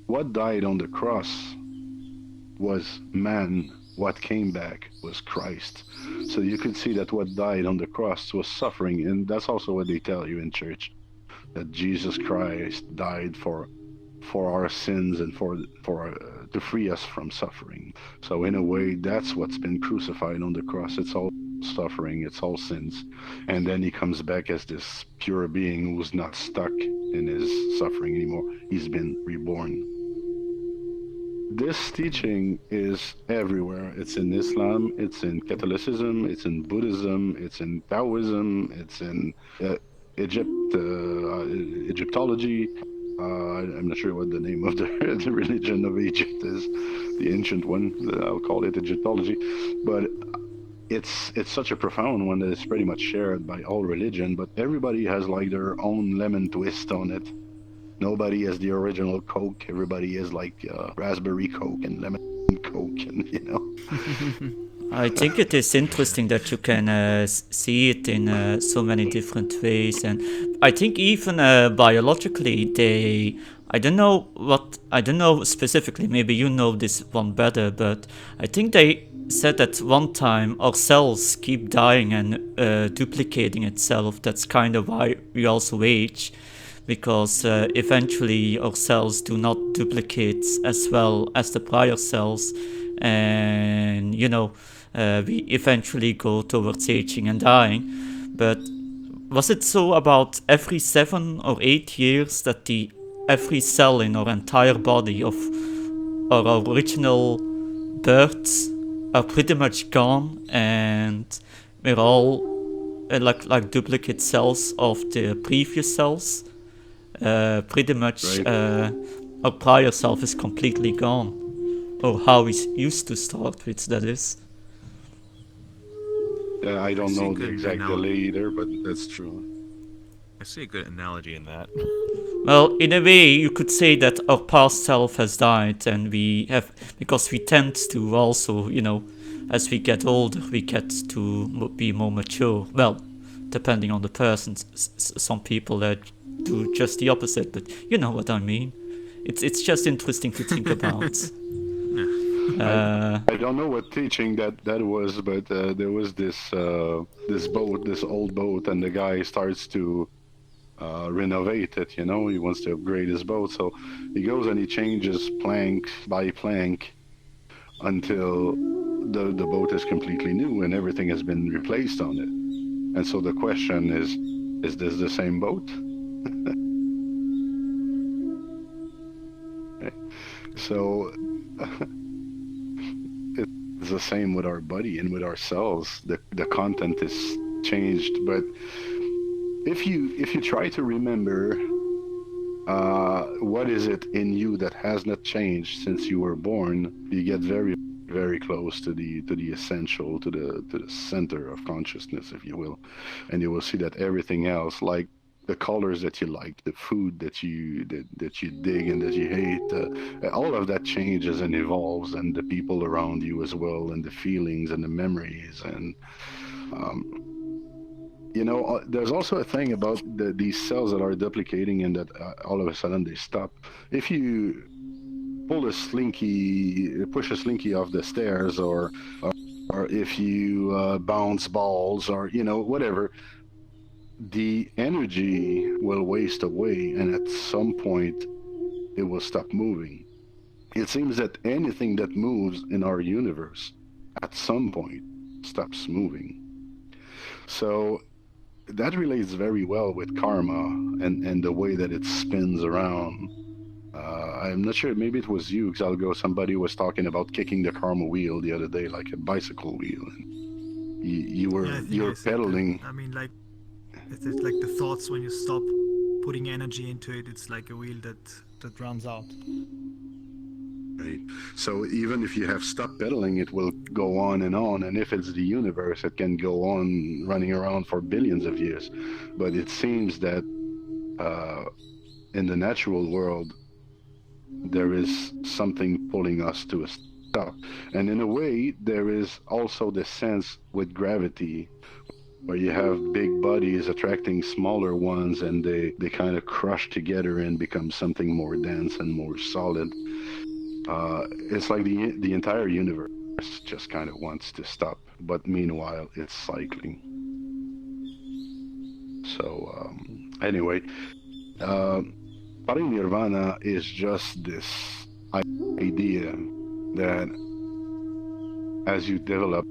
What died on the cross was man. What came back was Christ. So you could see that what died on the cross was suffering, and that's also what they tell you in church, that Jesus Christ died for our sins and for to free us from suffering. So in a way, that's what's been crucified on the cross. It's all suffering, it's all sins, and then he comes back as this pure being who's not stuck in his suffering anymore. He's been reborn. This teaching is everywhere. It's in Islam, it's in Catholicism, it's in Buddhism, it's in Taoism, it's in Egyptology. I'm not sure what the name of the religion of Egypt is, the ancient one. I'll call it Egyptology. But it's such a profound one that it's pretty much shared by all religion, but everybody has like their own lemon twist on it. Nobody has the original Coke. Everybody is like raspberry Coke and lemon Coke, and you know. I think it is interesting that you can see it in so many different ways, and I think even biologically I don't know specifically, maybe you know this one better, but I think they said that one time our cells keep dying and duplicating itself. That's kind of why we also age, because eventually our cells do not duplicate as well as the prior cells, and we eventually go towards aging and dying. But was it so about every 7 or 8 years that every cell in our entire body of our original births are pretty much gone, and we're all like duplicate cells of the previous cells? Pretty much Right. our prior self is completely gone, or how we used to start with, that is. I don't see know the good exact analogy. delay either, but that's true. I see a good analogy in that. Well, in a way, you could say that our past self has died, and we have, because we tend to also, as we get older, we get to be more mature. Well, depending on the person, some people do just the opposite, but you know what I mean. It's just interesting to think about. I don't know what teaching that was, but there was this old boat, and the guy starts to renovate it. He wants to upgrade his boat, so he goes and he changes plank by plank until the boat is completely new and everything has been replaced on it. And so the question is this the same boat? So it's the same with our body and with ourselves. The content is changed, but if you try to remember what is it in you that has not changed since you were born, you get very, very close to the essential, to the center of consciousness, if you will, and you will see that everything else, like the colors that you like, the food that you dig and that you hate, all of that changes and evolves, and the people around you as well, and the feelings and the memories, and there's also a thing about these cells that are duplicating and that all of a sudden they stop. If you push a slinky off the stairs, or if you bounce balls, or whatever, the energy will waste away, and at some point it will stop moving. It seems that anything that moves in our universe at some point stops moving. So that relates very well with karma and the way that it spins around. I'm not sure, maybe it was you, Xalgo, somebody was talking about kicking the karma wheel the other day, like a bicycle wheel. And you were pedaling. I mean, like, it's like the thoughts, when you stop putting energy into it, it's like a wheel that runs out. Right. So even if you have stopped pedaling, it will go on, and if it's the universe, it can go on running around for billions of years. But it seems that in the natural world, there is something pulling us to a stop. And in a way, there is also the sense with gravity, where you have big bodies attracting smaller ones, and they kind of crush together and become something more dense and more solid. It's like the entire universe just kind of wants to stop, but meanwhile it's cycling. So anyway, paranirvana is just this idea that as you develop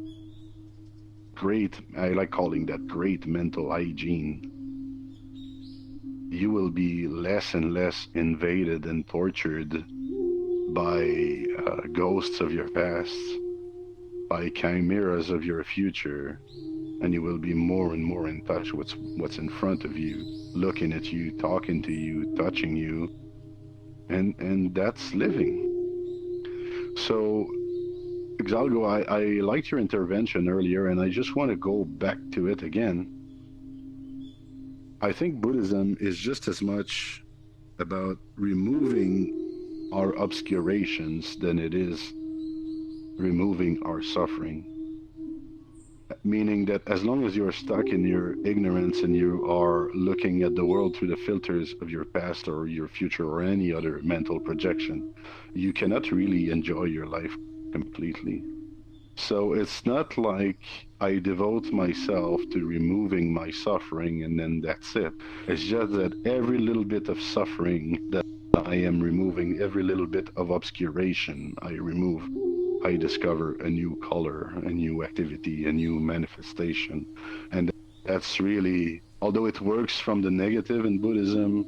I like calling that great mental hygiene, you will be less and less invaded and tortured by ghosts of your past, by chimeras of your future, and you will be more and more in touch with what's in front of you, looking at you, talking to you, touching you, and that's living. So Xalgo, I liked your intervention earlier, and I just want to go back to it again. I think Buddhism is just as much about removing our obscurations than it is removing our suffering. Meaning that as long as you're stuck in your ignorance and you are looking at the world through the filters of your past or your future or any other mental projection, you cannot really enjoy your life completely. So it's not like I devote myself to removing my suffering and then that's it. It's just that every little bit of suffering that I am removing, every little bit of obscuration I remove, I discover a new color, a new activity, a new manifestation. And that's really, although it works from the negative in Buddhism,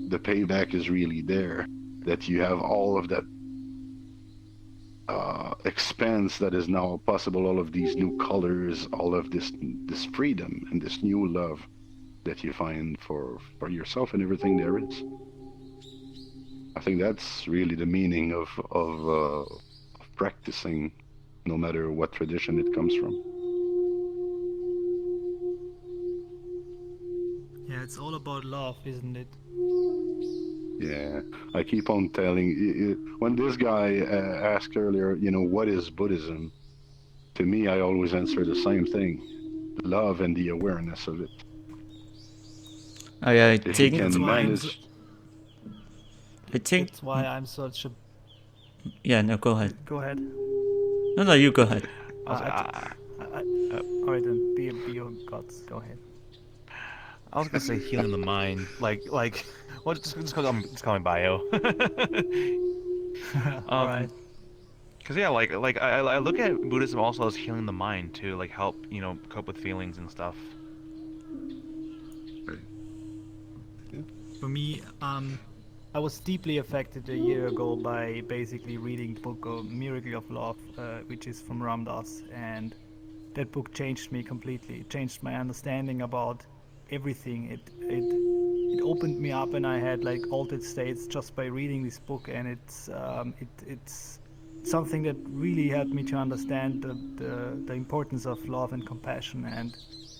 the payback is really there, that you have all of that expanse that is now possible, all of these new colors, all of this freedom and this new love that you find for yourself and everything there is. I think that's really the meaning of practicing, no matter what tradition it comes from. Yeah, it's all about love, isn't it? Yeah, I keep on telling, when this guy asked earlier, what is Buddhism? To me, I always answer the same thing: love and the awareness of it. I If you think can manage. That's why I'm such a... Yeah, no, go ahead. Go ahead. No, you go ahead. Alright then, be your gods. Go ahead. I was gonna say healing the mind, like, well, just call me Bio. Alright. Cause yeah, like I look at Buddhism also as healing the mind too, like help cope with feelings and stuff. For me, I was deeply affected a year ago by basically reading the book of Miracle of Love, which is from Ram Dass, and that book changed me completely. It changed my understanding about everything. It opened me up, and I had like altered states just by reading this book, and it's something that really helped me to understand the importance of love and compassion. And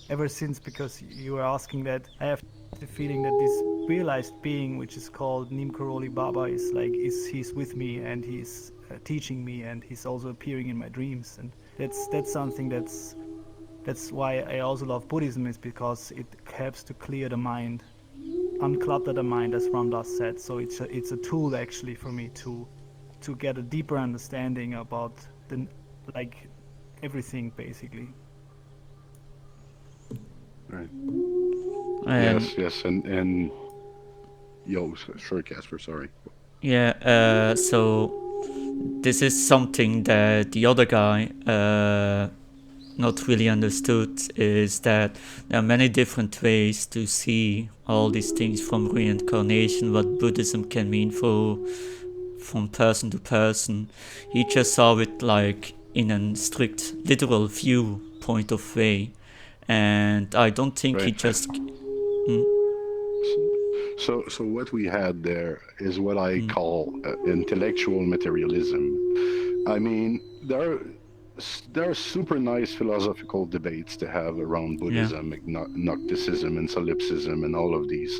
ever since, because you were asking that, I have the feeling that this realized being, which is called Neem Karoli Baba, he's with me, and he's teaching me, and he's also appearing in my dreams. And that's something that's why I also love Buddhism, is because it helps to clear the mind, unclutter the mind, as Ram Dass said. So it's a tool actually for me to get a deeper understanding about everything basically. Right. And Yes, and yo, sure, Casper, sorry. yeah, so this is something that the other guy not really understood, is that there are many different ways to see all these things, from reincarnation, what Buddhism can mean from person to person. He just saw it like in a strict literal view point of way, and I don't think he Right. just So what we had there is what I call intellectual materialism. I mean, there are super nice philosophical debates to have around Buddhism, Gnosticism, and solipsism, and all of these,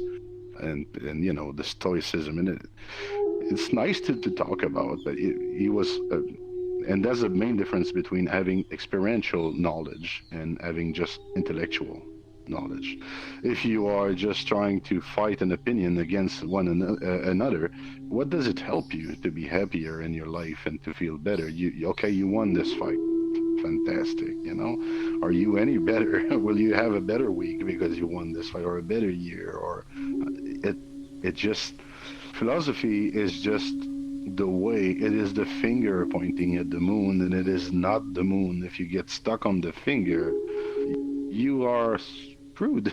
and the Stoicism, and it's nice to talk about. But he was, and that's the main difference between having experiential knowledge and having just intellectual knowledge. If you are just trying to fight an opinion against one another, what does it help you to be happier in your life and to feel better? You won this fight, fantastic. Are you any better? Will you have a better week because you won this fight, or a better year? Or it just, philosophy is just the way. It is the finger pointing at the moon, and it is not the moon. If you get stuck on the finger, you are screwed.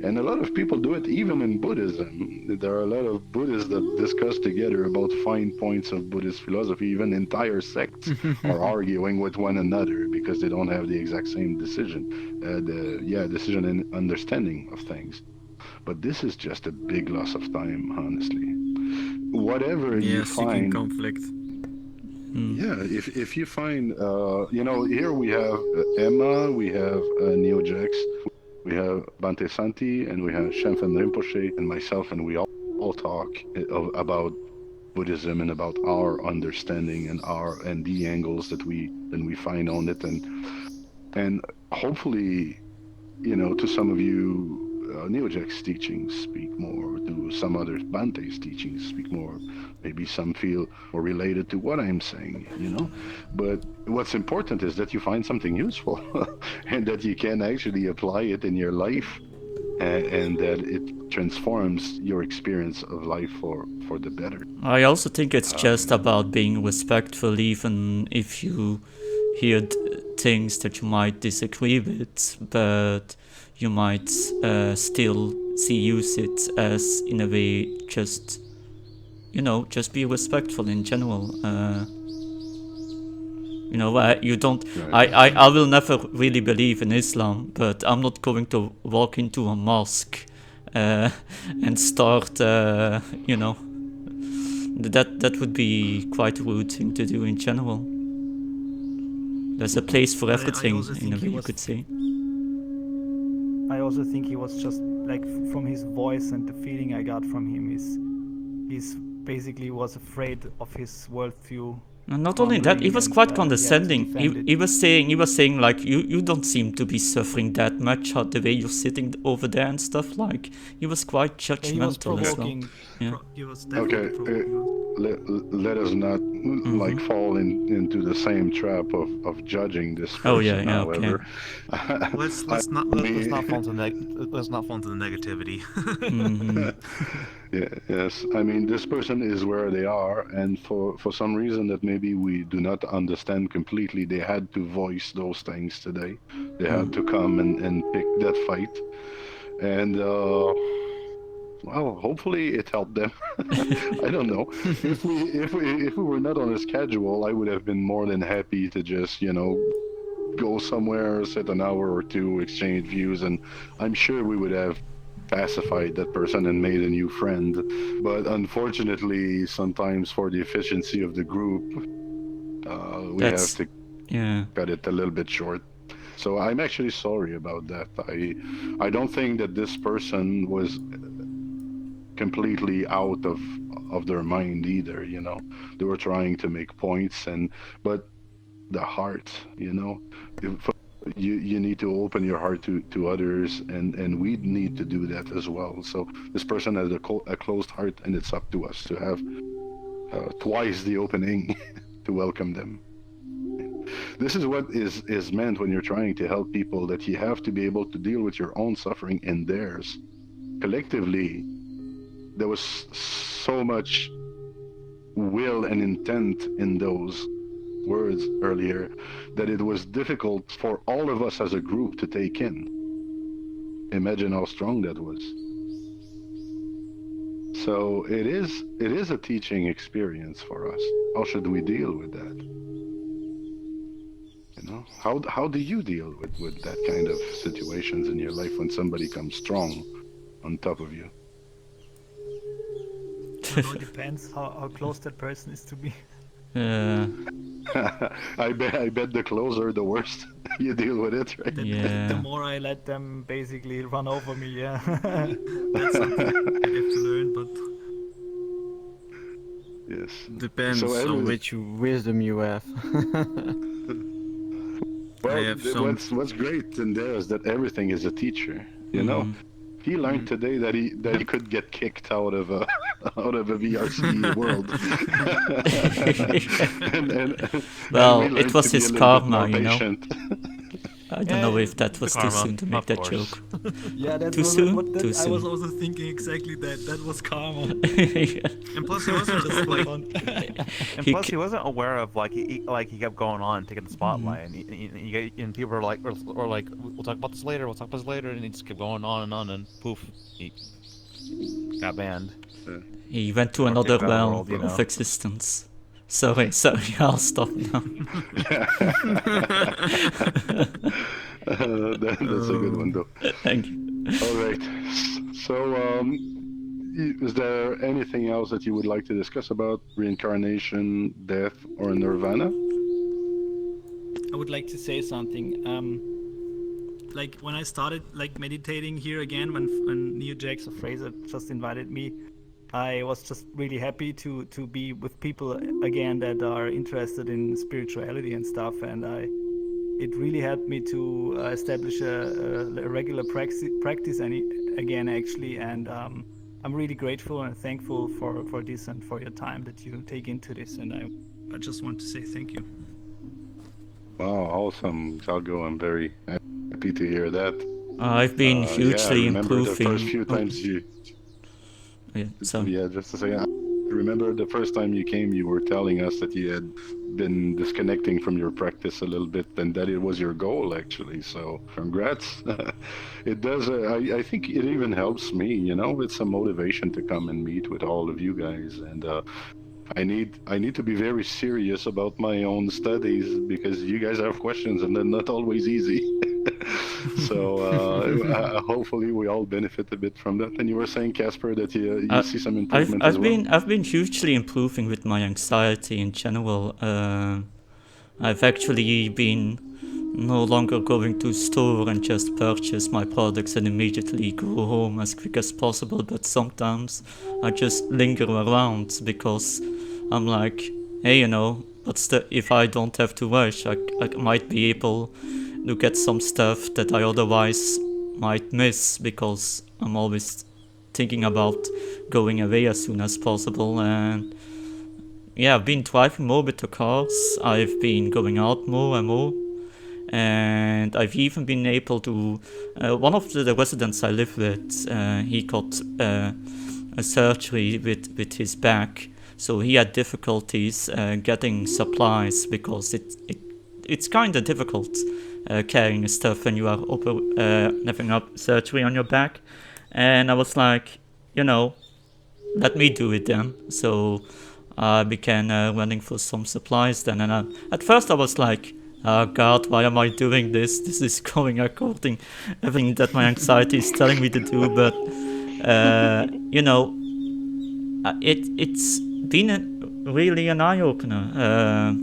And a lot of people do it even in Buddhism. There are a lot of Buddhists that discuss together about fine points of Buddhist philosophy. Even entire sects are arguing with one another because they don't have the exact same decision and understanding of things. But this is just a big loss of time, honestly. Whatever you find, conflict. yeah, if you find, here we have Emma, we have Neojax, we have Bante Santi, and we have Shenfen Rinpoche and myself, and we all talk about Buddhism and about our understanding and the angles that we find on it, and hopefully, to some of you, Neojack's teachings speak more, do some other Bante's teachings speak more, maybe some feel more related to what I'm saying, you know. But what's important is that you find something useful and that you can actually apply it in your life, and that it transforms your experience of life for the better. I also think it's just about being respectful, even if you hear things that you might disagree with, but you might still use it as, in a way, just, you know, just be respectful in general. You know, you don't. I will never really believe in Islam, but I'm not going to walk into a mosque and start, you know. That would be quite a rude thing to do in general. There's a place for everything, in a way, you could say. I also think he was just like, from his voice and the feeling I got from him, he's basically was afraid of his worldview. And not only that, he was quite condescending. He was saying like, you don't seem to be suffering that much the way you're sitting over there and stuff. Like, he was quite judgmental as well. Yeah. He was definitely provoking. Let us not like fall into the same trap of judging this person. Oh yeah, however. Okay. Let's not fall into the negativity. Yes, I mean, this person is where they are, and for some reason that maybe we do not understand completely, they had to voice those things today. They had to come and pick that fight, and well, hopefully it helped them. I don't know. If we were not on a schedule, I would have been more than happy to just, you know, go somewhere, sit an hour or two, exchange views, and I'm sure we would have pacified that person and made a new friend. But unfortunately, sometimes for the efficiency of the group, we have to cut it a little bit short. So I'm actually sorry about that. I don't think that this person was completely out of their mind either, you know. They were trying to make points, but the heart, you know, you need to open your heart to others, and we need to do that as well. So this person has a closed heart, and it's up to us to have twice the opening to welcome them. This is what is meant when you're trying to help people, that you have to be able to deal with your own suffering and theirs. Collectively, there was so much will and intent in those words earlier that it was difficult for all of us as a group to take in. Imagine how strong that was. So it is a teaching experience for us. How should we deal with that? You know, how do you deal with that kind of situations in your life when somebody comes strong on top of you? It depends how close that person is to me. I bet the closer, the worse you deal with it, right? The more I let them basically run over me, yeah. That's something I have to learn, but... Yes. Depends on which wisdom you have. Well, what's great in there is that everything is a teacher, you know? He learned today that he could get kicked out of a VRC world. Well, it was his karma, you know. I don't know if that was too soon to make that joke. Yeah, that too was soon. Too I soon. was also thinking exactly that. That was karma. Yeah. And plus, he wasn't just like, and plus, he wasn't aware of he kept going on, taking the spotlight, and people were like, or like, we'll talk about this later. We'll talk about this later, and he just kept going on, and poof, he got banned. He went to another realm of existence. Sorry, I'll stop now. That's a good one, though. Thank you. All right. So, is there anything else that you would like to discuss about reincarnation, death, or nirvana? I would like to say something. Like when I started like meditating here again, when Neo Jax or Fraser just invited me, I was just really happy to be with people again that are interested in spirituality and stuff, and it really helped me to establish a regular practice again, actually, and I'm really grateful and thankful for this and for your time that you take into this. And I just want to say thank you. Wow, awesome, Jalgo. I'm very happy to hear that. I've been hugely I remember improving. the first few times just to say, I remember the first time you came, you were telling us that you had been disconnecting from your practice a little bit, and that it was your goal, actually. So, congrats. It does. I think it even helps me. It's a motivation to come and meet with all of you guys, and I need to be very serious about my own studies because you guys have questions, and they're not always easy. So hopefully we all benefit a bit from that. And you were saying, Casper, that you see some improvement as well. I've been hugely improving with my anxiety in general. I've actually been no longer going to store and just purchase my products and immediately go home as quick as possible, but sometimes I just linger around because I'm like, hey, if I don't have to rush, I might be able to get some stuff that I otherwise might miss because I'm always thinking about going away as soon as possible. And yeah, I've been driving more with the cars, I've been going out more and more, and I've even been able to, one of the residents I live with, he got a surgery with his back, so he had difficulties getting supplies because it's kind of difficult carrying stuff when you are having a surgery on your back. And I was like, let me do it then. So I began running for some supplies then, and at first I was like, oh God, why am I doing this? This is going according everything that my anxiety is telling me to do. But it's been really an eye-opener.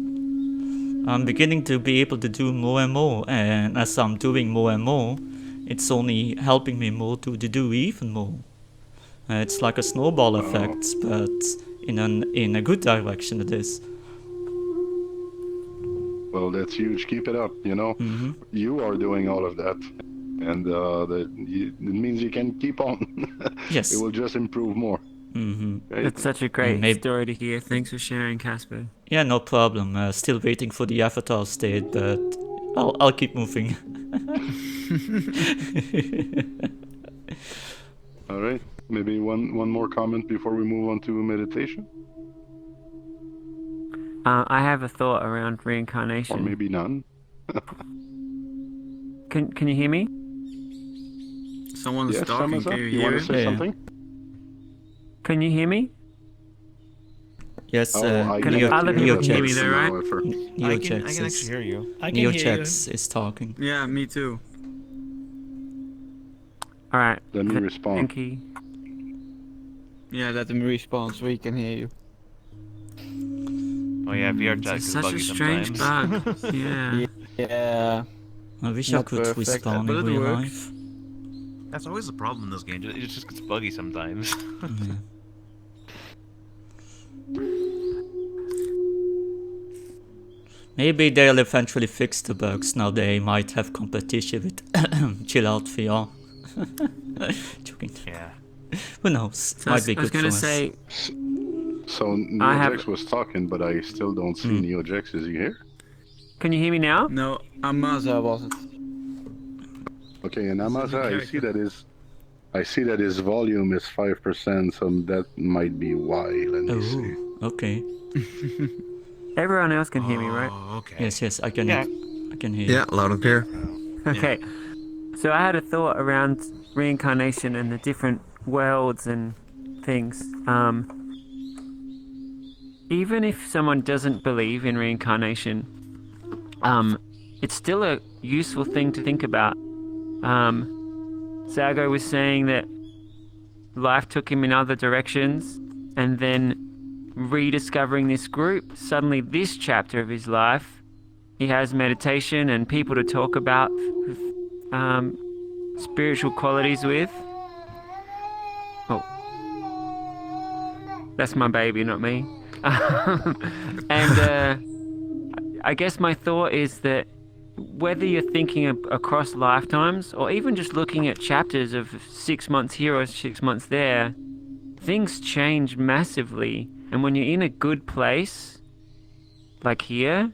I'm beginning to be able to do more and more, and as I'm doing more and more, it's only helping me more to do even more. It's like a snowball effect, but in a good direction it is. Well, that's huge. Keep it up. You are doing all of that, and it means you can keep on. Yes. It will just improve more. Right? That's such a great story to hear. Thanks for sharing, Casper. Yeah, no problem. Still waiting for the avatar state, but I'll keep moving. All right. Maybe one more comment before we move on to meditation. I have a thought around reincarnation. Or maybe none. Can you hear me? Someone's talking. Can you hear hear want to say something? Can you hear me? Yes, other people hear me though, right? I can actually hear you. Neochex is talking. Yeah, me too. All right. Let me respond. Thank you. Yeah, let them respond so we can hear you. Oh yeah, VRChat is such buggy a strange sometimes. bug. Yeah. Yeah. I wish I could respawn in real life. That's always the problem in those games. It just gets buggy sometimes. Yeah. Maybe they'll eventually fix the bugs. Now they might have competition with Chill Out VR. Joking. Yeah. Who knows? So might be good for us. Say, so Neojex was talking, but I still don't see Neojex. Is he here? Can you hear me now? No, Amaza was it. Okay, and Amaza, I see that his volume is 5%, so that might be why. Let me see. Okay. Everyone else can hear me, right? Okay. Yes, I can. Yeah. I can hear. Yeah, loud and clear. Okay. So I had a thought around reincarnation and the different worlds and things. Even if someone doesn't believe in reincarnation, it's still a useful thing to think about. Zago was saying that life took him in other directions, and then rediscovering this group, suddenly this chapter of his life, he has meditation and people to talk about spiritual qualities with. Oh, that's my baby, not me. And I guess my thought is that whether you're thinking across lifetimes or even just looking at chapters of 6 months here or 6 months there, things change massively. And when you're in a good place, like here,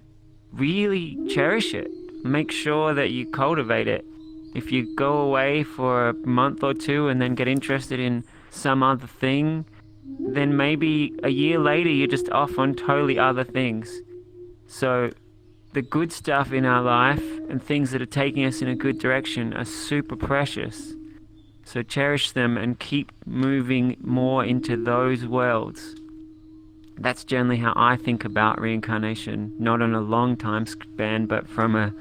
really cherish it. Make sure that you cultivate it. If you go away for a month or two and then get interested in some other thing, then maybe a year later you're just off on totally other things. So the good stuff in our life and things that are taking us in a good direction are super precious. So cherish them and keep moving more into those worlds. That's generally how I think about reincarnation, not on a long time span, but from a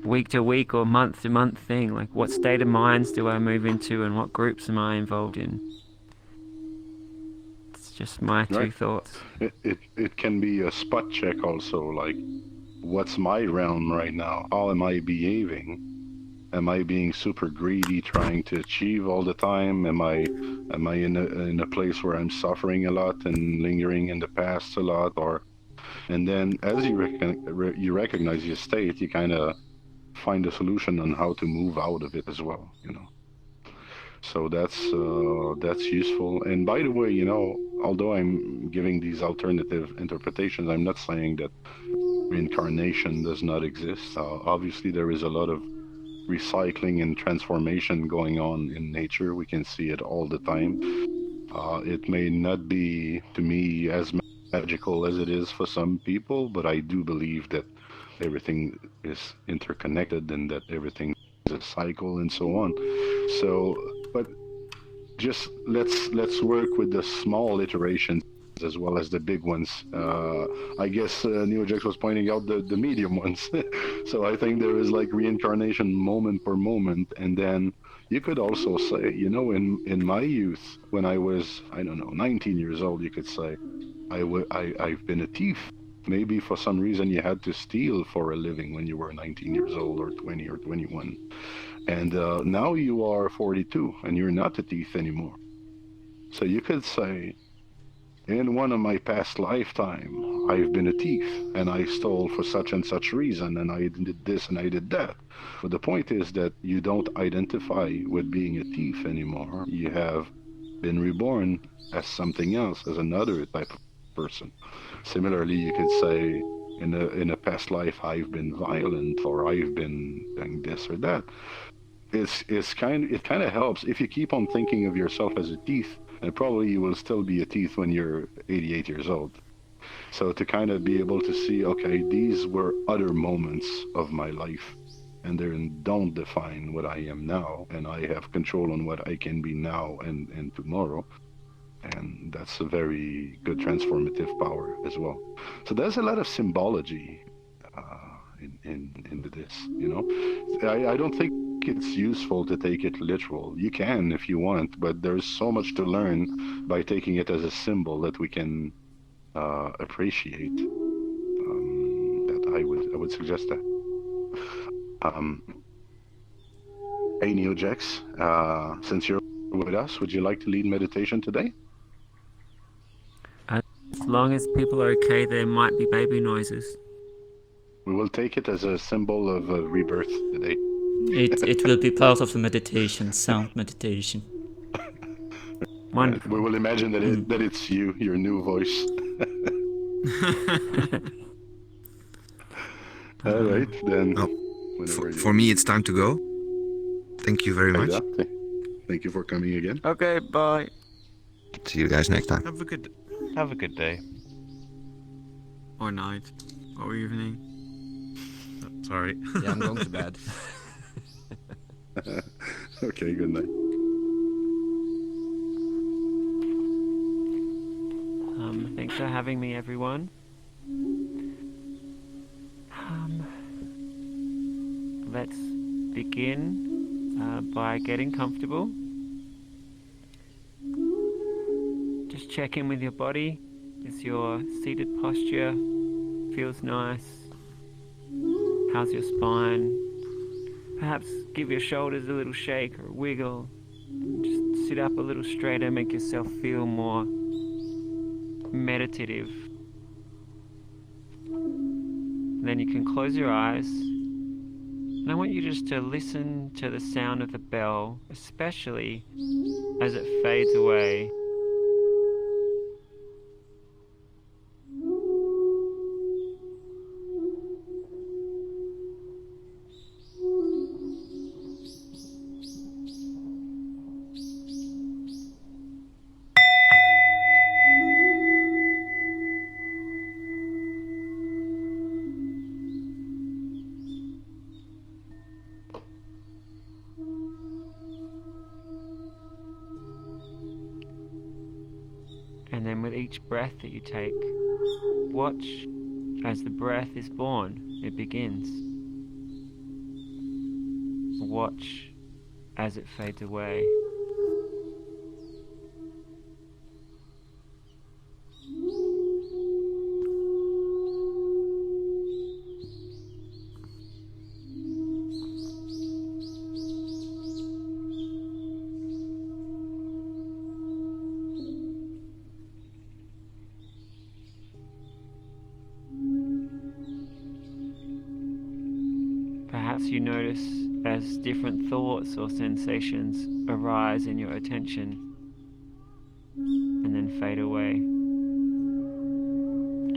week to week or month to month thing. Like, what state of minds do I move into and what groups am I involved in? It's just my two thoughts. It can be a spot check also, like, what's my realm right now? How am I behaving? Am I being super greedy, trying to achieve all the time? Am I in a place where I'm suffering a lot and lingering in the past a lot? And then as you recognize your state, you kind of find a solution on how to move out of it as well, you know. So that's useful. And by the way, you know, although I'm giving these alternative interpretations, I'm not saying that reincarnation does not exist. Obviously, there is a lot of recycling and transformation going on in nature. We can see it all the time. It may not be, to me, as magical as it is for some people, but I do believe that everything is interconnected and that everything is a cycle and so on. So, but just let's work with the small iterations as well as the big ones. I guess Neojax was pointing out the medium ones. So I think there is like reincarnation moment per moment. And then you could also say, you know, in my youth, when I was, I don't know, 19 years old, you could say, I've been a thief. Maybe for some reason you had to steal for a living when you were 19 years old or 20 or 21. And now you are 42 and you're not a thief anymore. So you could say, in one of my past lifetime, I've been a thief and I stole for such and such reason and I did this and I did that. But the point is that you don't identify with being a thief anymore. You have been reborn as something else, as another type of person. Similarly, you could say in a past life I've been violent or I've been doing this or that. It kind of helps if you keep on thinking of yourself as a thief. And probably you will still be a thief when you're 88 years old. So to kind of be able to see, okay, these were other moments of my life, and they don't define what I am now, and I have control on what I can be now and tomorrow. And that's a very good transformative power as well. So there's a lot of symbology into this, you know. I don't think it's useful to take it literal. You can if you want, but there's so much to learn by taking it as a symbol that we can appreciate. That I would suggest that. Hey Neojax, since you're with us, would you like to lead meditation today? As long as people are okay, there might be baby noises. We will take it as a symbol of rebirth today. It will be part of the meditation, sound meditation. We will imagine that it's you, your new voice. All right, then. For me, it's time to go. Thank you very much. Thank you for coming again. Okay, bye. See you guys next time. Have a good day. Or night. Or evening. Sorry. Yeah, I'm going to bed. Okay, good night. Thanks for having me, everyone. Let's begin by getting comfortable. Just check in with your body. Is your seated posture feels nice? How's your spine? Perhaps give your shoulders a little shake or a wiggle. Just sit up a little straighter, make yourself feel more meditative. Then you can close your eyes And I want you just to listen to the sound of the bell, especially as it fades away. And then with each breath that you take, watch as the breath is born, it begins. Watch as it fades away. Perhaps you notice as different thoughts or sensations arise in your attention and then fade away.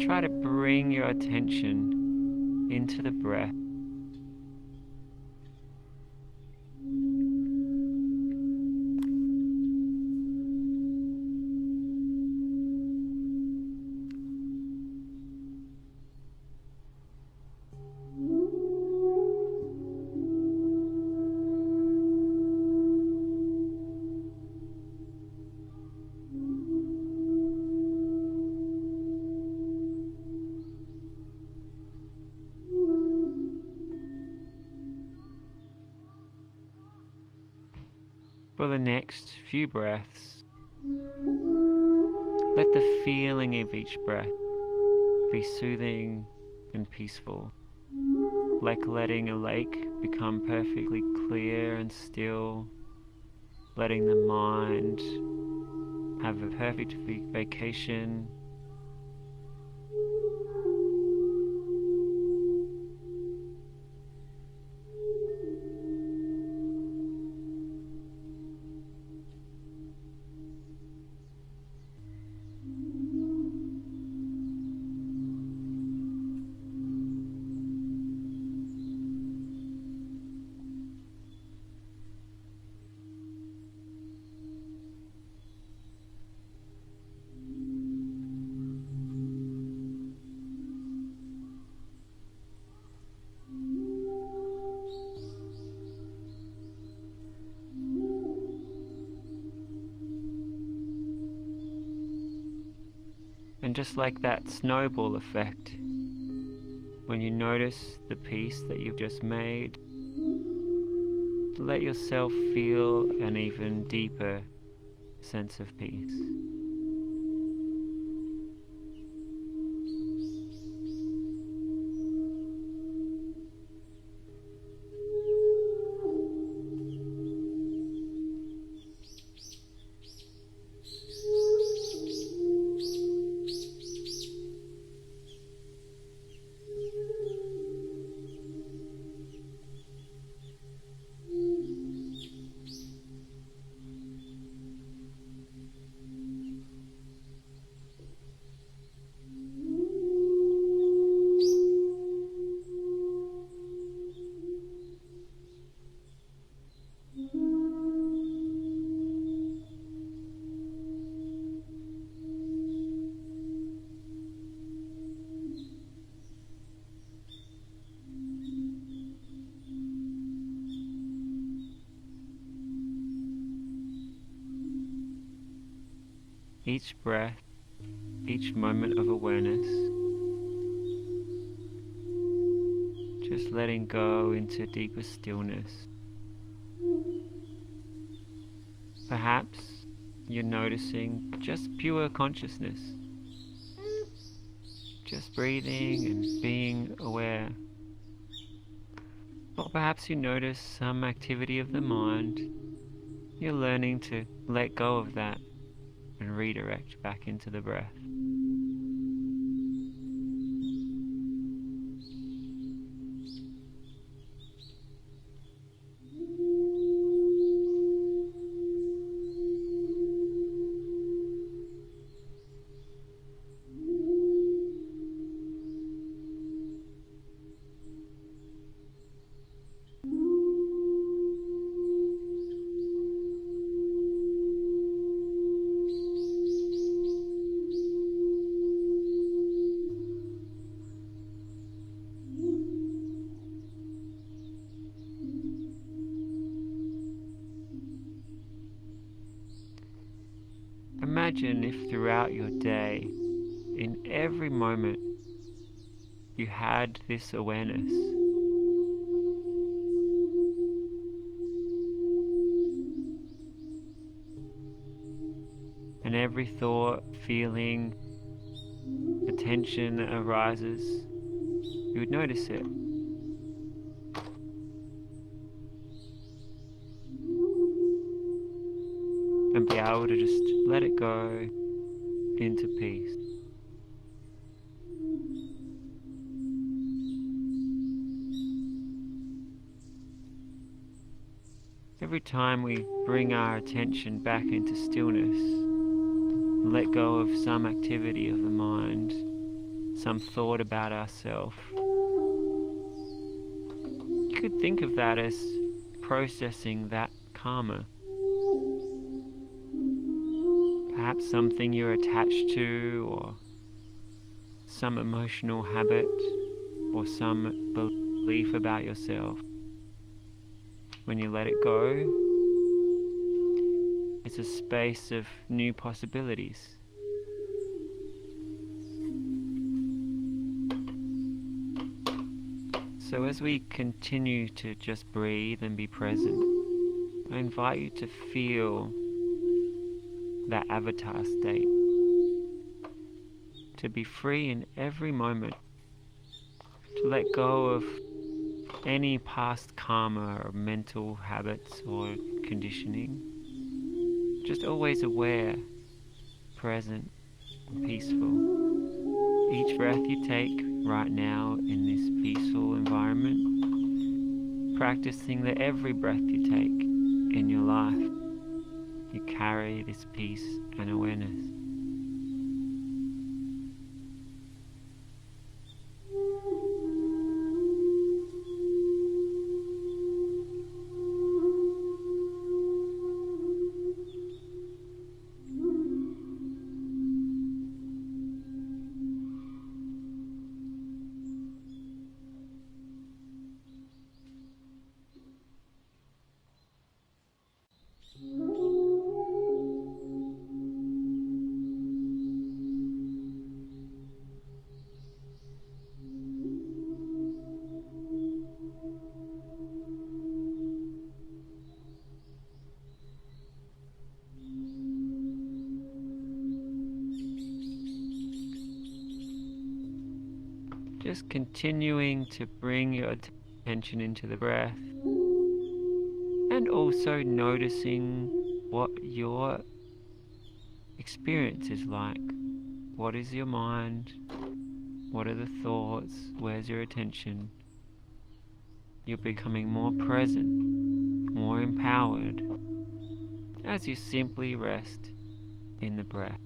Try to bring your attention into the breath. For the next few breaths, let the feeling of each breath be soothing and peaceful, like letting a lake become perfectly clear and still, letting the mind have a perfect vacation. And just like that snowball effect, when you notice the peace that you've just made, let yourself feel an even deeper sense of peace. Each breath, each moment of awareness, just letting go into deeper stillness. Perhaps you're noticing just pure consciousness, just breathing and being aware. Or perhaps you notice some activity of the mind. You're learning to let go of that and redirect back into the breath. imagine if throughout your day, in every moment, you had this awareness. And every thought, feeling, attention that arises, you would notice it. And be able to just let it go into peace. Every time we bring our attention back into stillness, let go of some activity of the mind, some thought about ourselves, you could think of that as processing that karma. Perhaps something you're attached to, or some emotional habit, or some belief about yourself. When you let it go, it's a space of new possibilities. So as we continue to just breathe and be present, I invite you to feel that avatar state, to be free in every moment, to let go of any past karma or mental habits or conditioning. Just always aware, present, and peaceful. Each breath you take right now in this peaceful environment, practicing that every breath you take in your life, you carry this peace and awareness. Just continuing to bring your attention into the breath, and also noticing what your experience is like. What is your mind? What are the thoughts? Where's your attention? You're becoming more present, more empowered, as you simply rest in the breath.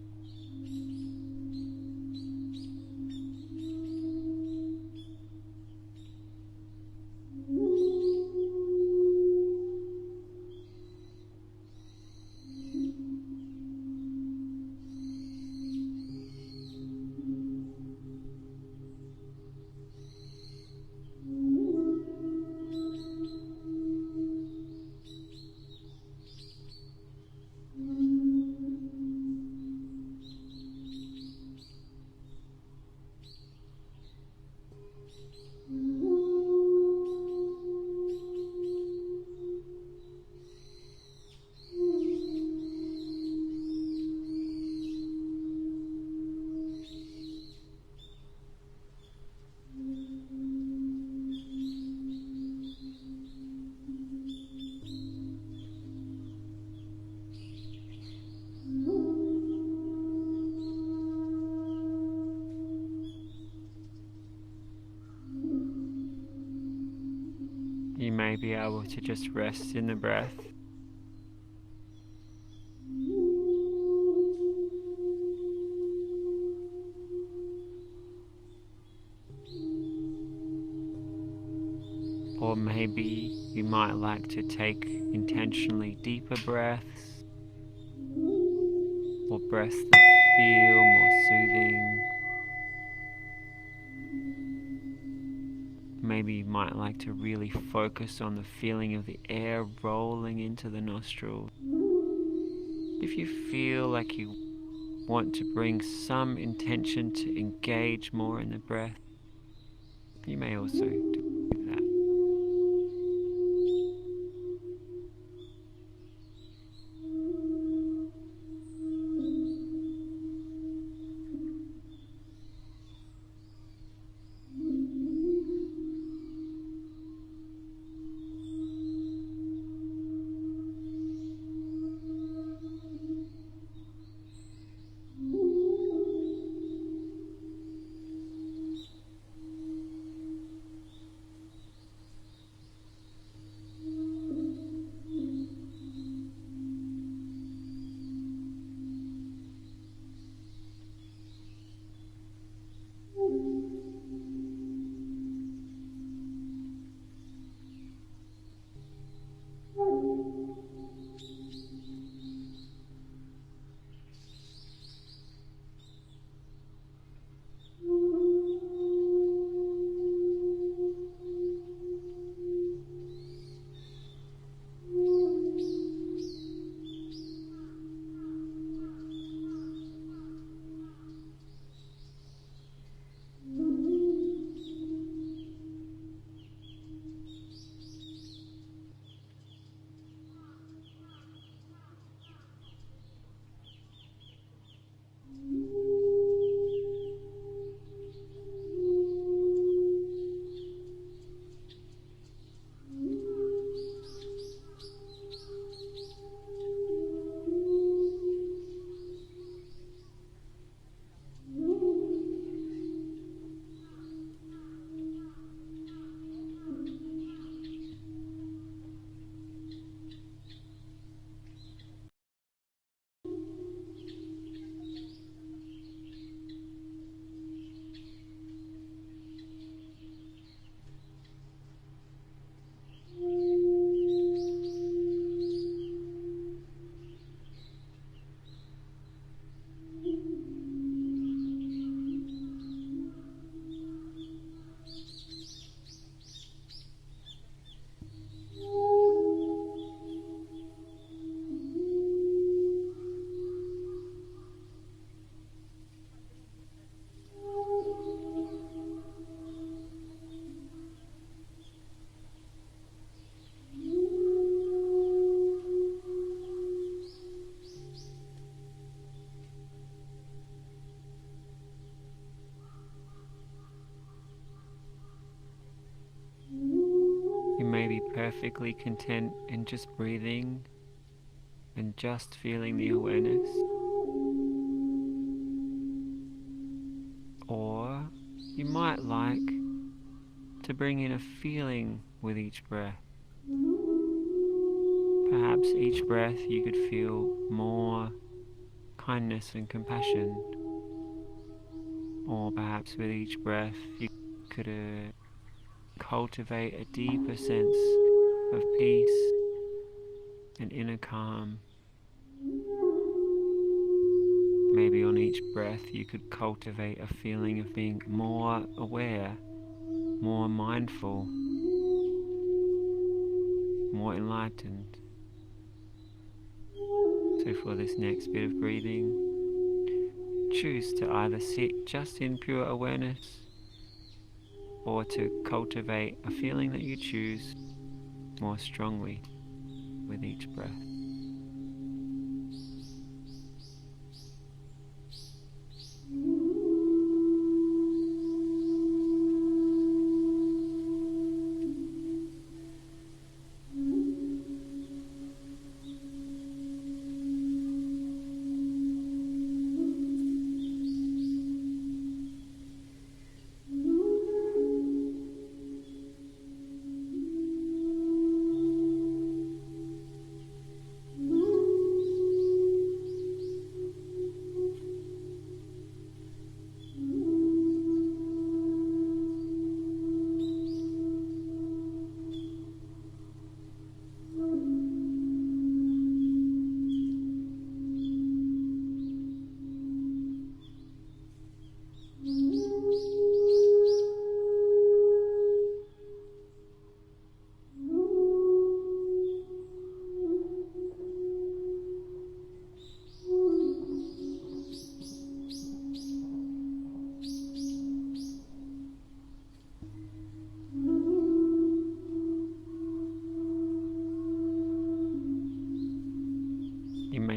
You may be able to just rest in the breath. Or maybe you might like to take intentionally deeper breaths, or breaths that feel more soothing. Maybe you might like to really focus on the feeling of the air rolling into the nostrils. If you feel like you want to bring some intention to engage more in the breath, you may also do that. You may be perfectly content in just breathing and just feeling the awareness. Or you might like to bring in a feeling with each breath. Perhaps each breath you could feel more kindness and compassion. Or perhaps with each breath you could cultivate a deeper sense of peace and inner calm. Maybe on each breath you could cultivate a feeling of being more aware, more mindful, more enlightened. So for this next bit of breathing, choose to either sit just in pure awareness or to cultivate a feeling that you choose more strongly with each breath.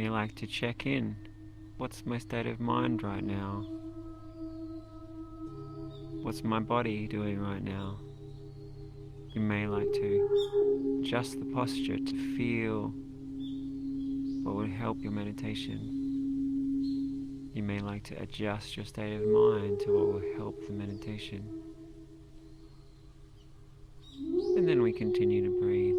may like to check in. What's my state of mind right now? What's my body doing right now? You may like to adjust the posture to feel what would help your meditation. You may like to adjust your state of mind to what will help the meditation. And then we continue to breathe.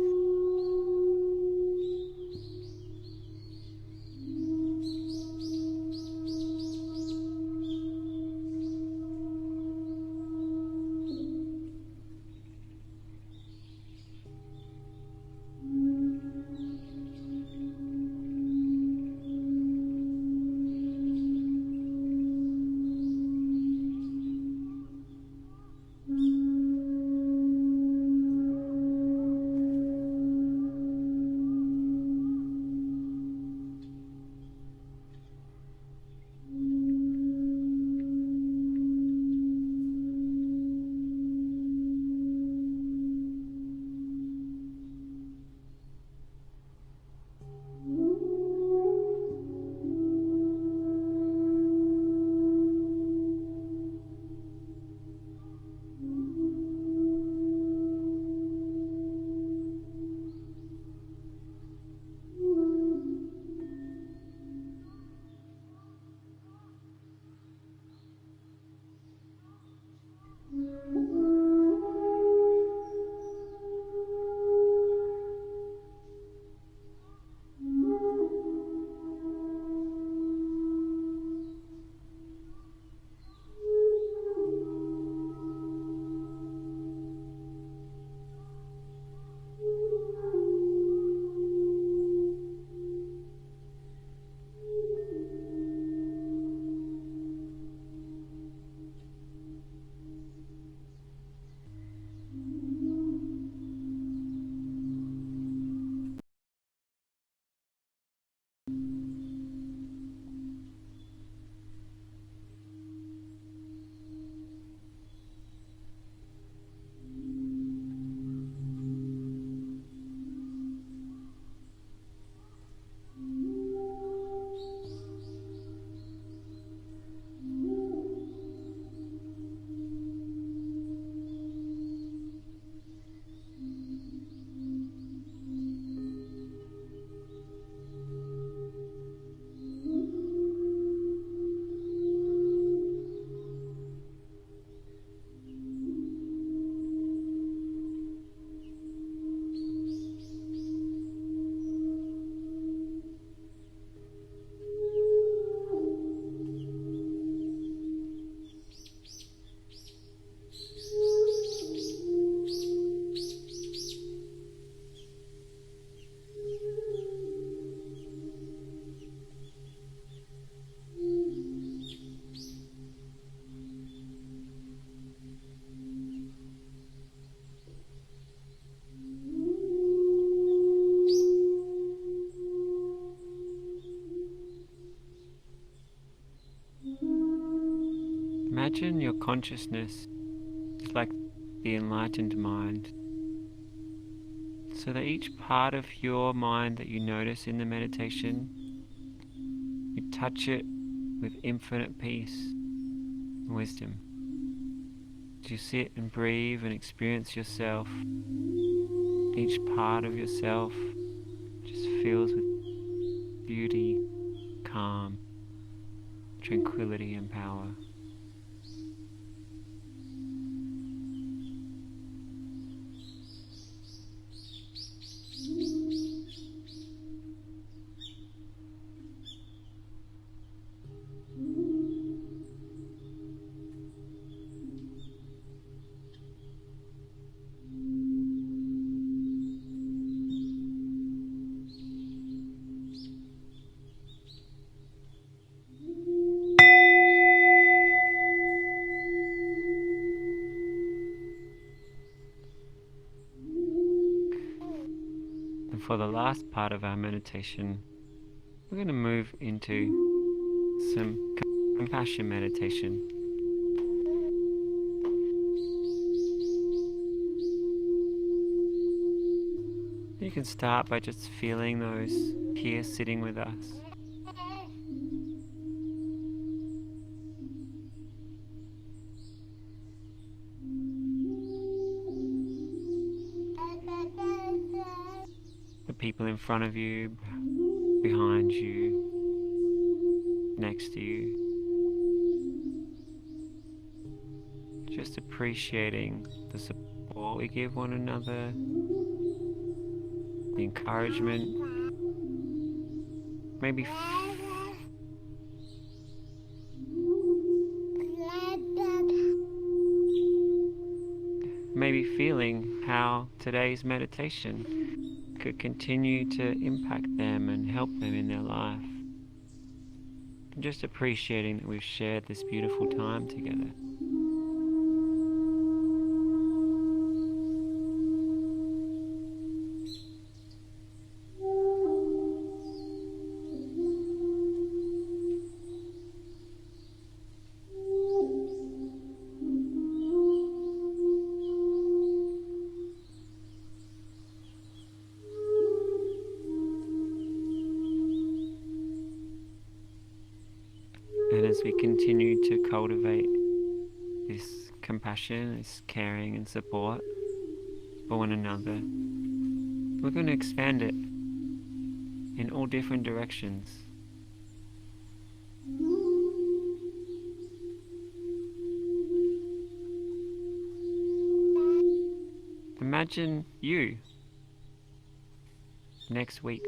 Imagine your consciousness is like the enlightened mind, so that each part of your mind that you notice in the meditation, you touch it with infinite peace and wisdom. As you sit and breathe and experience yourself, each part of yourself just fills with beauty, calm, tranquility and power. For the last part of our meditation, we're going to move into some compassion meditation. You can start by just feeling those here sitting with us. The people in front of you, behind you, next to you. Just appreciating the support we give one another, the encouragement, maybe feeling how today's meditation could continue to impact them and help them in their life. And just appreciating that we've shared this beautiful time together. And as we continue to cultivate this compassion, this caring and support for one another, we're going to expand it in all different directions. Imagine you next week.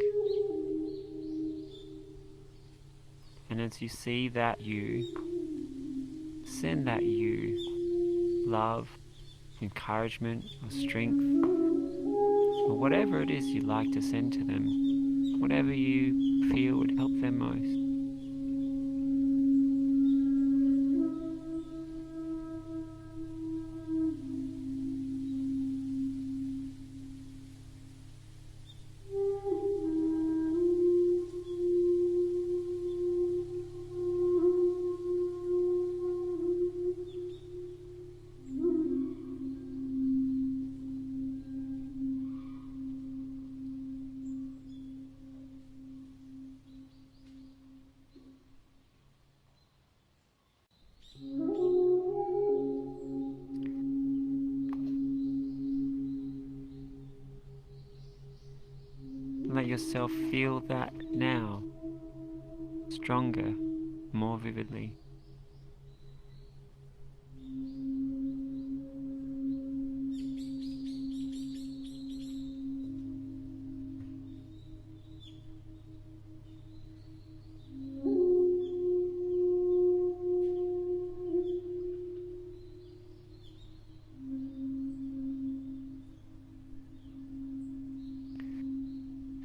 And as you see that you, send that you love, encouragement, or strength, or whatever it is you'd like to send to them, whatever you feel would help them most. Let yourself feel that now, stronger, more vividly.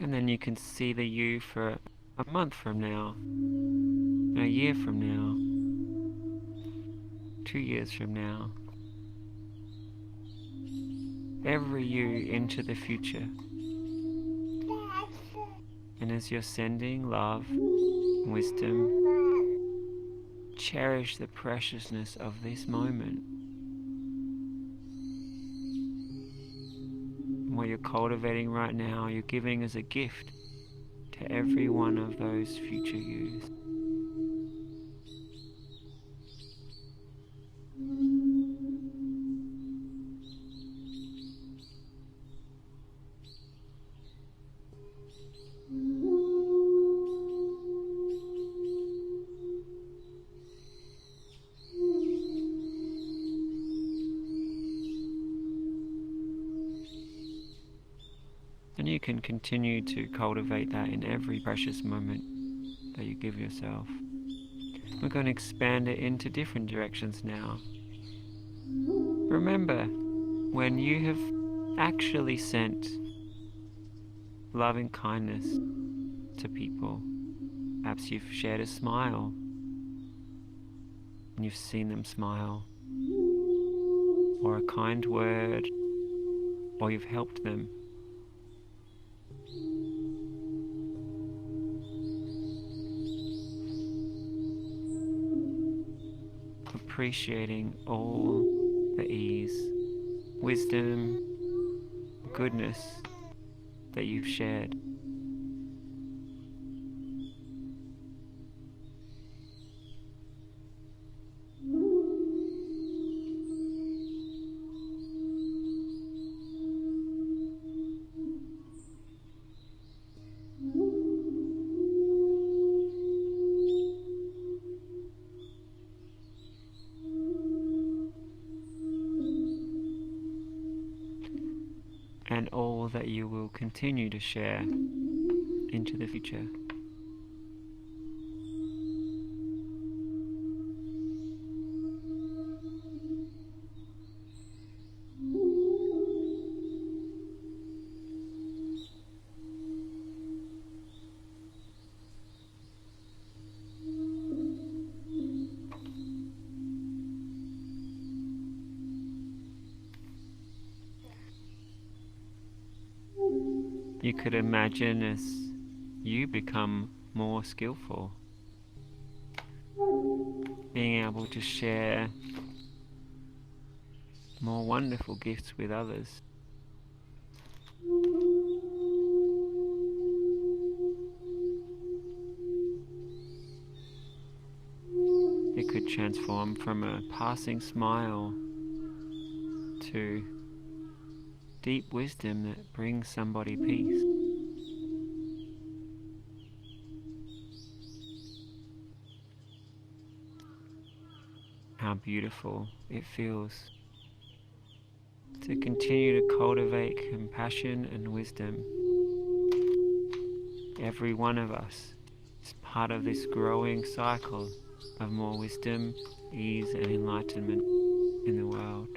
And then you can see the you for a month from now, a year from now, 2 years from now. Every you into the future. And as you're sending love, wisdom, cherish the preciousness of this moment. What you're cultivating right now, you're giving as a gift to every one of those future yous. And you can continue to cultivate that in every precious moment that you give yourself. We're going to expand it into different directions now. Remember, when you have actually sent loving kindness to people, perhaps you've shared a smile and you've seen them smile, or a kind word, or you've helped them. Appreciating all the ease, wisdom, goodness that you've shared. continue to share into the future. You could imagine as you become more skillful, being able to share more wonderful gifts with others. It could transform from a passing smile to deep wisdom that brings somebody peace. How beautiful it feels to continue to cultivate compassion and wisdom. Every one of us is part of this growing cycle of more wisdom, ease and enlightenment in the world.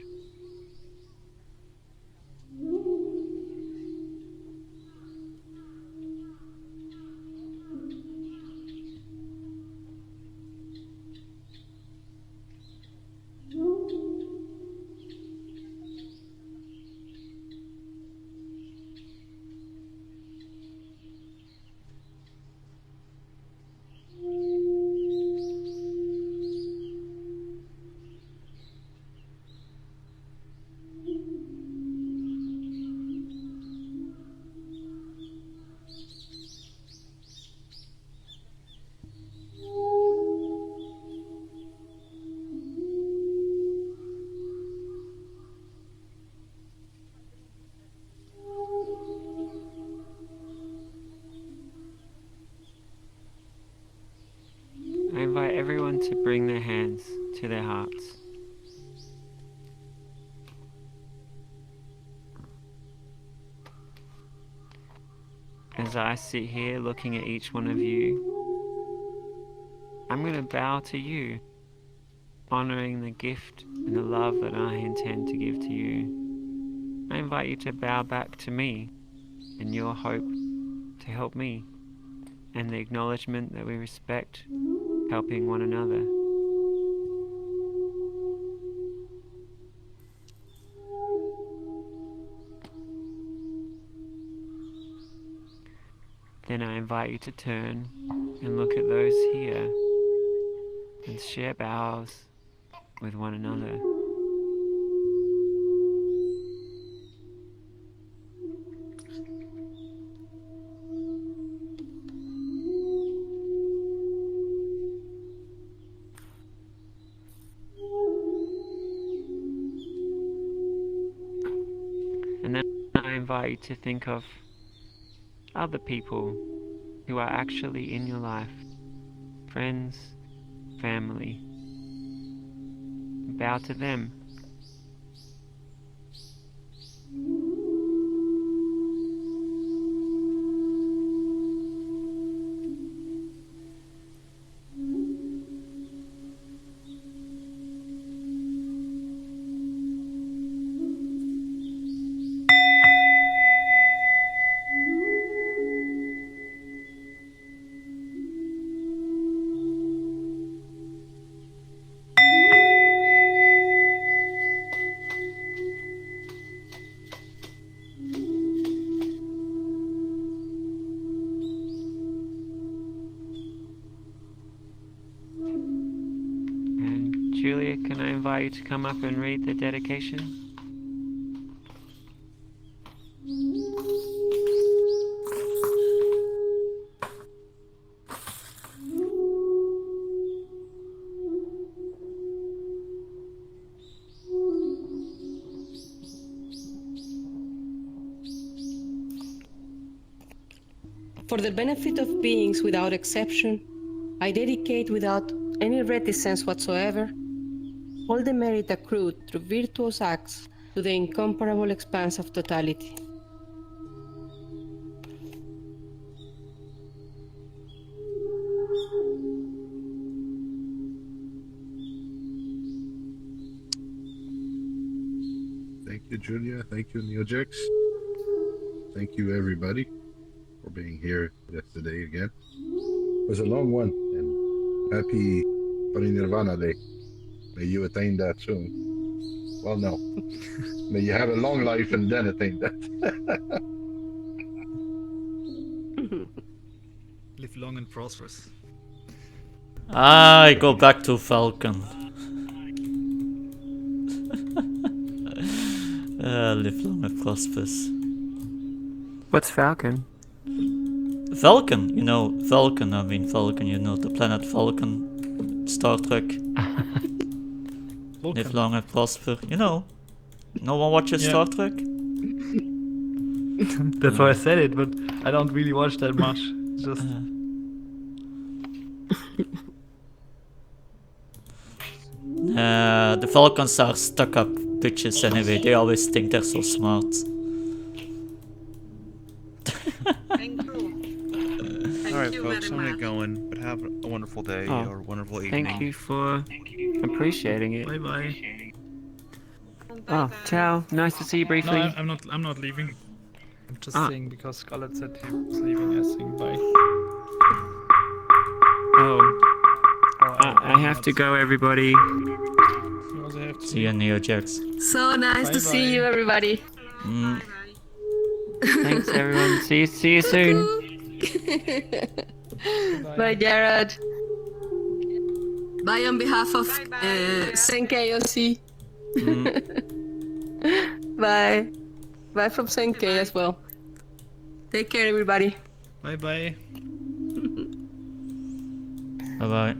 I invite everyone to bring their hands to their hearts. As I sit here looking at each one of you, I'm going to bow to you, honoring the gift and the love that I intend to give to you. I invite you to bow back to me in your hope to help me, and the acknowledgement that we respect helping one another. Then I invite you to turn and look at those here and share bows with one another. And then I invite you to think of other people who are actually in your life, friends, family. Bow to them. Julia, can I invite you to come up and read the dedication? For the benefit of beings without exception, I dedicate without any reticence whatsoever all the merit accrued through virtuous acts to the incomparable expanse of totality. you, Julia. Thank you, NeoJix. Thank you, everybody, for being here yesterday again. It was a long one, and happy paranirvana day. May you attain that soon. Well, no. May you have a long life and then attain that. Live long and prosperous. I go back to Falcon. Live long and prosperous. What's Falcon? Falcon, you know, Falcon, you know, the planet Falcon, Star Trek. Live long and prosper, you know. No one watches Star Trek? That's why I said it, but I don't really watch that much. Just the Falcons are stuck-up bitches anyway. They always think they're so smart. Alright, folks, I'm gonna go in, but have a wonderful day or wonderful evening. Thank you for appreciating it. Bye bye. Oh, ciao. Nice to see you briefly. No, I'm not leaving. I'm just saying because Scarlett said he was leaving. I think bye. Oh. I have to go, everybody. See you, NeoJax. So nice to see you, everybody. Thanks, everyone. See you soon. Bye, Jared. Bye on behalf of Senkei Bye. Bye from Senkei as well. Take care, everybody. Bye bye. Bye bye.